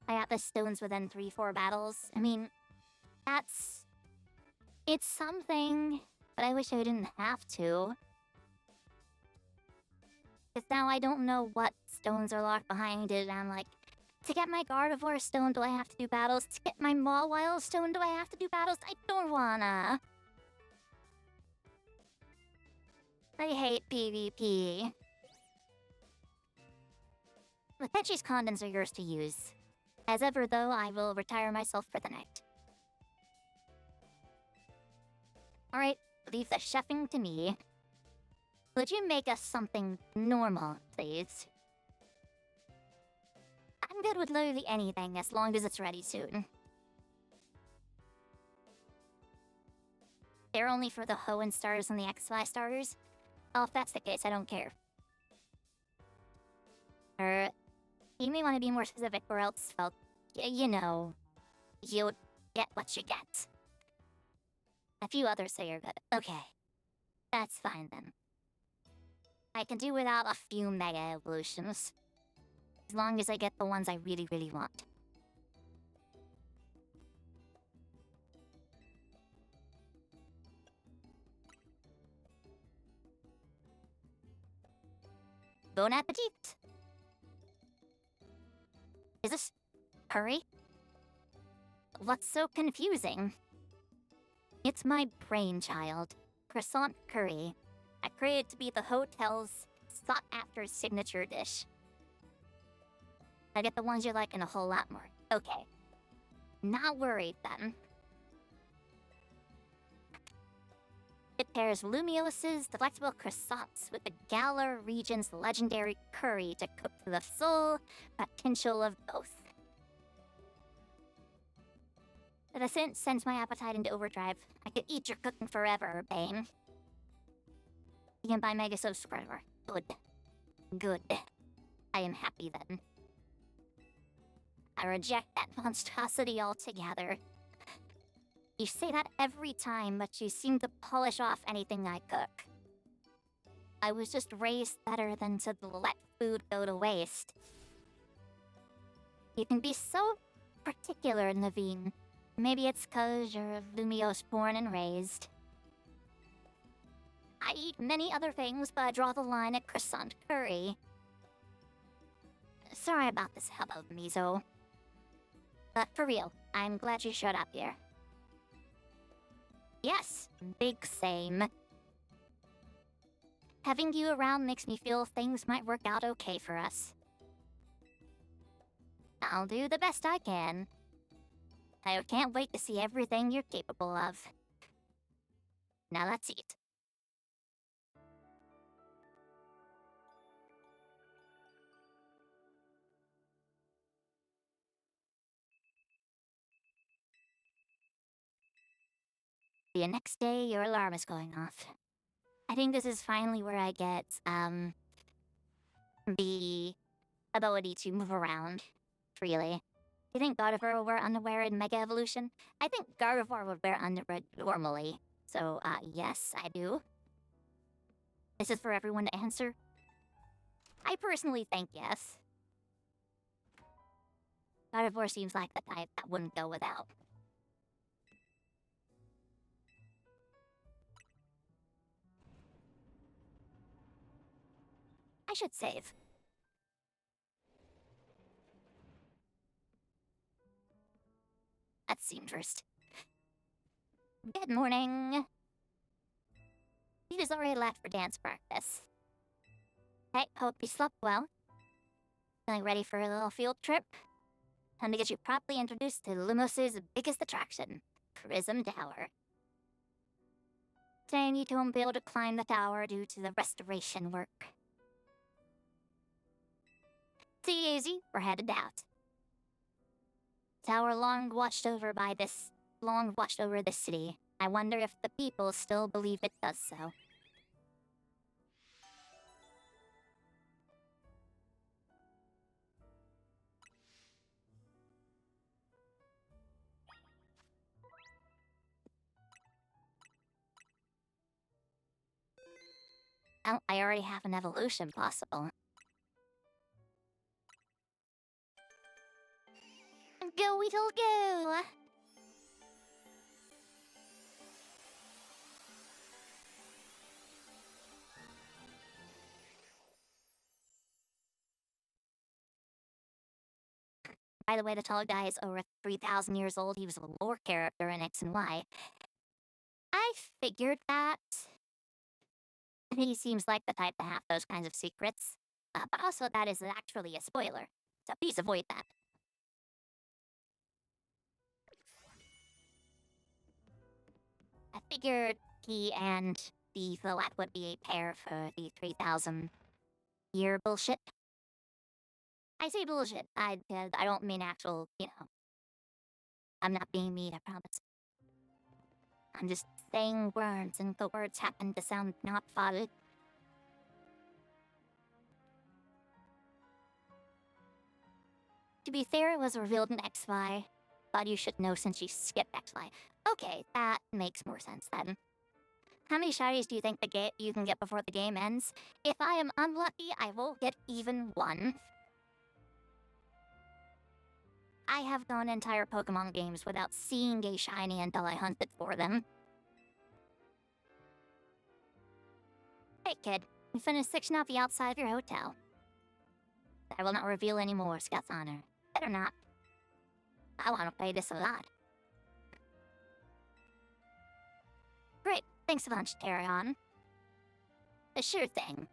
I got the stones within 3-4 battles. I mean, it's something, but I wish I didn't have to. Because now I don't know what stones are locked behind it, and I'm like, to get my Gardevoir stone, do I have to do battles? To get my Mawile stone, do I have to do battles? I don't wanna. I hate PvP. The Petchy's condoms are yours to use. As ever, though, I will retire myself for the night. Alright, leave the chefing to me. Would you make us something normal, please? I'm good with literally anything as long as it's ready soon. They're only for the Hoenn starters and the XY starters? Well, if that's the case, I don't care. You may want to be more specific or else, well, you know, you'll get what you get. A few others say you're good. Okay. That's fine then. I can do without a few mega evolutions. As long as I get the ones I really, really want. Bon appetit! Is this curry? What's so confusing? It's my brainchild. Croissant curry. I created to be the hotel's sought-after signature dish. I get the ones you like and a whole lot more. Okay. Not worried, then. It pairs Lumios's delectable croissants with the Galar region's legendary curry to cook to the full potential of both. The scent sends my appetite into overdrive. I could eat your cooking forever, Bane. You can buy Mega subscriber. Good. Good. I am happy then. I reject that monstrosity altogether. You say that every time, but you seem to polish off anything I cook. I was just raised better than to let food go to waste. You can be so particular, Naveen. Maybe it's 'cause you're Lumios born and raised. I eat many other things, but I draw the line at croissant curry. Sorry about this hubbub, Mizo. But for real, I'm glad you showed up here. Yes, big same. Having you around makes me feel things might work out okay for us. I'll do the best I can. I can't wait to see everything you're capable of. Now let's eat. The next day, your alarm is going off. I think this is finally where I get, the ability to move around freely. You think Gardevoir will wear underwear in Mega Evolution? I think Gardevoir would wear underwear normally. So, yes, I do. This is for everyone to answer. I personally think yes. Gardevoir seems like the type that wouldn't go without. I should save. Let's see first. Good morning. You just already left for dance practice. Hey, hope you slept well. Feeling ready for a little field trip? Time to get you properly introduced to Lumos's biggest attraction, Prism Tower. Today you won't be able to climb the tower due to the restoration work. See easy, we're headed out. Tower long watched over this city. I wonder if the people still believe it does so. Oh, I already have an evolution possible. Go, Weedle, go! By the way, the tall guy is over 3,000 years old. He was a lore character in X and Y. I figured that. He seems like the type to have those kinds of secrets. But also, that is actually a spoiler. So please avoid that. I figured he and the Float would be a pair for the 3,000 year bullshit. I say bullshit. I don't mean actual, I'm not being mean, I promise. I'm just saying words, and the words happen to sound not valid. To be fair, it was revealed in XY. Thought you should know since you skipped XY. Okay, that makes more sense then. How many shinies do you think you can get before the game ends? If I am unlucky, I will get even one. I have gone entire Pokemon games without seeing a shiny until I hunted for them. Hey kid, you finished sectioning out the outside of your hotel. I will not reveal any more, Scout's honor. Better not. I want to play this a lot. Great, thanks a bunch, Tarion. Sure thing.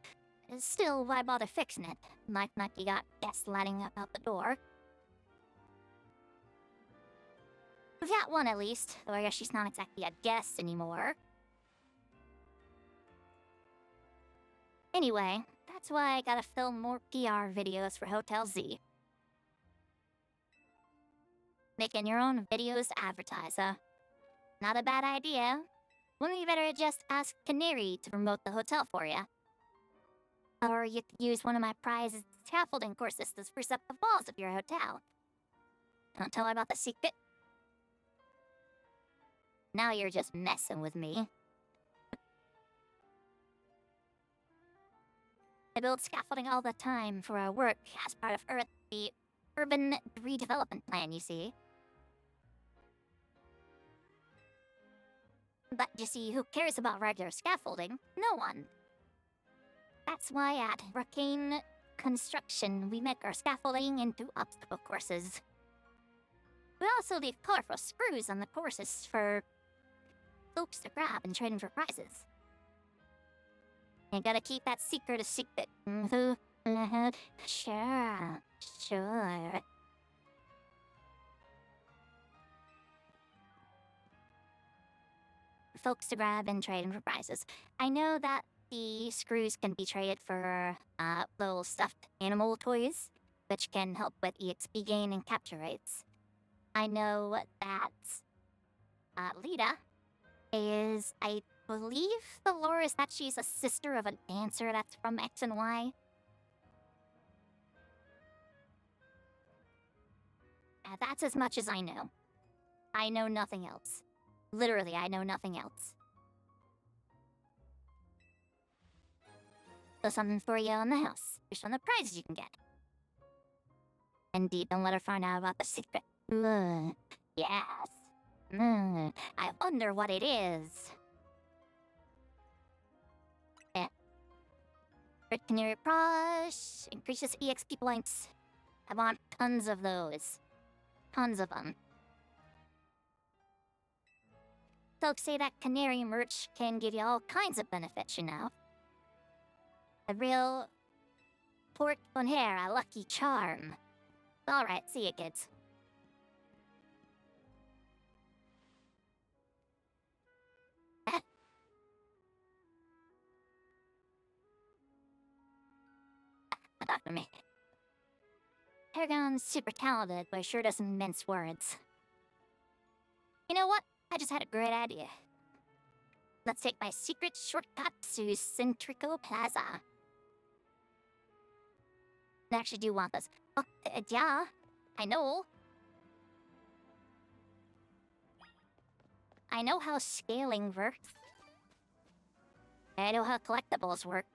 Still, why bother fixing it? Like you got guests lining up out the door. We've got one at least, though I guess she's not exactly a guest anymore. Anyway, that's why I gotta film more PR videos for Hotel Z. Making your own videos to advertise, huh? Not a bad idea. Wouldn't we better just ask Canary to promote the hotel for you? Or you could use one of my prize scaffolding courses to spruce up the walls of your hotel. Don't tell her about the secret. Now you're just messing with me. I build scaffolding all the time for our work as part of the urban redevelopment plan, you see. But you see, who cares about regular scaffolding? No one. That's why at Arcane Construction, we make our scaffolding into obstacle courses. We also leave colorful screws on the courses for folks to grab and trade in for prizes. You gotta keep that secret a secret. Sure. Folks to grab and trade in for prizes. I know that the screws can be traded for little stuffed animal toys, which can help with EXP gain and capture rates. I know that Lita is, I believe the lore is that she's a sister of a dancer that's from X and Y. That's as much as I know. I know nothing else. Literally, I know nothing else. So something for you in the house. Here's some of the prizes you can get. Indeed, don't let her find out about the secret. Yes. I wonder what it is. Red Canary Brush increases EXP points. I want tons of those. Tons of them. Folks say that canary merch can give you all kinds of benefits, you know. A real pork on hair, a lucky charm. Alright, see you kids. Talk to me. Paragon's super talented, but sure doesn't mince words. You know what? I just had a great idea. Let's take my secret shortcut to Centrico Plaza. I actually do want this. Oh, yeah, I know. I know how scaling works. I know how collectibles work.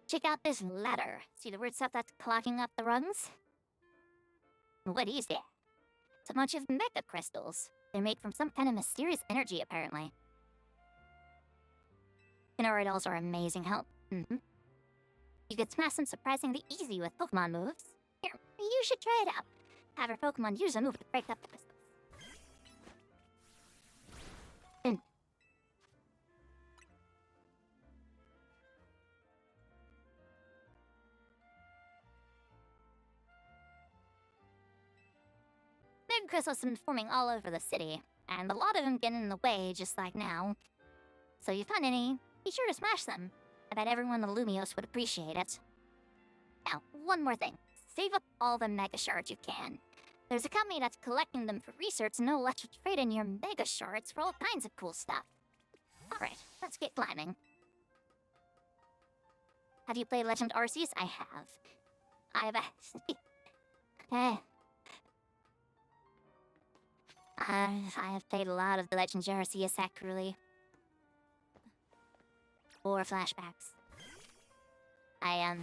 Check out this ladder. See the weird stuff that's clogging up the rungs? What is that? It's a bunch of mega crystals. They're made from some kind of mysterious energy, apparently. Ignoridos are amazing help. You can smash them surprisingly easy with Pokemon moves. Here, you should try it out. Have your Pokemon use a move to break up the crystals. Mega crystals have been forming all over the city, and a lot of them get in the way, just like now. So if you find any, be sure to smash them. I bet everyone in Lumios would appreciate it. Now, one more thing. Save up all the Mega Shards you can. There's a company that's collecting them for research and they'll let you trade in your Mega Shards for all kinds of cool stuff. Alright, let's get climbing. Have you played Legend Arceus? I have. I have played a lot of the Legend Arceus accurately. Or flashbacks. I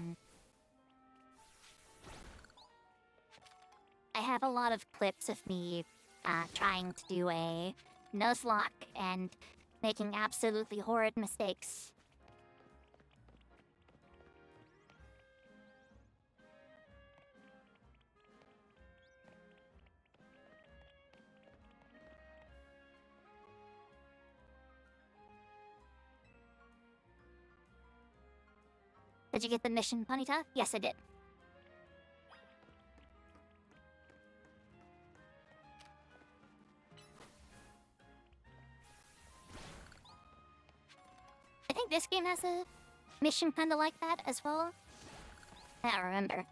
have a lot of clips of me trying to do a Nuzlocke and making absolutely horrid mistakes. Did you get the mission, Ponyta? Yes, I did. I think this game has a mission kind of like that as well. I don't remember.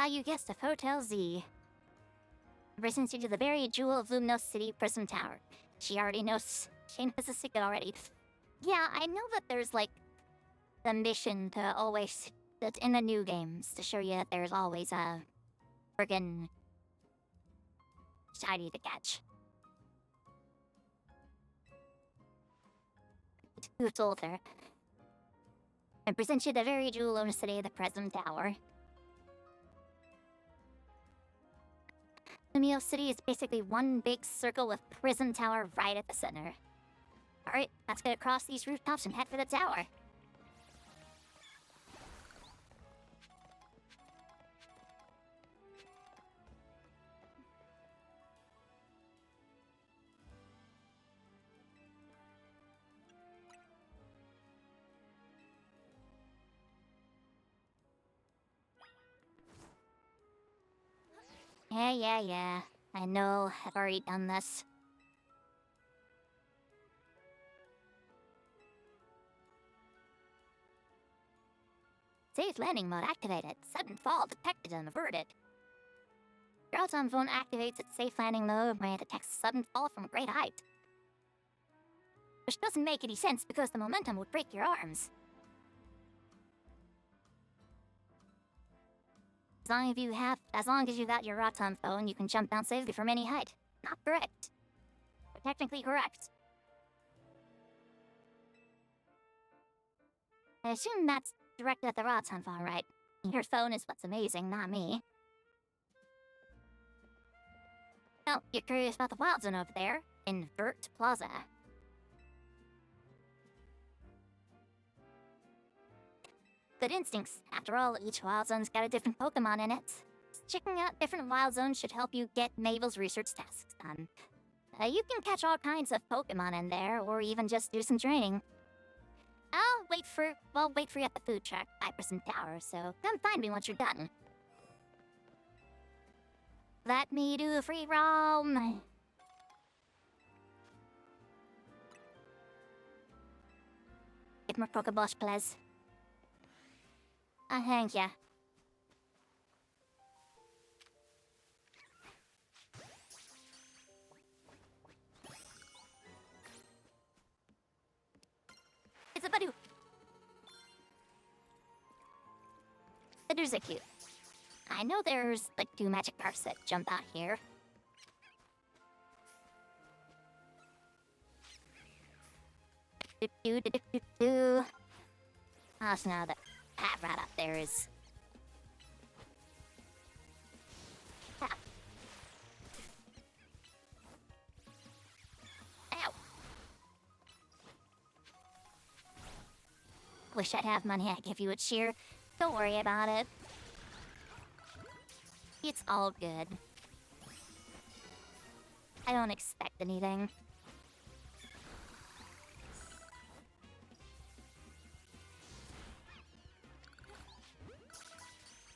You guessed it, Hotel Z. Presents you to the very jewel of Lumnos City Prism Tower. She already knows. She knows the secret already. Yeah, I know that there's like the mission to always that's in the new games to show you that there's always a friggin' shiny to catch. Who told her? I present you the very jewel of City, the Prism Tower. Lumio City is basically one big circle with Prism Tower right at the center. Alright, let's get across these rooftops and head for the tower. Yeah. I know, I've already done this. Safe landing mode activated. Sudden fall detected and averted. Your autom phone activates its safe landing mode when it detects sudden fall from great height. Which doesn't make any sense because the momentum would break your arms. As long as you got your autom phone, you can jump down safely from any height. Not correct. But technically correct. I assume that's directed at the autom phone, right? Your phone is what's amazing, not me. Well, you're curious about the wild zone over there? Invert Plaza. Good instincts. After all, each wild zone's got a different Pokemon in it. Checking out different wild zones should help you get Mabel's research tasks done. You can catch all kinds of Pokemon in there, or even just do some training. I'll wait for you at the food truck by Prison Tower, so come find me once you're done. Let me do a free roam. Get more Pokeballs, please. Thank ya. It's a Badoo. There's a cute. I know there's like 2 magic parts that jump out here. Oh, so now that pat rat up there is. Ah. Ow. Wish I'd have money I'd give you a cheer. Don't worry about it. It's all good. I don't expect anything.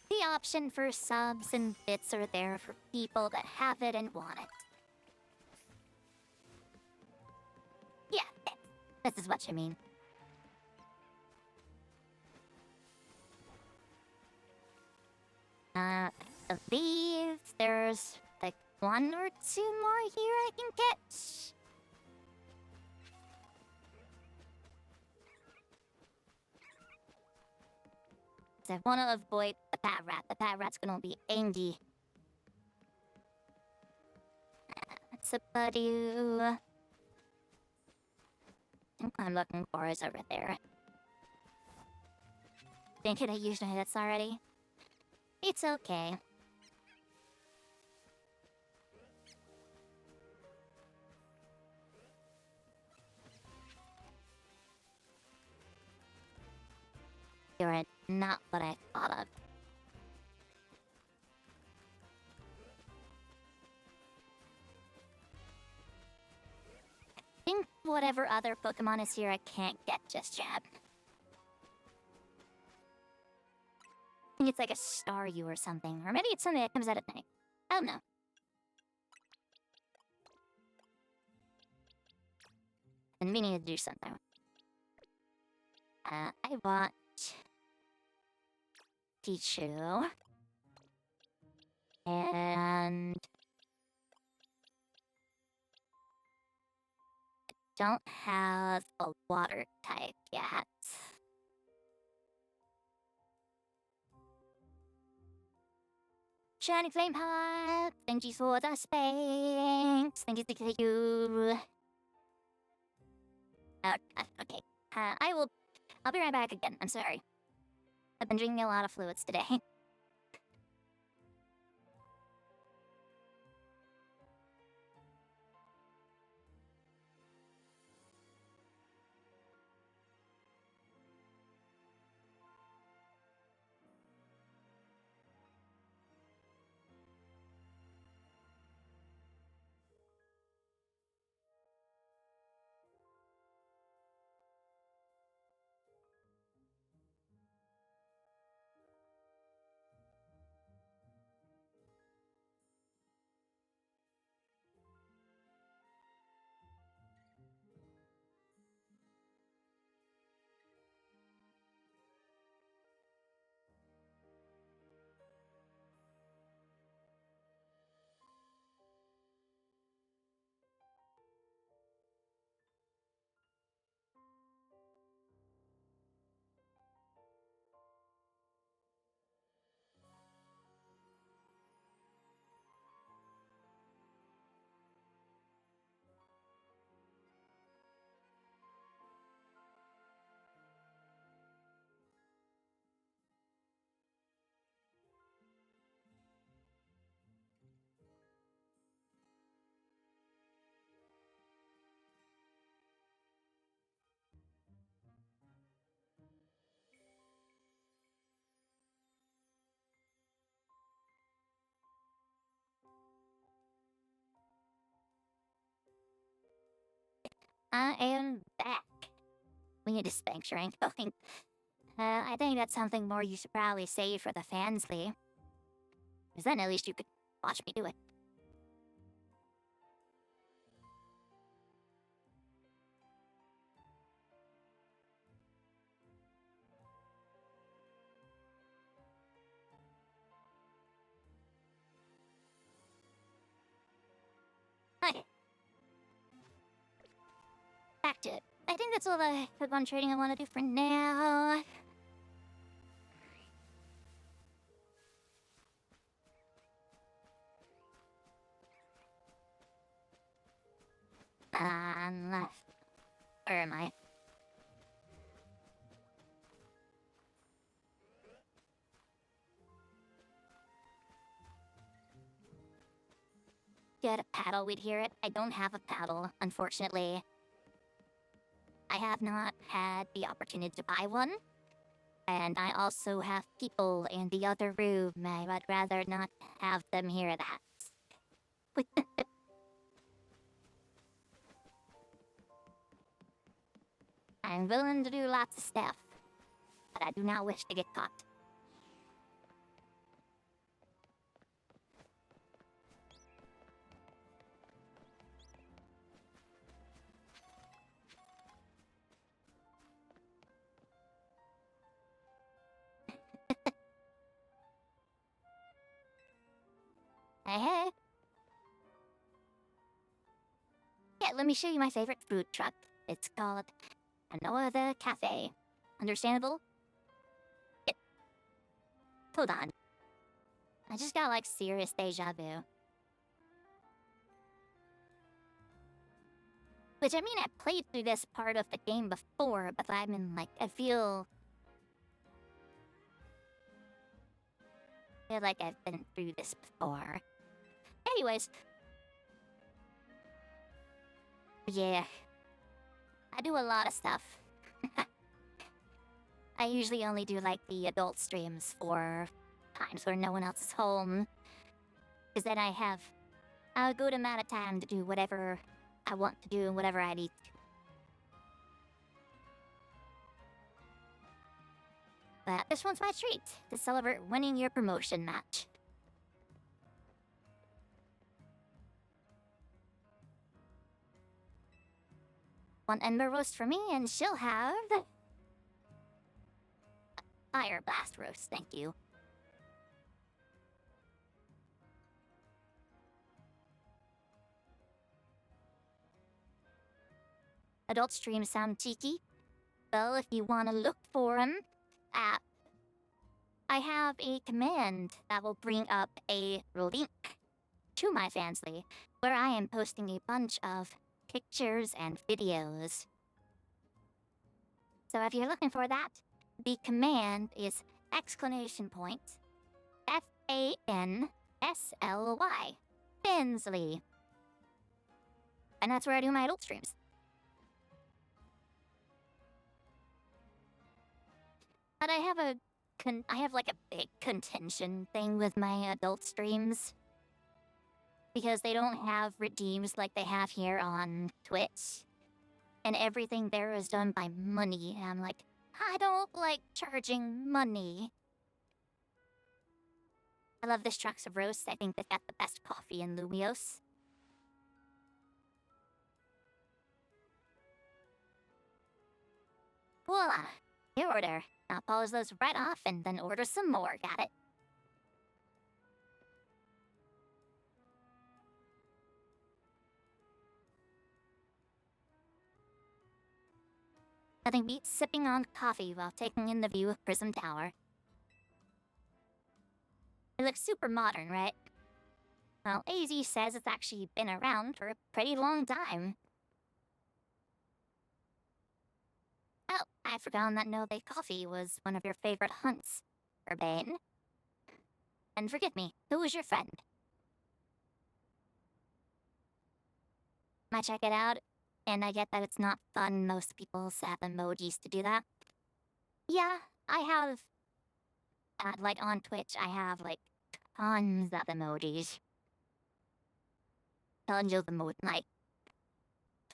The option for subs and bits are there for people that have it and want it. Yeah, this is what you mean. I believe there's like 1 or 2 more here I can catch. So I want to avoid the pat rat. The pat rat's gonna be angry. That's a Badoo. I think what I'm looking for is over there. Thinking I used my hits already? It's okay. You're not what I thought of. I think whatever other Pokemon is here I can't get just yet. I think it's like a Staryu or something. Or maybe it's something that comes out at night. I don't know. And we need to do something. I want Pichu. And don't have a water type yet. Shining Flame Heart, thank you for the spanks. Thank you. Okay. I'll be right back again. I'm sorry. I've been drinking a lot of fluids today. I am back. We need to spank rank going. I think that's something more you should probably save for the fans, Lee. Because then at least you could watch me do it. Okay. Back to it. I think that's all the Pokemon trading I want to do for now. Where am I? Get a paddle, we'd hear it. I don't have a paddle, unfortunately. I have not had the opportunity to buy one. And I also have people in the other room. I would rather not have them hear that. I'm willing to do lots of stuff, but I do not wish to get caught. Hey. Yeah, let me show you my favorite food truck. It's called Anoa the Cafe. Understandable? Yeah. Hold on. I just got like serious deja vu. Which I mean, I played through this part of the game before, but I mean, like, I feel like I've been through this before. Anyways. Yeah. I do a lot of stuff. I usually only do like the adult streams for times where no one else is home. Because then I have a good amount of time to do whatever I want to do and whatever I need to. But this one's my treat to celebrate winning your promotion match. One Ember Roast for me, and she'll have Fire Blast Roast, thank you. Adult streams sound cheeky. Well, if you want to look for them, I have a command that will bring up a link to my Fansly, where I am posting a bunch of pictures and videos. So if you're looking for that, the command is !Fansly. Fansly. And that's where I do my adult streams. But I have like a big contention thing with my adult streams. Because they don't have redeems like they have here on Twitch. And everything there is done by money. And I'm like, I don't like charging money. I love this trucks of roast. I think they've got the best coffee in Lumios. Voila! Your order. I'll polish those right off and then order some more. Got it? Nothing beats sipping on coffee while taking in the view of Prism Tower. It looks super modern, right? Well, AZ says it's actually been around for a pretty long time. Oh, I'd forgotten that No Bay Coffee was one of your favorite hunts, Urbane. And forgive me, who was your friend? Might check it out, and I get that it's not fun. Most people have emojis to do that. Yeah, I have... like, on Twitch, I have, like, tons of emojis. Tons of emojis, like...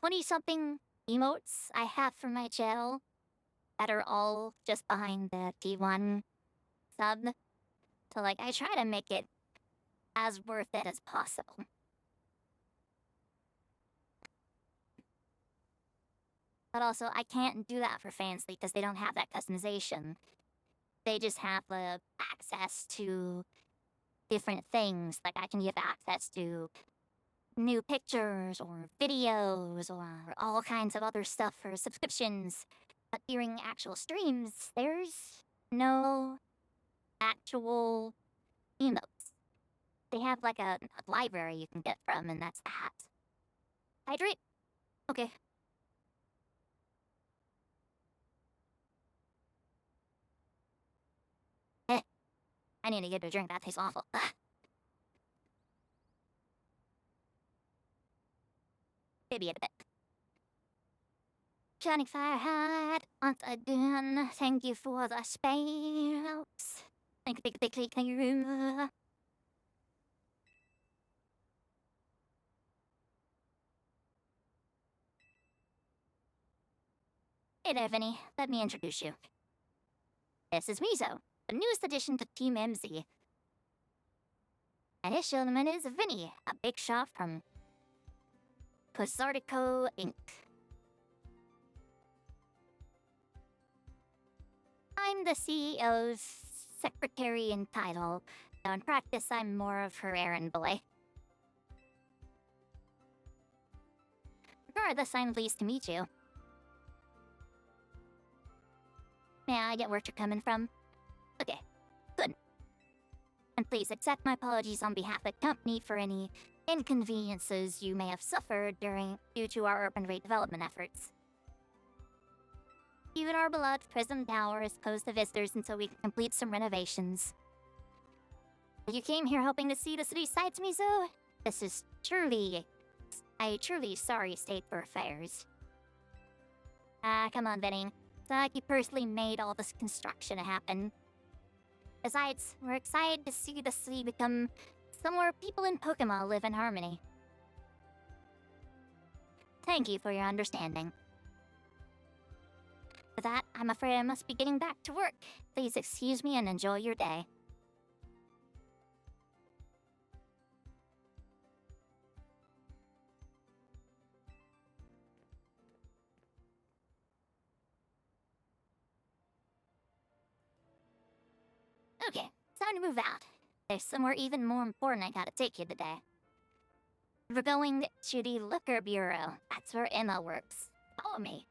20-something emotes I have for my channel that are all just behind the T1 sub. So, like, I try to make it as worth it as possible. But also, I can't do that for Fansly because they don't have that customization. They just have the access to different things. Like, I can give access to new pictures or videos or all kinds of other stuff for subscriptions. But during actual streams, there's no actual emotes. They have like a library you can get from, and that's that. Hydrate? Okay. I need to get a drink. That tastes awful. Maybe a bit. Shining Fire Hat, once again, thank you for the spells. Thank you. Hey there, Vinny. Let me introduce you. This is Mizo, the newest addition to Team MZ. And this gentleman is Vinny, a big shot from Cosartico Inc. I'm the CEO's secretary in title, though in practice I'm more of her errand boy. Regardless, I'm pleased to meet you. May I get where you're coming from? Okay, good. And please accept my apologies on behalf of the company for any inconveniences you may have suffered due to our urban redevelopment efforts. Even our beloved Prism Tower is closed to visitors until we can complete some renovations. You came here hoping to see the city sights, Mizo? This is truly a truly sorry state for affairs. Come on, Vinny. It's like you personally made all this construction happen. Besides, we're excited to see the city become somewhere people in Pokemon live in harmony. Thank you for your understanding. With that, I'm afraid I must be getting back to work. Please excuse me and enjoy your day. Okay, time to move out. There's somewhere even more important I gotta take you today. We're going to the Liquor Bureau. That's where Emma works. Follow me.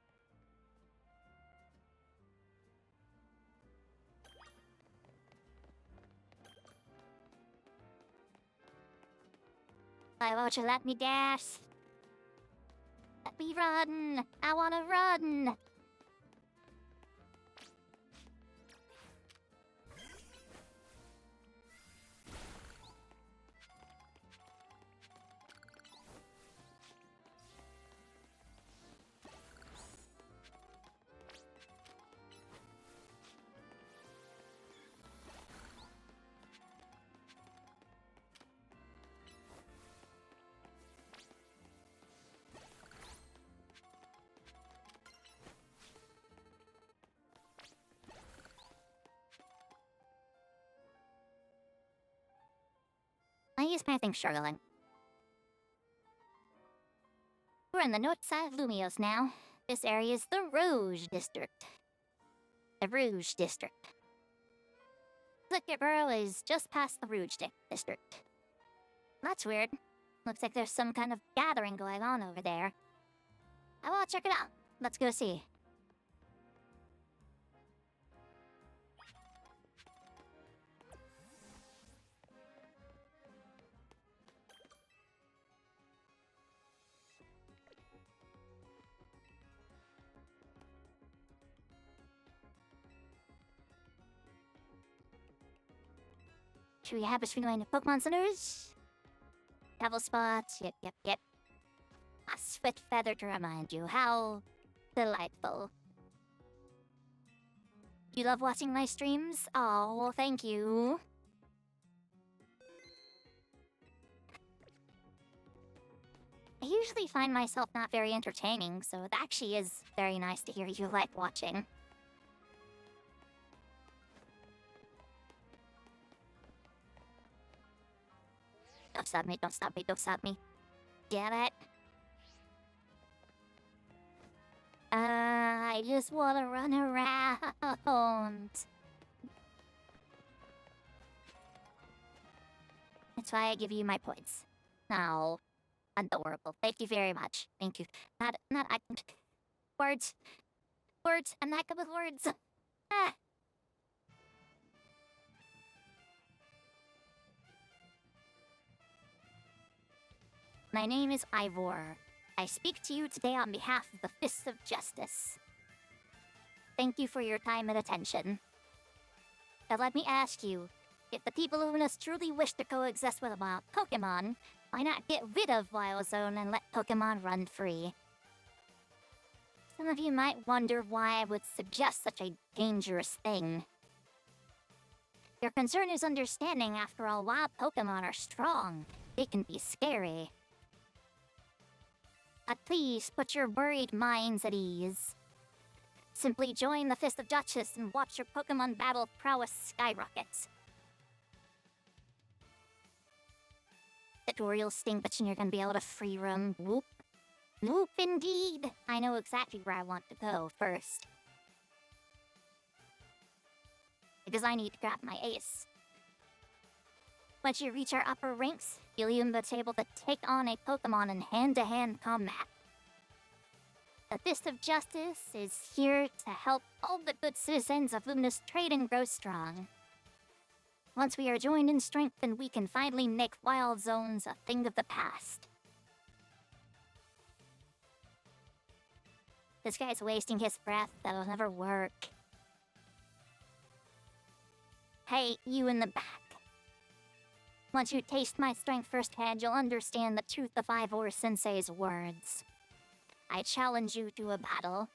Why won't you let me dash? Let me run! I wanna run! I use my thing struggling. We're in the north side of Lumios now. This area is the Rouge District. The Rouge District. Liquor Bureau is just past the Rouge District. That's weird. Looks like there's some kind of gathering going on over there. I wanna check it out. Let's go see. Should we have a streamline of Pokemon centers? Travel spots, yep. A swift feather to remind you. How delightful. You love watching my streams? Oh, well, thank you. I hear usually find myself not very entertaining, so it actually is very nice to hear you like watching. Don't stop me, don't stop me, don't stop me. Get it? I just wanna run around. That's why I give you my points. Now, adorable. Thank you very much. Thank you. Not words. Words. I'm not good with words. Ah. My name is Ivor. I speak to you today on behalf of the Fists of Justice. Thank you for your time and attention. Now let me ask you, if the people of us truly wish to coexist with wild Pokemon, why not get rid of Wild Zone and let Pokemon run free? Some of you might wonder why I would suggest such a dangerous thing. Your concern is understanding. After all, wild Pokemon are strong. They can be scary. But please put your worried minds at ease. Simply join the Fist of Justice and watch your Pokemon battle prowess skyrocket. Tutorial stink, but you're gonna be able to free roam. Whoop. Whoop indeed! I know exactly where I want to go first. Because I need to grab my ace. Once you reach our upper ranks, you'll even be able to take on a Pokemon in hand-to-hand combat. The Fist of Justice is here to help all the good citizens of Luminous trade and grow strong. Once we are joined in strength, then we can finally make Wild Zones a thing of the past. This guy's wasting his breath. That'll never work. Hey, you in the back. Once you taste my strength firsthand, you'll understand the truth of Ivor Sensei's words. I challenge you to a battle.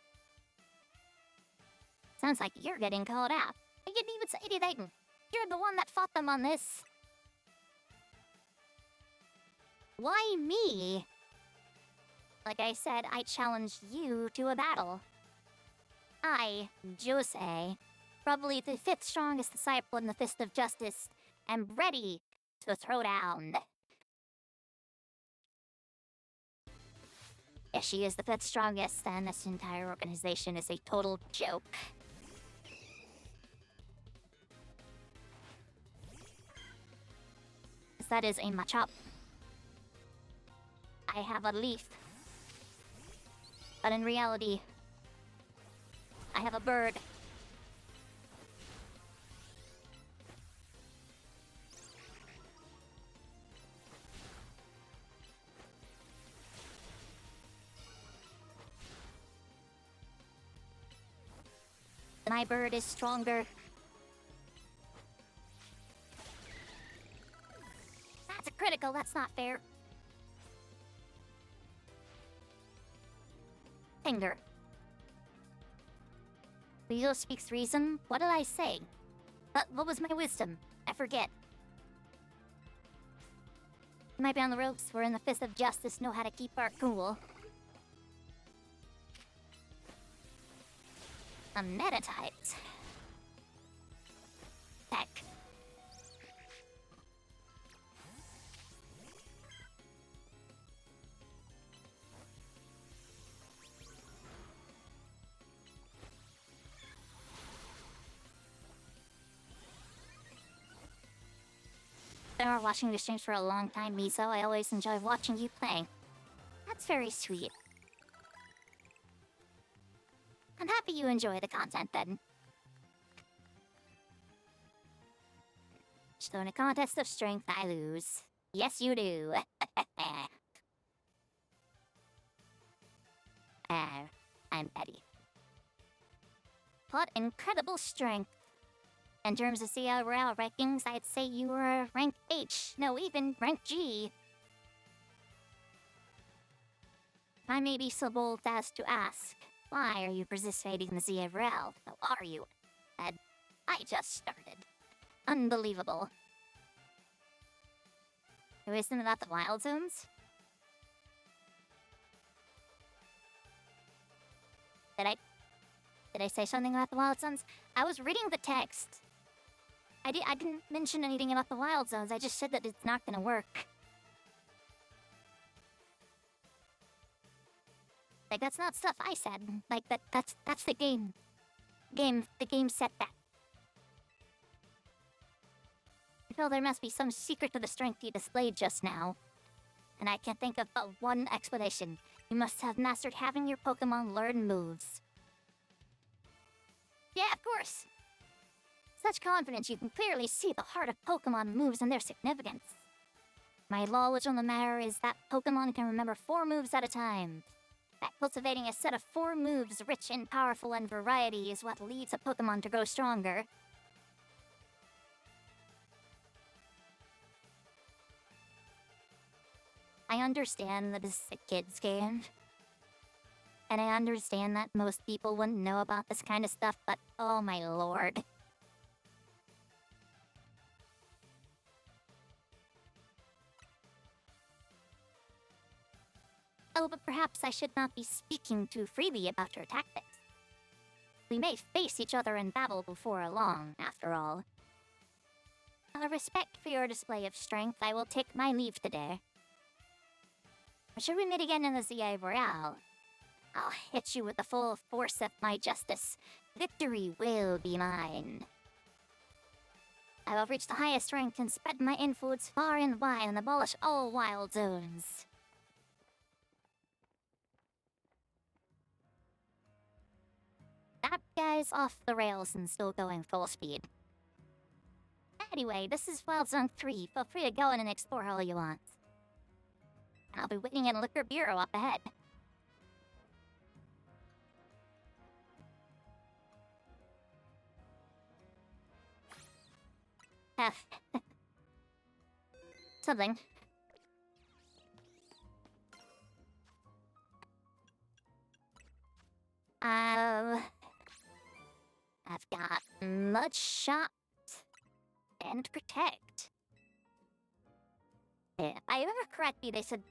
Sounds like you're getting called out. I didn't even say anything. You're the one that fought them on this. Why me? Like I said, I challenge you to a battle. I, Jose, probably the 5th strongest disciple in the Fist of Justice, am ready to throw down. If she is the 5th strongest, then this entire organization is a total joke. That is a Machop. I have a leaf. But in reality, I have a bird. My bird is stronger. That's a critical, that's not fair. Finger. Mizo speaks reason? What did I say? What was my wisdom? I forget. You might be on the ropes. We're in the Fist of Justice, know how to keep our cool. A Metatype. Heck. I've been watching your streams for a long time, Mizo. I always enjoy watching you play. That's very sweet. I'm happy you enjoy the content, then. So in a contest of strength, I lose. Yes, you do. I'm petty. What incredible strength. In terms of CLRL rankings, I'd say you were rank H. No, even rank G. I may be so bold as to ask, why are you participating in the CLRL? How are you? And I just started. Unbelievable. Isn't it about the Wild Zones? Did I... Did I say something about the Wild Zones? I was reading the text. I didn't mention anything about the Wild Zones. I just said that it's not gonna work. Like, that's not stuff I said. Like, that's the game. The game said that. I feel there must be some secret to the strength you displayed just now. And I can think of but one explanation. You must have mastered having your Pokemon learn moves. Yeah, of course! Such confidence, you can clearly see the heart of Pokemon moves and their significance. My knowledge on the matter is that Pokemon can remember 4 moves at a time. That cultivating a set of 4 moves rich and powerful in variety is what leads a Pokemon to grow stronger. I understand that this is a kid's game. And I understand that most people wouldn't know about this kind of stuff, but oh my lord. Oh, but perhaps I should not be speaking too freely about your tactics. We may face each other in battle before long, after all. Out of respect for your display of strength, I will take my leave today. Should we meet again in the ZA Royale? I'll hit you with the full force of my justice. Victory will be mine. I will reach the highest rank and spread my influence far and wide and abolish all wild zones. That guy's off the rails and still going full speed. Anyway, this is Wild Zone 3. Feel free to go in and explore all you want. And I'll be waiting in Liquor Bureau up ahead. Something. I've got Mud Shot and Protect. If I remember correctly, they said...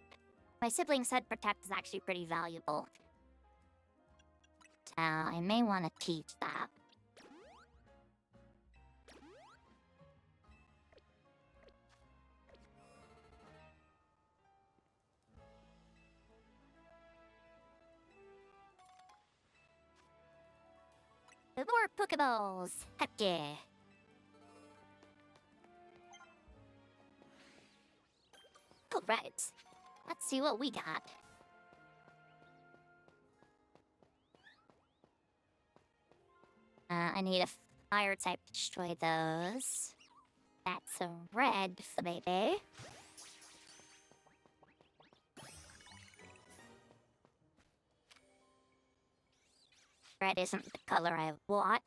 My sibling said Protect is actually pretty valuable. So I may want to teach that. More Pokeballs! Heck yeah! Alright, let's see what we got. I need a fire type to destroy those. That's a red, baby. Red isn't the color I want,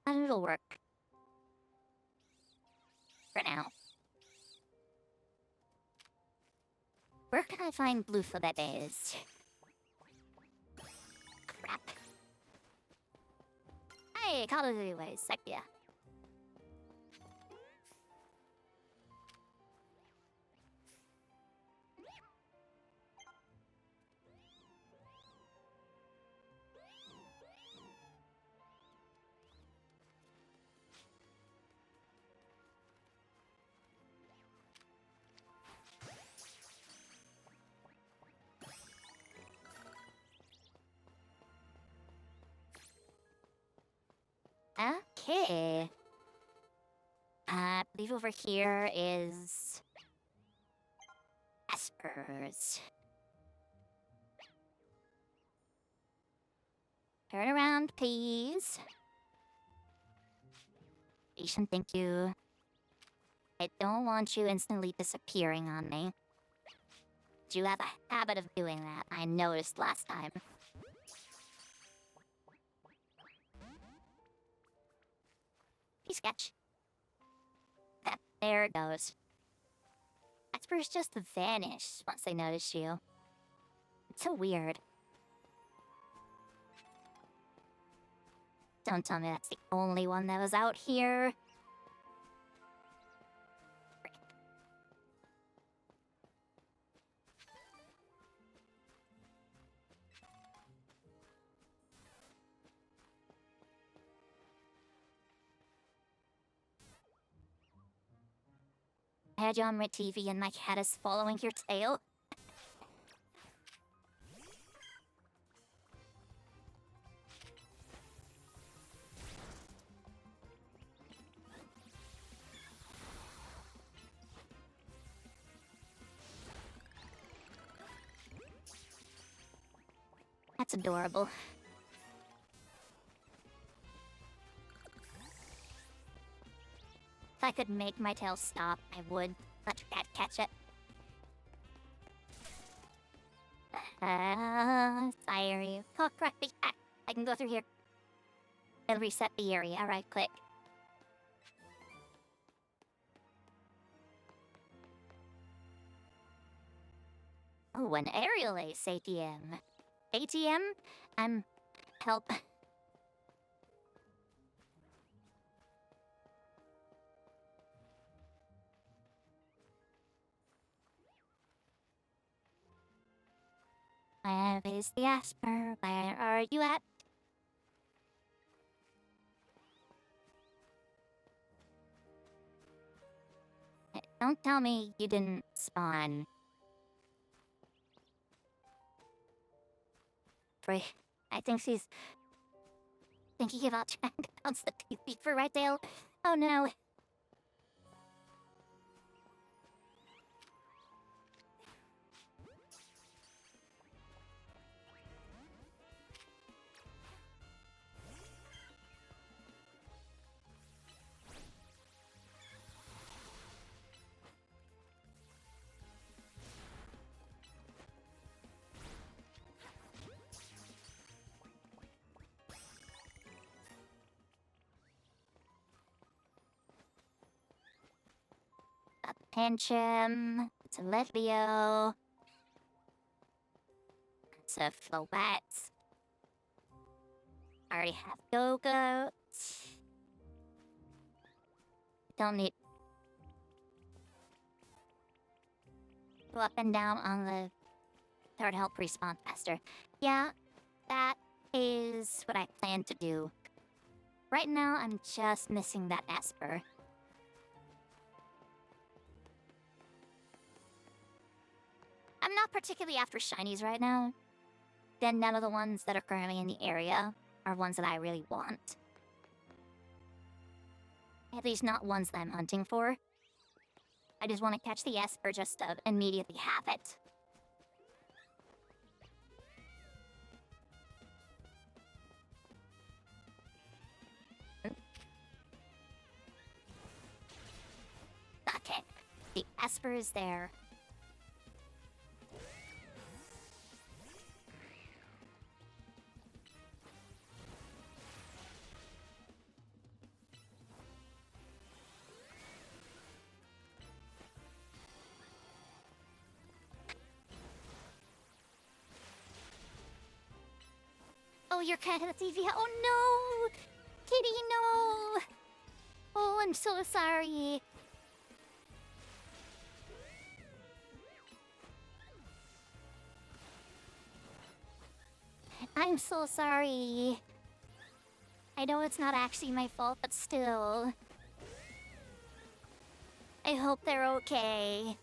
but it'll work. For now. Where can I find blue bebes? Crap. Hey, call it anyways, heck yeah. Okay. I believe over here is... Espers. Turn around, please. Patient, thank you. I don't want you instantly disappearing on me. You have a habit of doing that, I noticed last time. Sketch. There it goes. Espers just vanish once they notice you. It's so weird. Don't tell me that's the only one that was out here. had you on my TV and my cat is following your tail. That's adorable. If I could make my tail stop, I would let your cat catch it. Sorry. Oh, correct. I can go through here. It'll reset the area. Right click. Oh, an aerial ace ATM. ATM? Help. Where is the Asper? Where are you at? Don't tell me you didn't spawn. I think she's thinking about trying to bounce the TV for right tail. Oh no. A Pinchum. It's a Litleo. It's a Floette. I already have Go-Go. Don't need... Go up and down on the third help respawn faster. Yeah, that is what I plan to do. Right now, I'm just missing that Asper. I'm not particularly after shinies right now. Then none of the ones that are currently in the area are ones that I really want. At least not ones that I'm hunting for. I just want to catch the Esper just to immediately have it. Okay, the Esper is there. Oh, you're kind of the TV. Oh no! Kitty, no! Oh, I'm so sorry. I'm so sorry. I know it's not actually my fault, but still. I hope they're okay.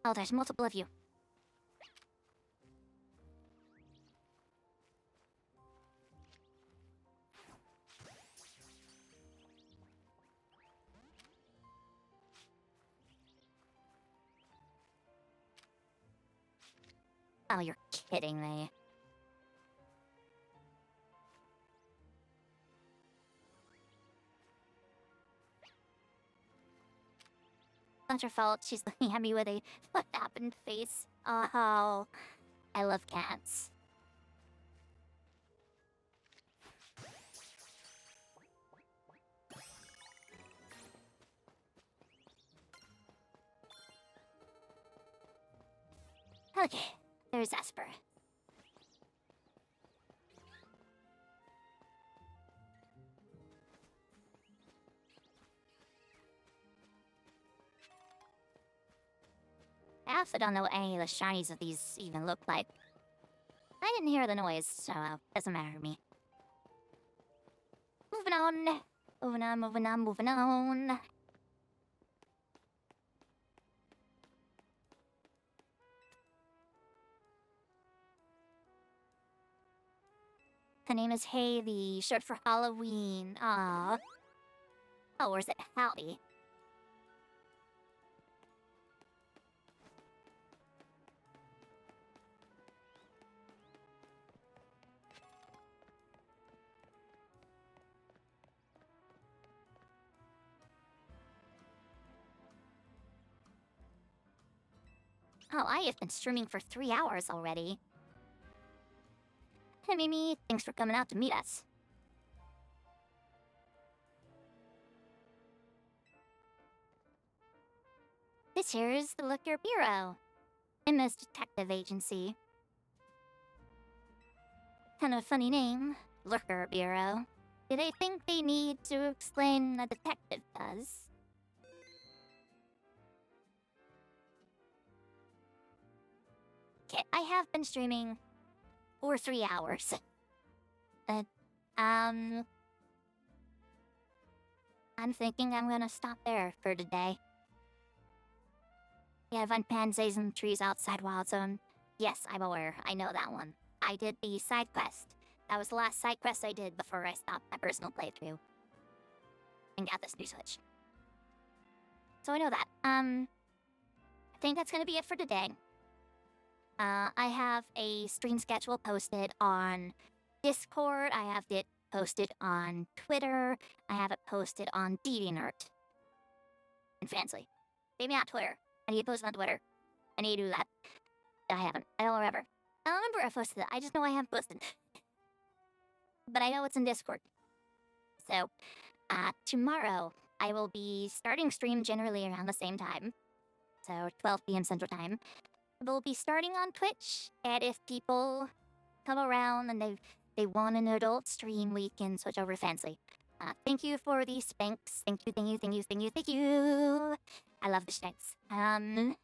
Oh, there's multiple of you. Oh, you're kidding me. Not your fault. She's looking at me with a what happened face. Oh, I love cats. Okay, there's Esper. I also don't know what any of the shinies of these even look like. I didn't hear the noise, so doesn't matter to me. Moving on. Moving on, moving on, moving on. Her name is Haley, short for Halloween. Aww. Oh, or is it Hallie? Oh, I have been streaming for 3 hours already. Hey, Mimi, thanks for coming out to meet us. This here is the Liquor Bureau. MS Detective Agency. Kind of a funny name, Liquor Bureau. Do they think they need to explain a detective does? Okay, I have been streaming for 3 hours. I'm thinking I'm gonna stop there for today. Yeah, Van Pansies and trees outside Wild Zone. Yes, I'm aware. I know that one. I did the side quest. That was the last side quest I did before I stopped my personal playthrough. And got this new Switch. So I know that. I think that's gonna be it for today. I have a stream schedule posted on Discord. I have it posted on Twitter. I have it posted on DeviantArt. And Fansly. Maybe not Twitter. I need to post it on Twitter. I need to do that. I haven't. I don't remember. I don't remember I posted it. I just know I haven't posted. But I know it's in Discord. So, tomorrow I will be starting stream generally around the same time. So 12 p.m. Central Time. We'll be starting on Twitch, and if people come around and they want an adult stream, we can switch over to Fansly. Thank you for the spanks. Thank you, thank you, thank you, thank you, thank you. I love the spanks. But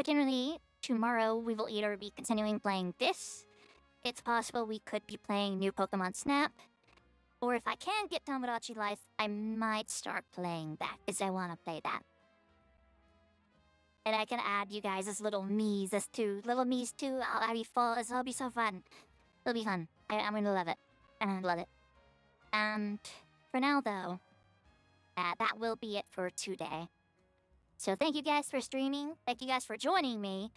generally, tomorrow we will either be continuing playing this. It's possible we could be playing new Pokemon Snap. Or if I can get Tomodachi Life, I might start playing that, because I want to play that. And I can add you guys as little me's as too. Little me's too. I'll be full. It'll be so fun. It'll be fun. I'm gonna love it. I'm gonna love it. And for now, though, that will be it for today. So thank you guys for streaming. Thank you guys for joining me.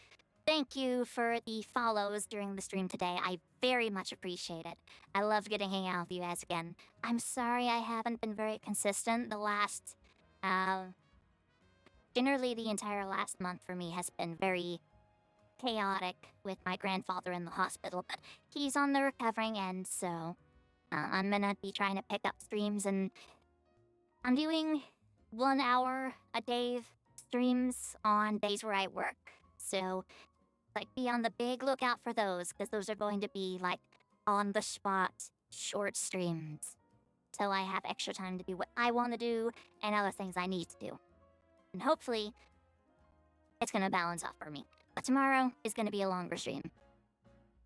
Thank you for the follows during the stream today. I very much appreciate it. I love getting hang out with you guys again. I'm sorry I haven't been very consistent the last, generally the entire last month for me has been very chaotic with my grandfather in the hospital, but he's on the recovering end, so I'm gonna be trying to pick up streams, and I'm doing 1 hour a day streams on days where I work. So, like, be on the big lookout for those, because those are going to be, like, on-the-spot short streams. So I have extra time to do what I want to do, and other things I need to do. And hopefully, it's gonna balance off for me. But tomorrow is gonna be a longer stream.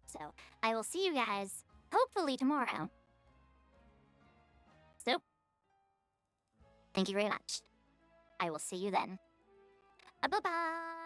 So, I will see you guys, hopefully tomorrow. So, thank you very much. I will see you then. Bye-bye!